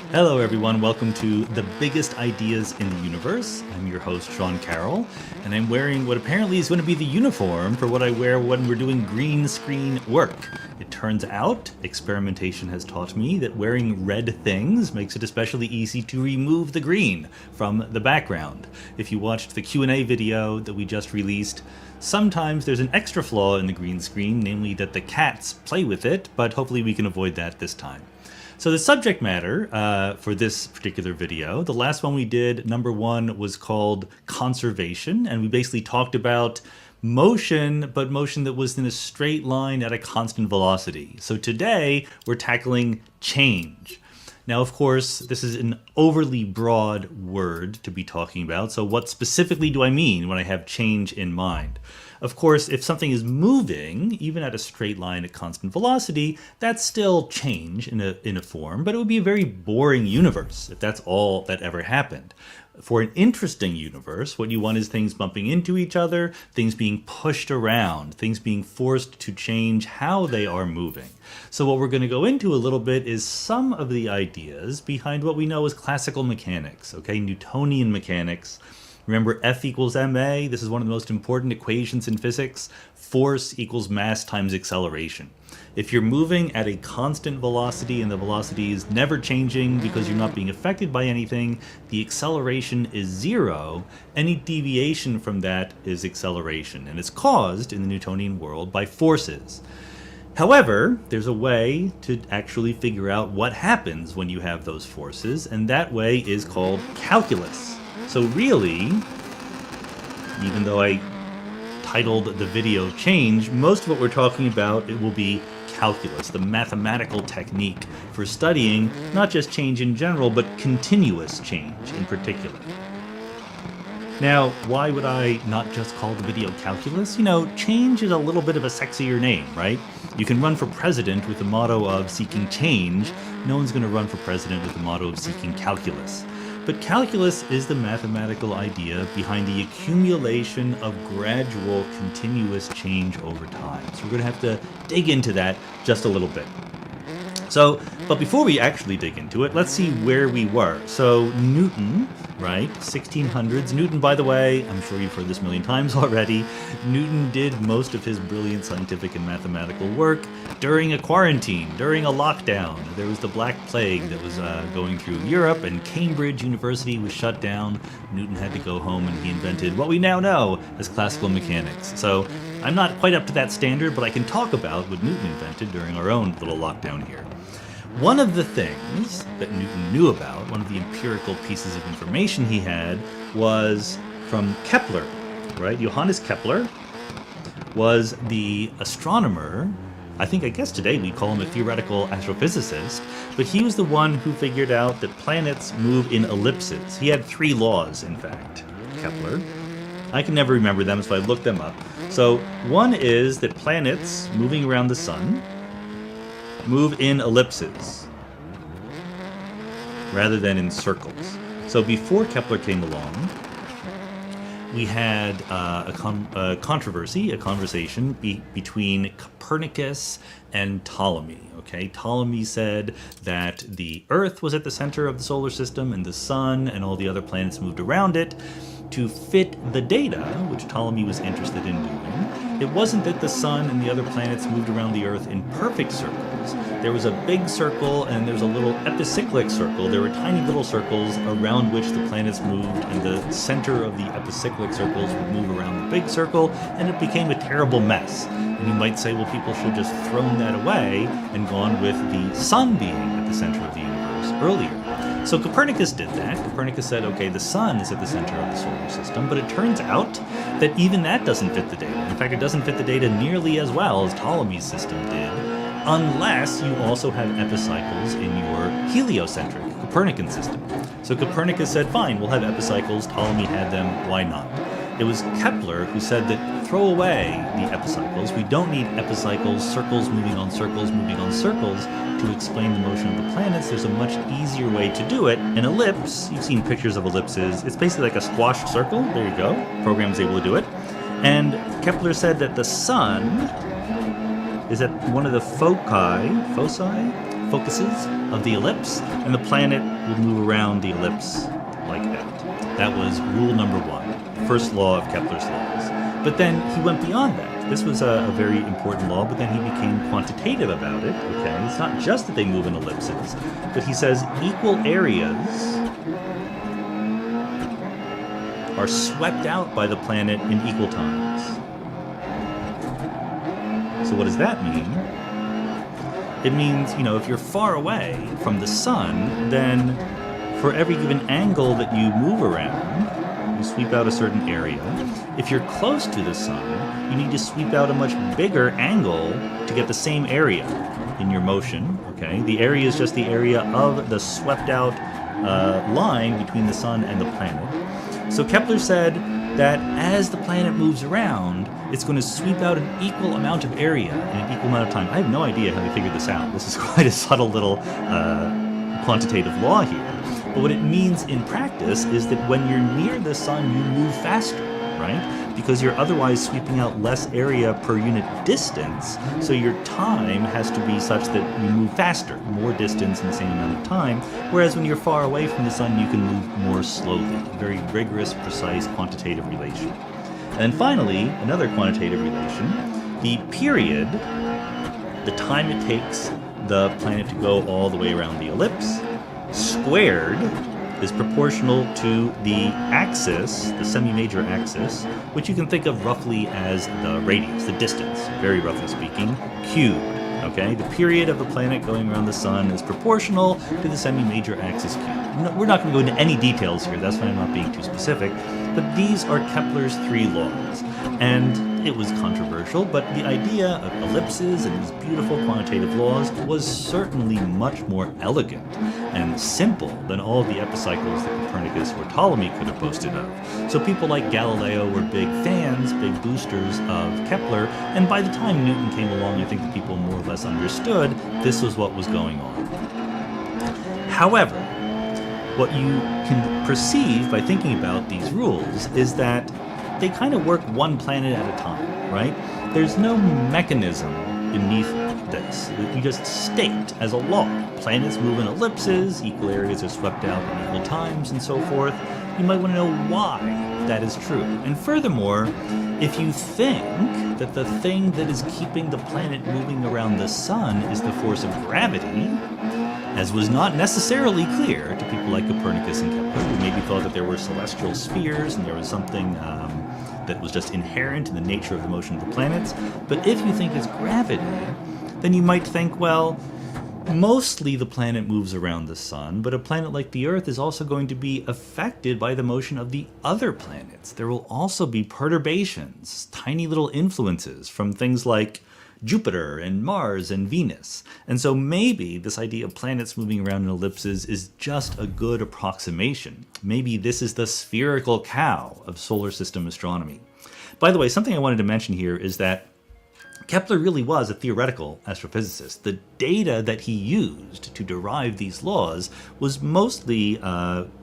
Hello everyone, welcome to The Biggest Ideas in the Universe. I'm your host, Sean Carroll, and I'm wearing what apparently is going to be the uniform for what I wear when we're doing green screen work. It turns out, experimentation has taught me that wearing red things makes it especially easy to remove the green from the background. If you watched the Q&A video that we just released, sometimes there's an extra flaw in the green screen, namely that the cats play with it, but hopefully we can avoid that this time. So the subject matter for this particular video, the last one we did, number 1, was called conservation, and we basically talked about motion, but motion that was in a straight line at a constant velocity. So today we're tackling change. Now, of course, this is an overly broad word to be talking about, so what specifically do I mean when I have change in mind? Of course, if something is moving, even at a straight line at constant velocity, that's still change in a form, but it would be a very boring universe if that's all that ever happened. For an interesting universe, what you want is things bumping into each other, things being pushed around, things being forced to change how they are moving. So what we're going to go into a little bit is some of the ideas behind what we know as classical mechanics, okay, Newtonian mechanics. Remember, F equals ma, this is one of the most important equations in physics. Force equals mass times acceleration. If you're moving at a constant velocity and the velocity is never changing because you're not being affected by anything, the acceleration is 0. Any deviation from that is acceleration, and it's caused in the Newtonian world by forces. However, there's a way to actually figure out what happens when you have those forces, and that way is called calculus. So really, even though I titled the video Change, most of what we're talking about, it will be calculus, the mathematical technique for studying not just change in general, but continuous change in particular. Now, why would I not just call the video calculus? You know, change is a little bit of a sexier name, right? You can run for president with the motto of seeking change. No one's going to run for president with the motto of seeking calculus. But calculus is the mathematical idea behind the accumulation of gradual, continuous change over time. So we're going to have to dig into that just a little bit. But before we actually dig into it, let's see where we were. So Newton, right, 1600s. Newton, by the way, I'm sure you've heard this a million times already, Newton did most of his brilliant scientific and mathematical work during a quarantine, during a lockdown. There was the Black Plague that was going through Europe, and Cambridge University was shut down. Newton had to go home, and he invented what we now know as classical mechanics. So I'm not quite up to that standard, but I can talk about what Newton invented during our own little lockdown here. One of the things that Newton knew about, one of the empirical pieces of information he had, was from Kepler, right? Johannes Kepler was the astronomer. I guess today we call him a theoretical astrophysicist, but he was the one who figured out that planets move in ellipses. He had 3 laws, in fact, Kepler. I can never remember them, so I looked them up. So one is that planets moving around the sun move in ellipses rather than in circles. So before Kepler came along, we had a conversation between Copernicus and Ptolemy. Okay, Ptolemy said that the Earth was at the center of the solar system and the sun and all the other planets moved around it. To fit the data, which Ptolemy was interested in doing, it wasn't that the sun and the other planets moved around the Earth in perfect circles. There was a big circle and there's a little epicyclic circle. There were tiny little circles around which the planets moved, and the center of the epicyclic circles would move around the big circle, and it became a terrible mess. And you might say, well, people should just thrown that away and gone with the sun being at the center of the universe earlier. So Copernicus did that. Copernicus said, okay, the sun is at the center of the solar system, but it turns out that even that doesn't fit the data. In fact, it doesn't fit the data nearly as well as Ptolemy's system did, unless you also have epicycles in your heliocentric Copernican system. So Copernicus said, fine, we'll have epicycles. Ptolemy had them, why not? It was Kepler who said that throw away the epicycles. We don't need epicycles, circles moving on circles, to explain the motion of the planets. There's a much easier way to do it. An ellipse, you've seen pictures of ellipses. It's basically like a squashed circle. There you go. Program's able to do it. And Kepler said that the sun is at one of the focuses of the ellipse, and the planet will move around the ellipse like that. That was rule number 1, first law of Kepler's laws. But then he went beyond that. This was a very important law, but then he became quantitative about it, okay? It's not just that they move in ellipses, but he says equal areas are swept out by the planet in equal times. So what does that mean? It means, if you're far away from the sun, then for every given angle that you move around, you sweep out a certain area. If you're close to the sun, you need to sweep out a much bigger angle to get the same area in your motion, okay? The area is just the area of the swept out line between the sun and the planet. So Kepler said that as the planet moves around, it's going to sweep out an equal amount of area in an equal amount of time. I have no idea how they figured this out. This is quite a subtle little quantitative law here. But what it means in practice is that when you're near the sun, you move faster, right? Because you're otherwise sweeping out less area per unit distance, so your time has to be such that you move faster, more distance in the same amount of time, whereas when you're far away from the sun, you can move more slowly. A very rigorous, precise, quantitative relation. And then finally, another quantitative relation, the period, the time it takes the planet to go all the way around the ellipse, squared is proportional to the axis, the semi-major axis, which you can think of roughly as the radius, the distance, very roughly speaking, cubed. Okay, the period of the planet going around the sun is proportional to the semi-major axis cubed. We're not going to go into any details here, that's why I'm not being too specific, but these are Kepler's 3 laws. And it was controversial, but the idea of ellipses and these beautiful quantitative laws was certainly much more elegant and simple than all of the epicycles that Copernicus or Ptolemy could have boasted of. So people like Galileo were big fans, big boosters of Kepler, and by the time Newton came along, I think the people more or less understood this was what was going on. However, what you can perceive by thinking about these rules is that they kind of work one planet at a time, right? There's no mechanism beneath this. You just state as a law, planets move in ellipses, equal areas are swept out in equal times, and so forth. You might want to know why that is true. And furthermore, if you think that the thing that is keeping the planet moving around the sun is the force of gravity, as was not necessarily clear to people like Copernicus and Kepler, who maybe thought that there were celestial spheres and there was something that was just inherent in the nature of the motion of the planets. But if you think it's gravity, then you might think, well, mostly the planet moves around the sun, but a planet like the Earth is also going to be affected by the motion of the other planets. There will also be perturbations, tiny little influences from things like Jupiter and Mars and Venus. And so maybe this idea of planets moving around in ellipses is just a good approximation. Maybe this is the spherical cow of solar system astronomy. By the way, something I wanted to mention here is that Kepler really was a theoretical astrophysicist. The data that he used to derive these laws was mostly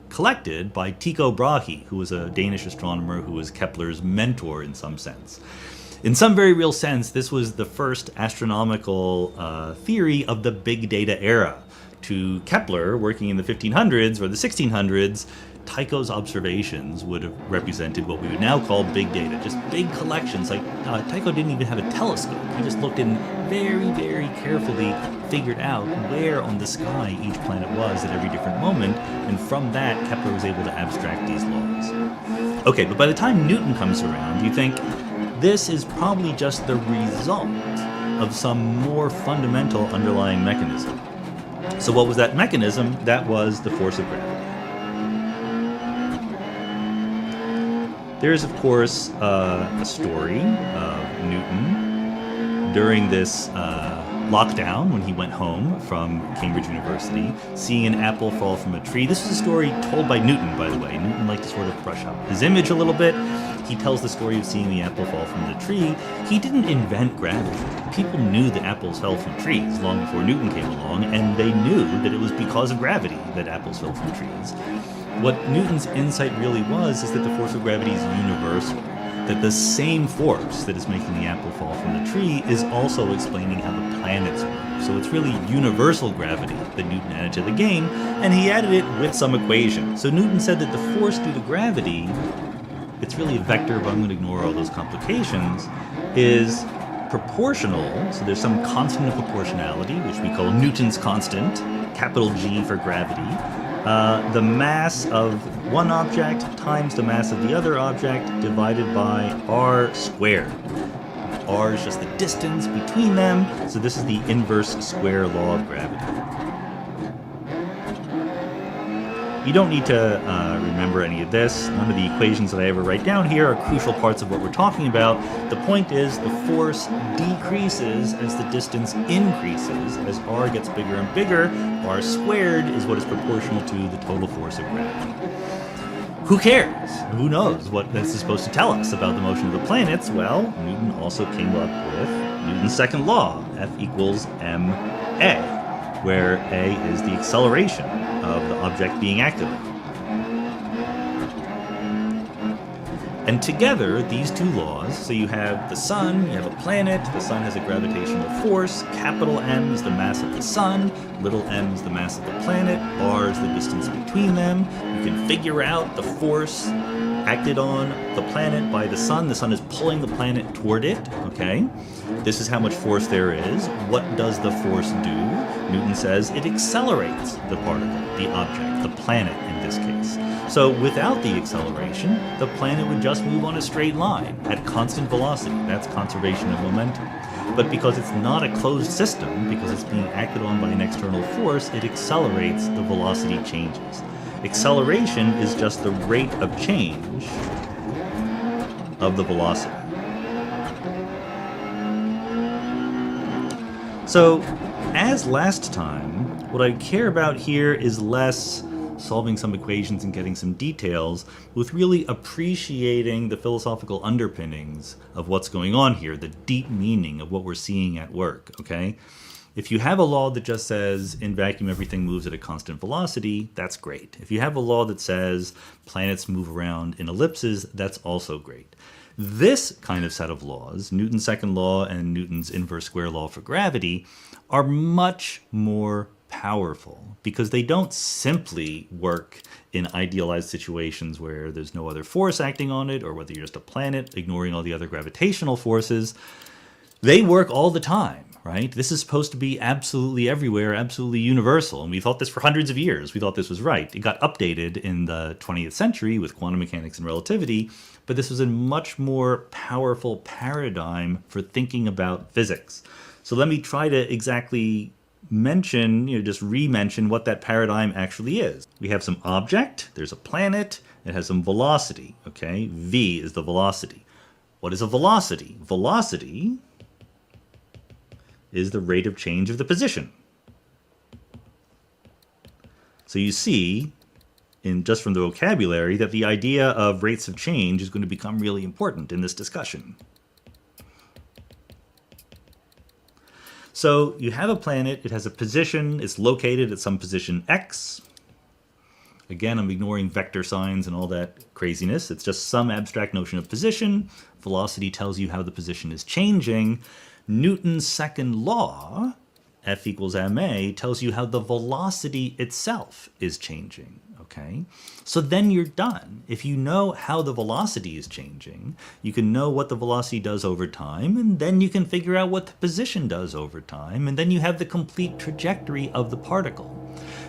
collected by Tycho Brahe, who was a Danish astronomer who was Kepler's mentor in some sense. In some very real sense, this was the first astronomical theory of the big data era. To Kepler, working in the 1500s or the 1600s, Tycho's observations would have represented what we would now call big data, just big collections. Like Tycho didn't even have a telescope. He just looked and very, very carefully figured out where on the sky each planet was at every different moment, and from that, Kepler was able to abstract these laws. Okay, but by the time Newton comes around, you think, this is probably just the result of some more fundamental underlying mechanism. So what was that mechanism? That was the force of gravity. There is, of course, a story of Newton during this lockdown when he went home from Cambridge University, seeing an apple fall from a tree. This is a story told by Newton, by the way. Newton liked to sort of brush up his image a little bit. He tells the story of seeing the apple fall from the tree. He didn't invent gravity. People knew that apples fell from trees long before Newton came along, and they knew that it was because of gravity that apples fell from trees. What Newton's insight really was is that the force of gravity is universal, that the same force that is making the apple fall from the tree is also explaining how the planets work. So it's really universal gravity that Newton added to the game, and he added it with some equation. So Newton said that the force due to gravity, it's really a vector, but I'm going to ignore all those complications, is proportional. So there's some constant of proportionality, which we call Newton's constant, capital G for gravity. The mass of one object times the mass of the other object divided by r squared. R is just the distance between them, so this is the inverse square law of gravity. You don't need to remember any of this. None of the equations that I ever write down here are crucial parts of what we're talking about. The point is the force decreases as the distance increases. As r gets bigger and bigger, r squared is what is proportional to the total force of gravity. Who cares? Who knows what this is supposed to tell us about the motion of the planets? Well, Newton also came up with Newton's second law, F equals ma, where a is the acceleration of the object being acted on. And together, these two laws, so you have the sun, you have a planet, the sun has a gravitational force, capital M is the mass of the sun, little m is the mass of the planet, r is the distance between them. You can figure out the force acted on the planet by the sun. The sun is pulling the planet toward it, okay? This is how much force there is. What does the force do? Newton says it accelerates the particle, the object, the planet in this case. So without the acceleration, the planet would just move on a straight line at constant velocity. That's conservation of momentum. But because it's not a closed system, because it's being acted on by an external force, it accelerates, the velocity changes. Acceleration is just the rate of change of the velocity. So, as last time, what I care about here is less solving some equations and getting some details, with really appreciating the philosophical underpinnings of what's going on here, the deep meaning of what we're seeing at work, okay? If you have a law that just says in vacuum everything moves at a constant velocity, that's great. If you have a law that says planets move around in ellipses, that's also great. This kind of set of laws, Newton's second law and Newton's inverse square law for gravity, are much more powerful because they don't simply work in idealized situations where there's no other force acting on it, or whether you're just a planet ignoring all the other gravitational forces. They work all the time, right? This is supposed to be absolutely everywhere, absolutely universal, and we thought this for hundreds of years. We thought this was right. It got updated in the 20th century with quantum mechanics and relativity, but this was a much more powerful paradigm for thinking about physics. So let me try to exactly mention, just re-mention what that paradigm actually is. We have some object, there's a planet, it has some velocity, okay? V is the velocity. What is a velocity? Velocity is the rate of change of the position. So you see, just from the vocabulary, that the idea of rates of change is going to become really important in this discussion. So you have a planet, it has a position, it's located at some position x. Again, I'm ignoring vector signs and all that craziness. It's just some abstract notion of position. Velocity tells you how the position is changing. Newton's second law, F equals ma, tells you how the velocity itself is changing, okay? So then you're done. If you know how the velocity is changing, you can know what the velocity does over time, and then you can figure out what the position does over time, and then you have the complete trajectory of the particle.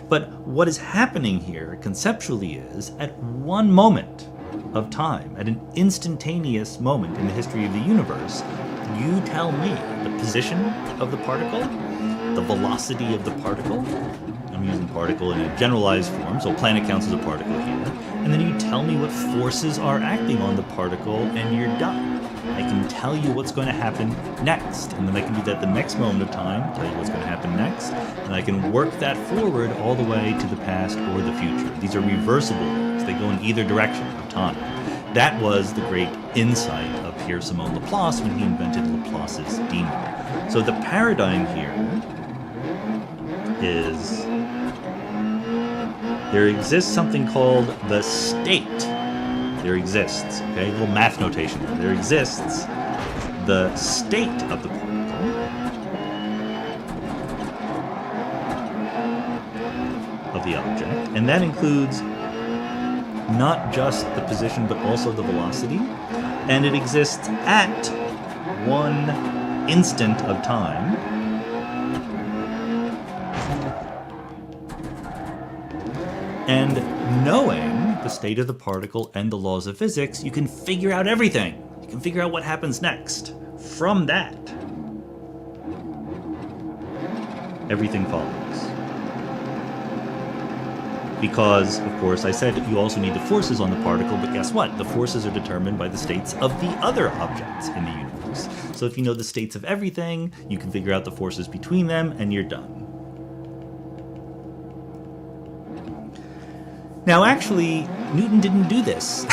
But what is happening here conceptually is, at one moment of time, at an instantaneous moment in the history of the universe, you tell me the position of the particle, the velocity of the particle. I'm using particle in a generalized form, so planet counts as a particle here. And then you tell tell me what forces are acting on the particle, and you're done. I can tell you what's going to happen next, and then I can do that the next moment of time, tell you what's going to happen next, and I can work that forward all the way to the past or the future. These are reversible laws. They go in either direction of time. That was the great insight of Pierre-Simon Laplace when he invented Laplace's demon. So the paradigm here is there exists something called the state. There exists, okay, a little math notation there. There exists the state of the particle, of the object, and that includes not just the position but also the velocity, and it exists at one instant of time. And knowing the state of the particle and the laws of physics, you can figure out everything. You can figure out what happens next. From that, everything follows. Because, of course, I said you also need the forces on the particle, but guess what? The forces are determined by the states of the other objects in the universe. So if you know the states of everything, you can figure out the forces between them, and you're done. Now, actually, Newton didn't do this.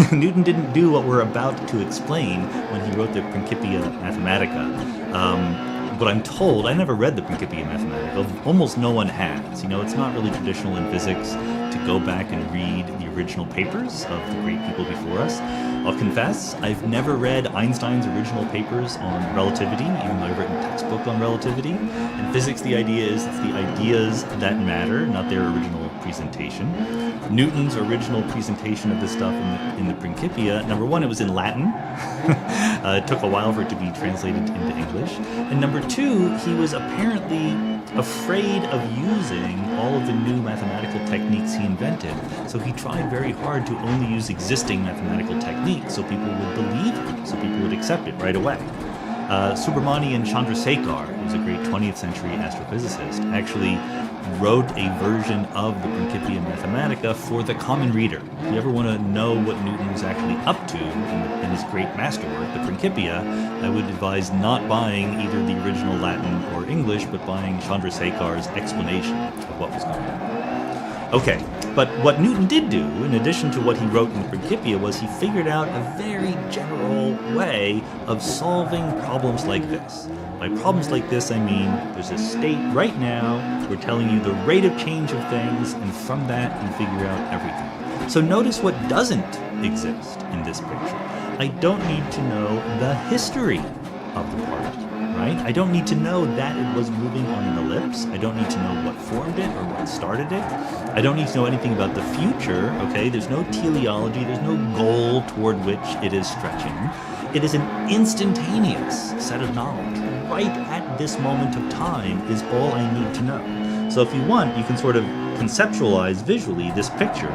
Newton didn't do what we're about to explain when he wrote the Principia Mathematica. But I'm told, I never read the Principia Mathematica, almost no one has. You know, it's not really traditional in physics to go back and read the original papers of the great people before us. I'll confess, I've never read Einstein's original papers on relativity, even though I've written a textbook on relativity. In physics, the idea is it's the ideas that matter, not their original presentation. Newton's original presentation of this stuff in the Principia, number one, it was in Latin. It took a while for it to be translated into English. And number two, he was apparently afraid of using all of the new mathematical techniques he invented. So he tried very hard to only use existing mathematical techniques so people would believe him, so people would accept it right away. Subramanian Chandrasekhar, who was a great 20th century astrophysicist, actually wrote a version of the Principia Mathematica for the common reader. If you ever want to know what Newton was actually up to in his great masterwork, the Principia, I would advise not buying either the original Latin or English, but buying Chandrasekhar's explanation of what was going on. Okay, but what Newton did do, in addition to what he wrote in the Principia, was he figured out a very general way of solving problems like this. By problems like this, I mean there's a state right now, we're telling you the rate of change of things, and from that you figure out everything. So notice what doesn't exist in this picture. I don't need to know the history of the particle, right? I don't need to know that it was moving on an ellipse. I don't need to know what formed it or what started it. I don't need to know anything about the future, okay? There's no teleology, there's no goal toward which it is stretching. It is an instantaneous set of knowledge. Right at this moment of time is all I need to know. So if you want, you can sort of conceptualize visually this picture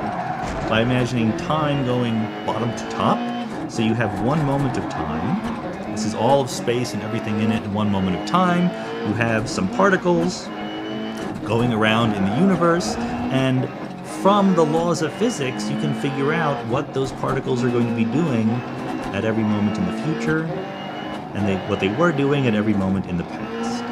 by imagining time going bottom to top. So you have one moment of time. This is all of space and everything in it in one moment of time. You have some particles going around in the universe, and from the laws of physics, you can figure out what those particles are going to be doing at every moment in the future, and what they were doing at every moment in the past.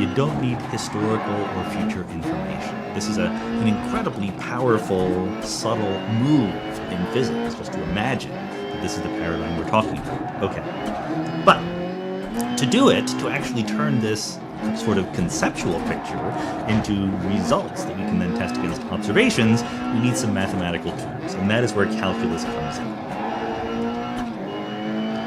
You don't need historical or future information. This is an incredibly powerful, subtle move in physics, just to imagine that this is the paradigm we're talking about. Okay. But to do it, to actually turn this sort of conceptual picture into results that we can then test against observations, we need some mathematical tools, and that is where calculus comes in.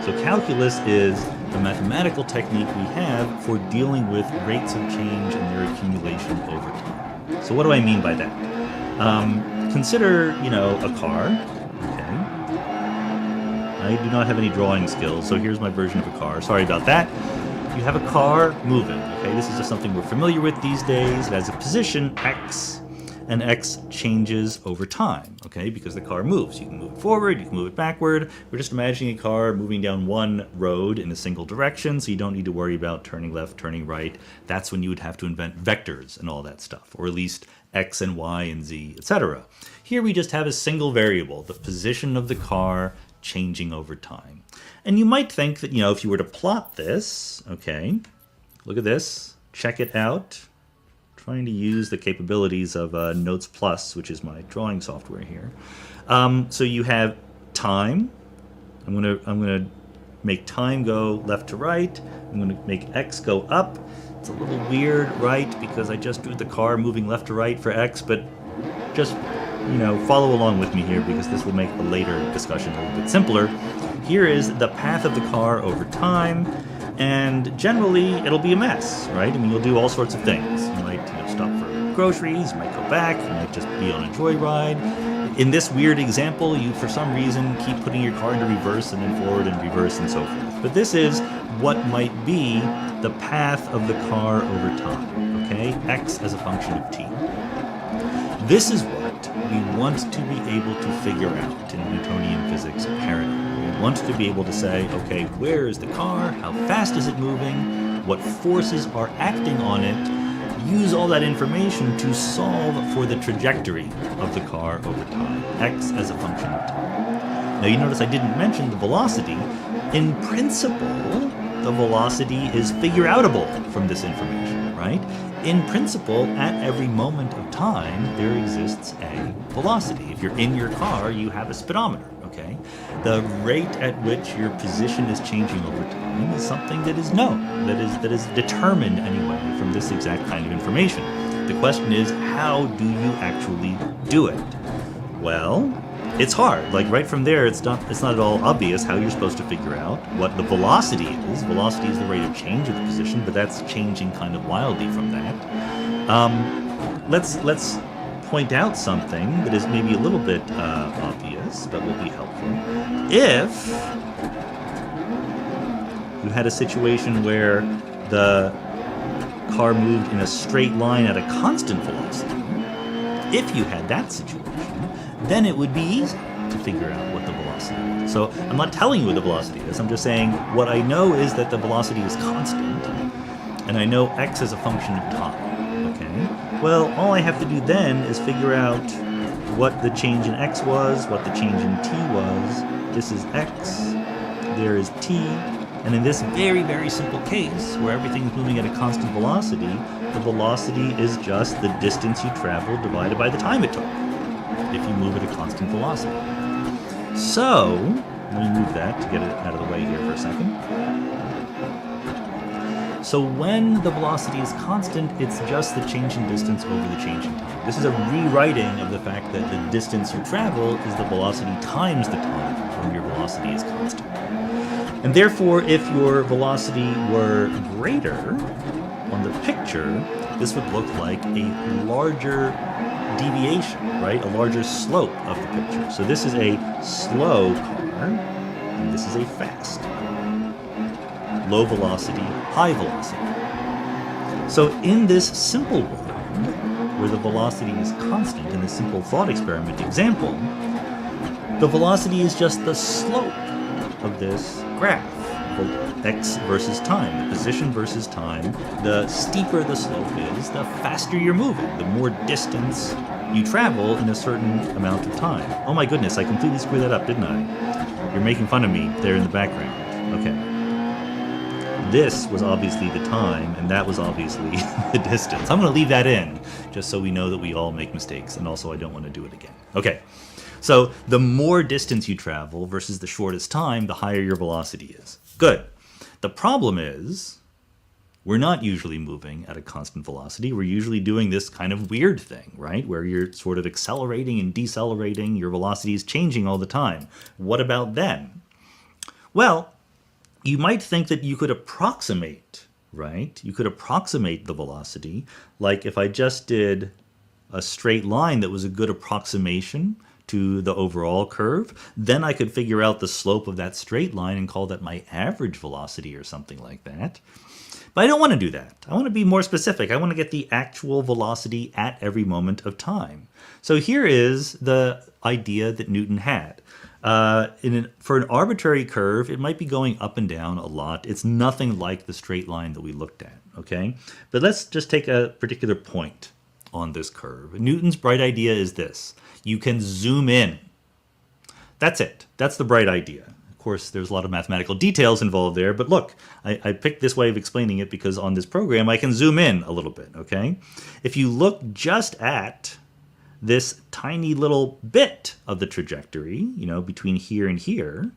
So calculus is the mathematical technique we have for dealing with rates of change and their accumulation over time. So what do I mean by that? Consider, a car. Okay. I do not have any drawing skills, so here's my version of a car. Sorry about that. You have a car moving. Okay, this is just something we're familiar with these days. It has a position, x, and x changes over time, okay, because the car moves. You can move it forward, you can move it backward. We're just imagining a car moving down one road in a single direction, so you don't need to worry about turning left, turning right. That's when you would have to invent vectors and all that stuff, or at least X and Y and Z, etc. Here we just have a single variable, the position of the car changing over time. And you might think that, if you were to plot this, okay, look at this, check it out. I'm trying to use the capabilities of Notes Plus, which is my drawing software here. So you have time. I'm gonna make time go left to right. I'm gonna make X go up. It's a little weird, right? Because I just drew the car moving left to right for X, but just, follow along with me here because this will make the later discussion a little bit simpler. Here is the path of the car over time, and generally it'll be a mess, right? I mean, you'll do all sorts of things. You might stop for groceries, you might go back, you might just be on a joyride. In this weird example, you, for some reason, keep putting your car into reverse and then forward and reverse and so forth. But this is what might be the path of the car over time, okay? X as a function of t. This is what we want to be able to figure out in Newtonian physics paradigm. We want to be able to say, okay, where is the car? How fast is it moving? What forces are acting on it? Use all that information to solve for the trajectory of the car over time, X as a function of time. Now you notice I didn't mention the velocity. In principle, the velocity is figure-outable from this information, right? In principle, at every moment of time, there exists a velocity. If you're in your car, you have a speedometer, okay? The rate at which your position is changing over time is something that is known, that is determined anyway from this exact kind of information. The question is, how do you actually do it? Well, it's hard. Like right from there, it's not at all obvious how you're supposed to figure out what the velocity is. Velocity is the rate of change of the position, but that's changing kind of wildly from that. Let's point out something that is maybe a little bit obvious, but will be helpful. If you had a situation where the car moved in a straight line at a constant velocity, if you had that situation, then it would be easy to figure out what the velocity is. So I'm not telling you what the velocity is, I'm just saying what I know is that the velocity is constant, and I know X is a function of time, okay? Well, all I have to do then is figure out what the change in X was, what the change in T was. This is X, there is T, and in this very, very simple case, where everything is moving at a constant velocity, the velocity is just the distance you traveled divided by the time it took, if you move at a constant velocity. So, let me move that to get it out of the way here for a second. So when the velocity is constant, it's just the change in distance over the change in time. This is a rewriting of the fact that the distance you travel is the velocity times the time when your velocity is constant. And therefore, if your velocity were greater on the picture, this would look like a larger deviation, right? A larger slope of the picture. So this is a slow car, and this is a fast car. Low velocity, high velocity. So in this simple world, where the velocity is constant, in this simple thought experiment example, the velocity is just the slope of this graph, X versus time, the position versus time. The steeper the slope is, the faster you're moving, the more distance you travel in a certain amount of time. Oh my goodness, I completely screwed that up, didn't I? You're making fun of me there in the background. Okay. This was obviously the time, and that was obviously the distance. I'm going to leave that in, just so we know that we all make mistakes, and also I don't want to do it again. Okay. So the more distance you travel versus the shortest time, the higher your velocity is. Good. The problem is, we're not usually moving at a constant velocity. We're usually doing this kind of weird thing, right? Where you're sort of accelerating and decelerating. Your velocity is changing all the time. What about then? Well, you might think that you could approximate, right? You could approximate the velocity. Like if I just did a straight line that was a good approximation to the overall curve, then I could figure out the slope of that straight line and call that my average velocity or something like that. But I don't want to do that. I want to be more specific. I want to get the actual velocity at every moment of time. So here is the idea that Newton had. For an arbitrary curve, it might be going up and down a lot. It's nothing like the straight line that we looked at, okay? But let's just take a particular point. on this curve. Newton's bright idea is this. You can zoom in. That's it. That's the bright idea. Of course, there's a lot of mathematical details involved there, but look, I picked this way of explaining it because on this program I can zoom in a little bit, okay? If you look just at this tiny little bit of the trajectory, you know, between here and here,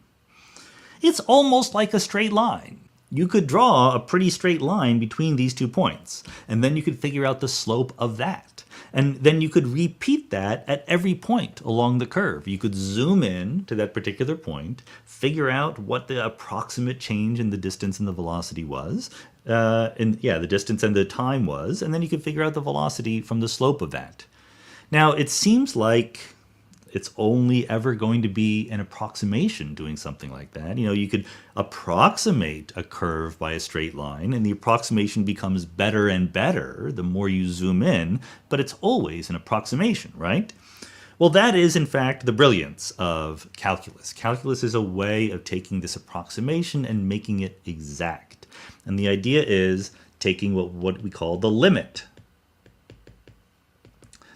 it's almost like a straight line. You could draw a pretty straight line between these 2 points, and then you could figure out the slope of that. And then you could repeat that at every point along the curve. You could zoom in to that particular point, figure out what the approximate change in the distance and the velocity was, the distance and the time was, and then you could figure out the velocity from the slope of that. Now, it seems like it's only ever going to be an approximation doing something like that. You know, you could approximate a curve by a straight line, and the approximation becomes better and better the more you zoom in, but it's always an approximation, right? Well, that is, in fact, the brilliance of calculus. Calculus is a way of taking this approximation and making it exact. And the idea is taking what we call the limit.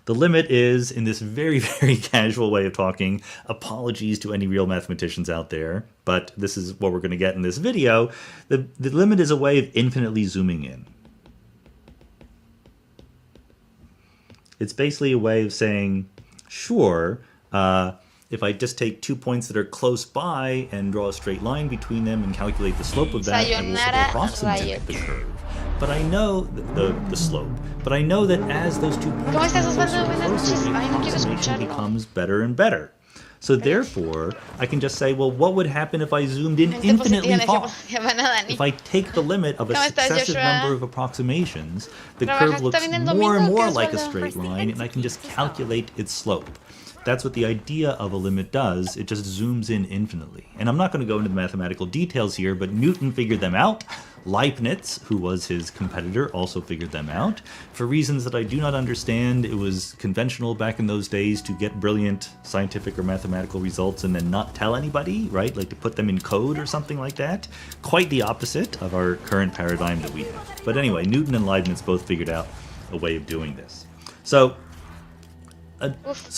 The limit is, in this very, very casual way of talking, apologies to any real mathematicians out there, but this is what we're going to get in this video. The limit is a way of infinitely zooming in. It's basically a way of saying, sure, if I just take 2 points that are close by and draw a straight line between them and calculate the slope of that, I will approximate the curve. But I know the slope. But I know that as those 2 points come closer and closer, the approximation becomes better and better. So therefore, I can just say, well, what would happen if I zoomed in infinitely far? If I take the limit of a successive number of approximations, the curve looks more and more like a straight line, and I can just calculate its slope. That's what the idea of a limit does. It just zooms in infinitely. And I'm not going to go into the mathematical details here, but Newton figured them out. Leibniz, who was his competitor, also figured them out. For reasons that I do not understand, it was conventional back in those days to get brilliant scientific or mathematical results and then not tell anybody, right? Like to put them in code or something like that. Quite the opposite of our current paradigm that we have. But anyway, Newton and Leibniz both figured out a way of doing this. So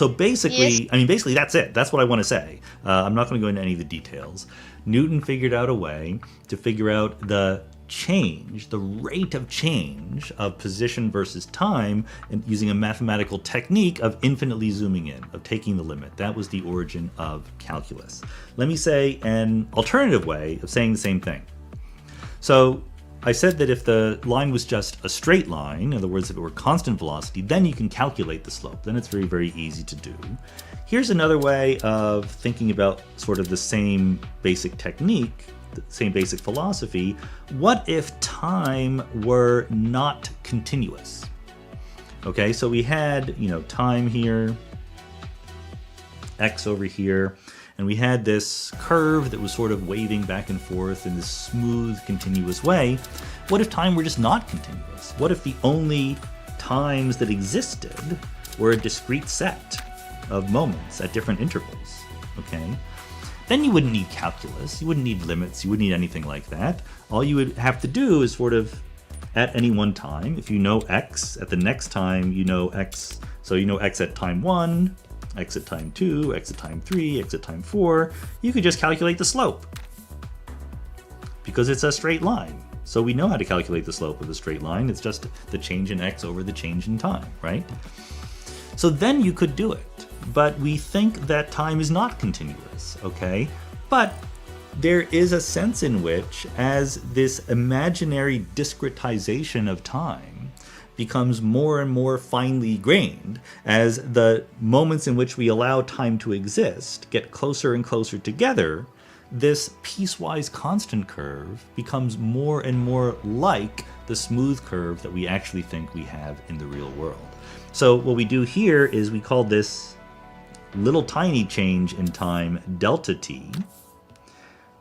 basically, yes. I mean, basically that's it. That's what I want to say. I'm not going to go into any of the details. Newton figured out a way to figure out the change, the rate of change of position versus time, and using a mathematical technique of infinitely zooming in, of taking the limit. That was the origin of calculus. Let me say an alternative way of saying the same thing. So I said that if the line was just a straight line, in other words, if it were constant velocity, then you can calculate the slope. Then it's very, very easy to do. Here's another way of thinking about sort of the same basic technique, the same basic philosophy. What if time were not continuous? Okay, so we had, time here, x over here, and we had this curve that was sort of waving back and forth in this smooth, continuous way. What if time were just not continuous? What if the only times that existed were a discrete set of moments at different intervals? Okay? Then you wouldn't need calculus, you wouldn't need limits, you wouldn't need anything like that. All you would have to do is sort of, at any one time, if you know x, at the next time you know x, so you know x at time 1, x at time 2, x at time 3, x at time 4, you could just calculate the slope. Because it's a straight line. So we know how to calculate the slope of a straight line. It's just the change in x over the change in time, right? So then you could do it. But we think that time is not continuous, okay? But there is a sense in which, as this imaginary discretization of time becomes more and more finely grained, as the moments in which we allow time to exist get closer and closer together, this piecewise constant curve becomes more and more like the smooth curve that we actually think we have in the real world. So what we do here is we call this little tiny change in time delta t.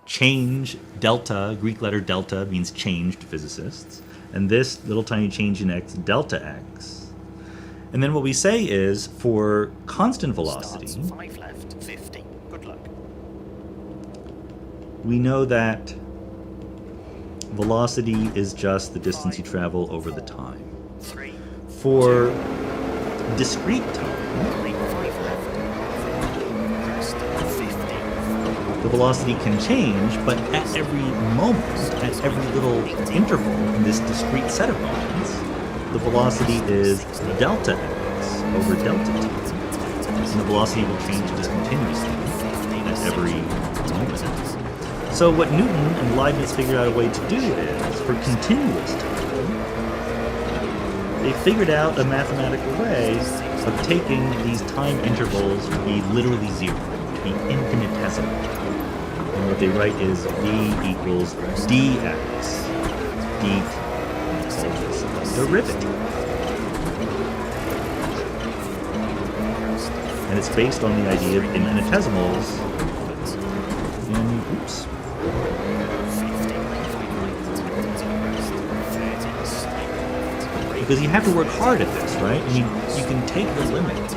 Change, delta, Greek letter delta means change to physicists. And this little tiny change in x, delta x. And then what we say is, for constant velocity, 5 left, 50. Good luck. We know that velocity is just the distance you travel over the time. 3, For discrete time, the velocity can change, but at every moment, at every little interval in this discrete set of moments, the velocity is delta x over delta t. And the velocity will change discontinuously at every moment. So what Newton and Leibniz figured out a way to do is, for continuous time, they figured out a mathematical way of taking these time intervals to be literally zero, to be infinitesimal. And what they write is v equals dx dt. So this is derivative. And it's based on the idea of infinitesimals. Oops. Because you have to work hard at this, right? I mean, you can take the limit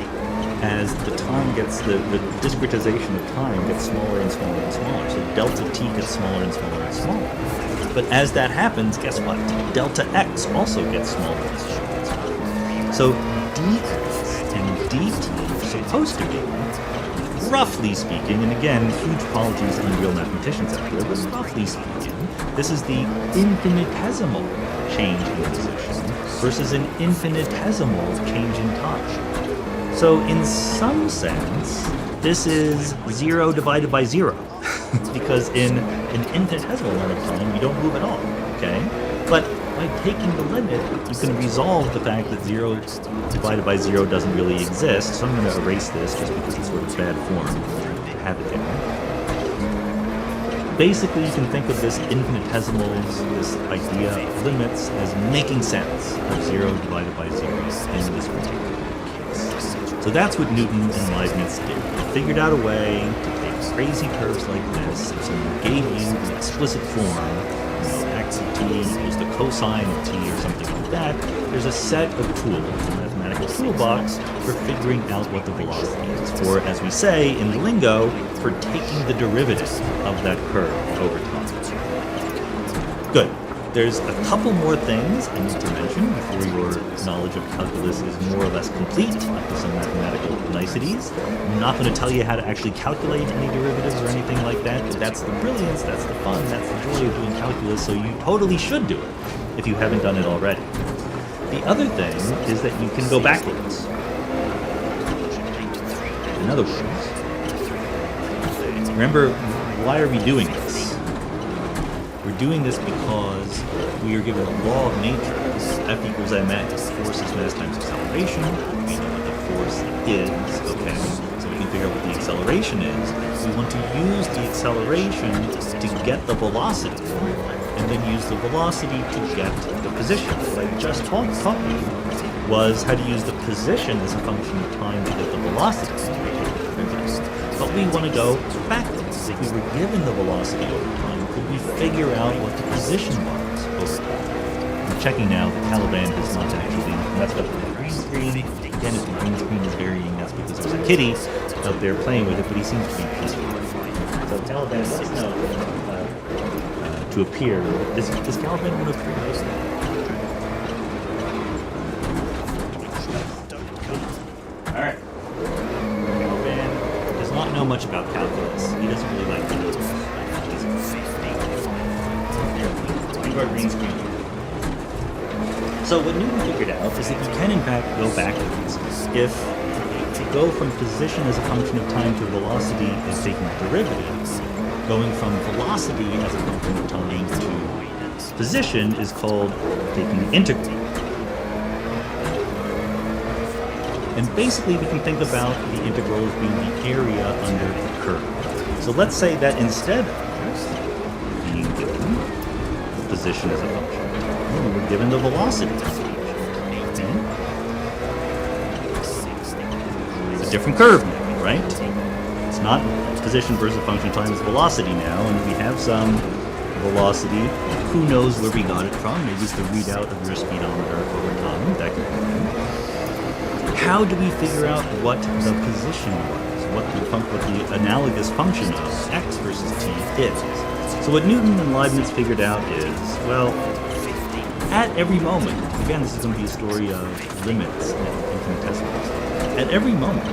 as the time gets, the discretization of time gets smaller and smaller and smaller. So delta t gets smaller and smaller and smaller. But as that happens, guess what? Delta x also gets smaller and smaller and smaller. So dx and dt are supposed to be, roughly speaking, and again, huge apologies to real mathematicians out there, but roughly speaking, this is the infinitesimal change in position versus an infinitesimal change in time. So in some sense, this is 0 divided by 0, because in an infinitesimal amount of time, you don't move at all, okay? But by taking the limit, you can resolve the fact that 0 divided by 0 doesn't really exist. So I'm going to erase this just because it's sort of bad form to have it there. Basically, you can think of this infinitesimals, this idea of limits, as making sense of 0 divided by 0 in this particular case. So that's what Newton and Leibniz did. They figured out a way to take crazy curves like this, if someone gave you the explicit form, x of t equals the cosine of t or something like that, there's a set of tools, a mathematical toolbox, for figuring out what the velocity is, or as we say in the lingo, for taking the derivative of that curve over time. Good. There's a couple more things I need to mention before your knowledge of calculus is more or less complete, with some mathematical niceties. I'm not going to tell you how to actually calculate any derivatives or anything like that, but that's the brilliance, that's the fun, that's the joy of doing calculus, so you totally should do it if you haven't done it already. The other thing is that you can go backwards. In other words, remember, why are we doing this? We're doing this because we are given a law of nature, F equals mx, force is mass times acceleration. We know what the force is, okay? So we can figure out what the acceleration is. We want to use the acceleration to get the velocity, and then use the velocity to get the position. What I just taught you was how to use the position as a function of time to get the velocity. But we want to go backwards. If we were given the velocity over time, could we figure out what the position was over time? I'm checking now, the Taliban has not actually messed up with the green screen. Again, if the green screen is varying, that's because there's a kitty out there playing with it, but he seems to be peaceful. So Taliban, let us know to appear. Does Taliban want to appear? Alright. Taliban does not know much about calculus. He doesn't really like calculus. Our green screen. So what Newton figured out is that you can in fact go backwards. If to go from position as a function of time to velocity is taking the derivative, going from velocity as a function of time to position is called taking the integral. And basically we can think about the integral as being the area under the curve. So let's say that instead of being given position as a function of time, we're given the velocity. Okay? It's a different curve now, right? It's not position versus function of time, it's velocity now, and we have some velocity. Who knows where we got it from? Maybe it's the readout of your speedometer over time, that kind of thing. How do we figure out what the position was? What the analogous function of x versus t is? So what Newton and Leibniz figured out is, well, at every moment, again, this is going to be a story of limits and infinitesimals. At every moment,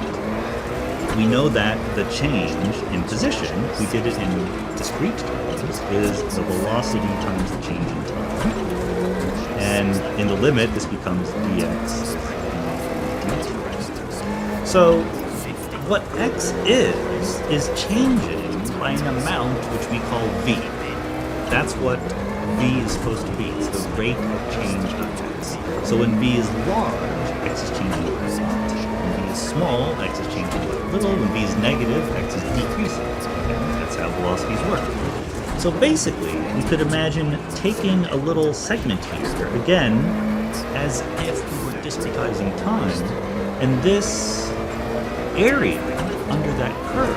we know that the change in position, we did it in discrete terms, is the velocity times the change in time. And in the limit, this becomes dx. So what x is changing by an amount which we call v. That's what v is supposed to be. It's the rate of change of x. So when v is large, x is changing by a lot. When v is small, x is changing by a little. When v is negative, x is decreasing. Okay? That's how velocities work. So basically, we could imagine taking a little segment here, again, as if we were discretizing time, and this area under that curve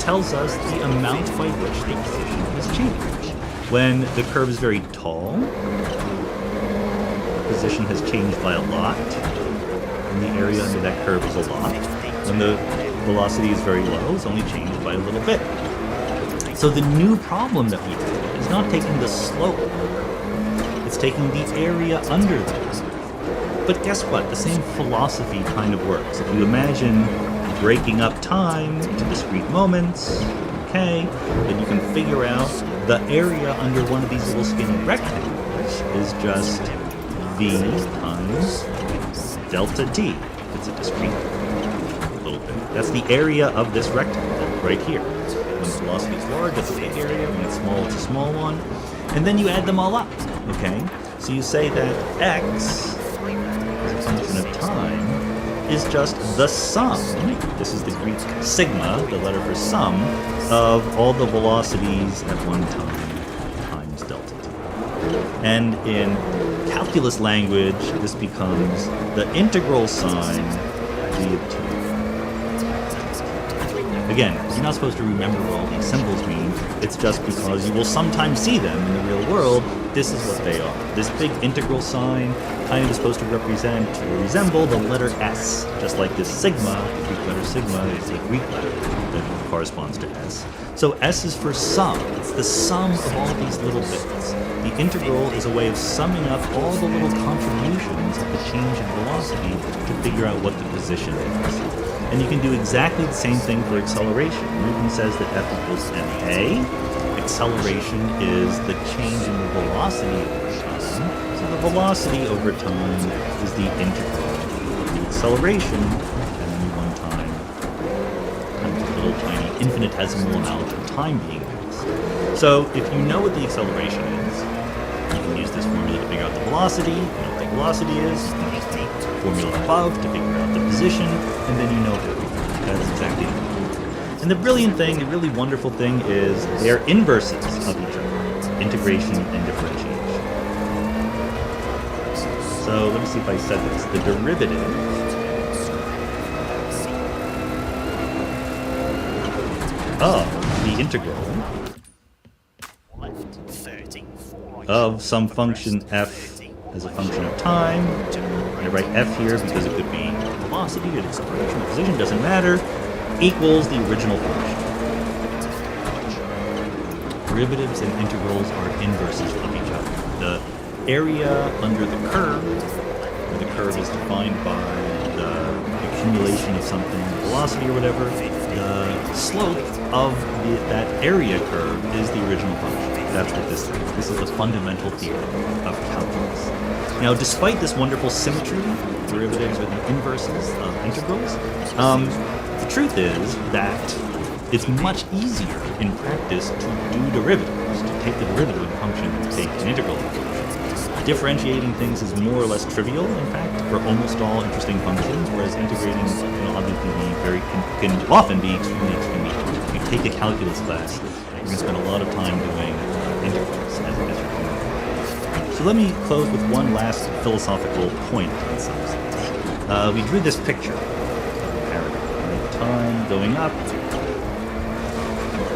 tells us the amount by which the position has changed. When the curve is very tall, the position has changed by a lot, and the area under that curve is a lot. When the velocity is very low, it's only changed by a little bit. So the new problem that we have is not taking the slope, it's taking the area under that. But guess what? The same philosophy kind of works. If you imagine breaking up time into discrete moments, okay, then you can figure out the area under one of these little skinny rectangles is just v times delta d. It's a discrete little bit. That's the area of this rectangle right here. When the velocity is large, it's a big area. When it's small, it's a small one. And then you add them all up, okay? So you say that x, as a function of time, is just the sum, this is the Greek sigma, the letter for sum, of all the velocities at one time times delta t. And in calculus language, this becomes the integral sign g of t. Again, you're not supposed to remember what all these symbols mean. It's just because you will sometimes see them in the real world. This is what they are. This big integral sign kind of is supposed to represent or resemble the letter S, just like this sigma, the Greek letter sigma, is a Greek letter that corresponds to S. So S is for sum. It's the sum of all these little bits. The integral is a way of summing up all the little contributions of the change in velocity to figure out what the position is. And you can do exactly the same thing for acceleration. Newton says that F equals ma. Acceleration is the change in the velocity over time. So the velocity over time is the integral of the acceleration at any one time times a little tiny infinitesimal amount of time being passed. So if you know what the acceleration is, you can use this formula to figure out the velocity. You know what the velocity is. You can use the formula above to figure out the position, and then you know everything. That's exactly it. And the brilliant thing, the really wonderful thing is they're inverses of each other, integration and differentiation. So let me see if I said this. The derivative of the integral of some function f as a function of time, I write f here because it could be velocity or acceleration, position, doesn't matter, equals the original function. Derivatives and integrals are inverses of each other. The area under the curve, where the curve is defined by the accumulation of something, velocity or whatever, the slope of that area curve is the original function. That's what this is. This is the fundamental theorem of calculus. Now, despite this wonderful symmetry, derivatives are the inverses of integrals, the truth is that it's much easier in practice to do derivatives, to take the derivative of a function and take an integral of a function. Differentiating things is more or less trivial, in fact, for almost all interesting functions, whereas integrating can often be extremely hard. If you take a calculus class, you can spend a lot of time doing integrals as you're doing. So let me close with one last philosophical point on some sense. We drew this picture of a paradigm, time going up,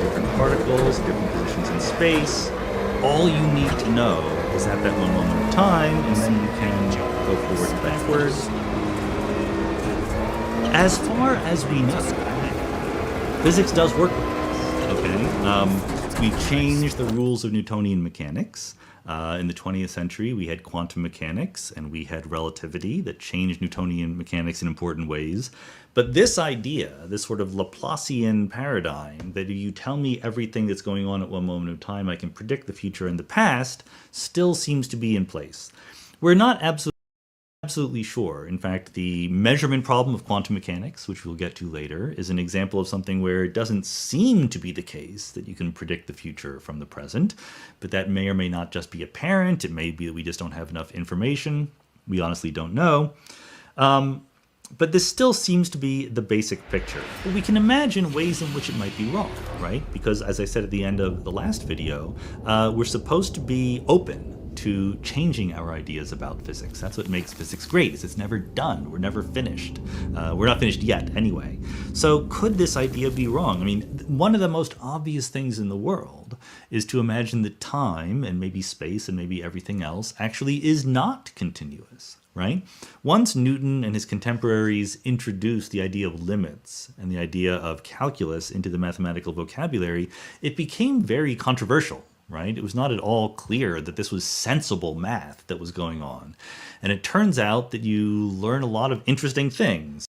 different particles, different positions in space. All you need to know is at that one moment of time, and then you can go forward and backwards. As far as we know, physics does work with this, okay? We changed the rules of Newtonian mechanics. In the 20th century, we had quantum mechanics and we had relativity that changed Newtonian mechanics in important ways. But this idea, this sort of Laplacian paradigm, that if you tell me everything that's going on at one moment of time, I can predict the future and the past, still seems to be in place. We're not absolutely sure. In fact, the measurement problem of quantum mechanics, which we'll get to later, is an example of something where it doesn't seem to be the case that you can predict the future from the present, but that may or may not just be apparent. It may be that we just don't have enough information. We honestly don't know. But this still seems to be the basic picture. But we can imagine ways in which it might be wrong, right? Because as I said at the end of the last video, we're supposed to be open to changing our ideas about physics. That's what makes physics great, is it's never done. We're never finished. We're not finished yet, anyway. So could this idea be wrong? I mean, one of the most obvious things in the world is to imagine that time and maybe space and maybe everything else actually is not continuous, right? Once Newton and his contemporaries introduced the idea of limits and the idea of calculus into the mathematical vocabulary, it became very controversial. Right? It was not at all clear that this was sensible math that was going on. And it turns out that you learn a lot of interesting things.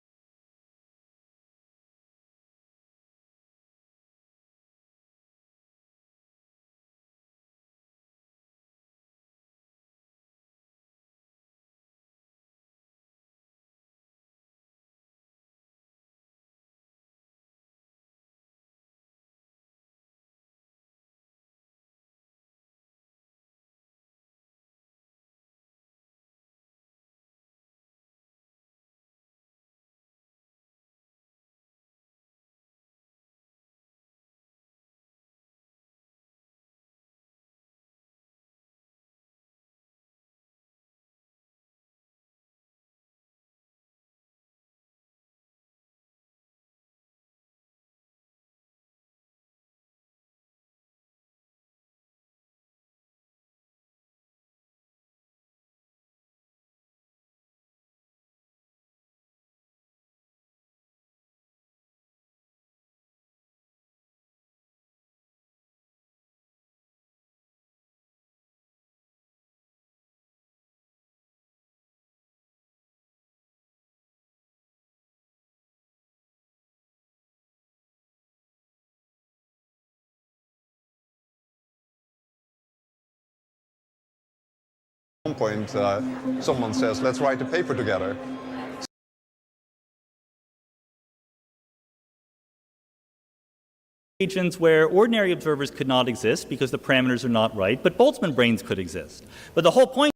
At one point, someone says, let's write a paper together. Agents where ordinary observers could not exist because the parameters are not right, but Boltzmann brains could exist. But the whole point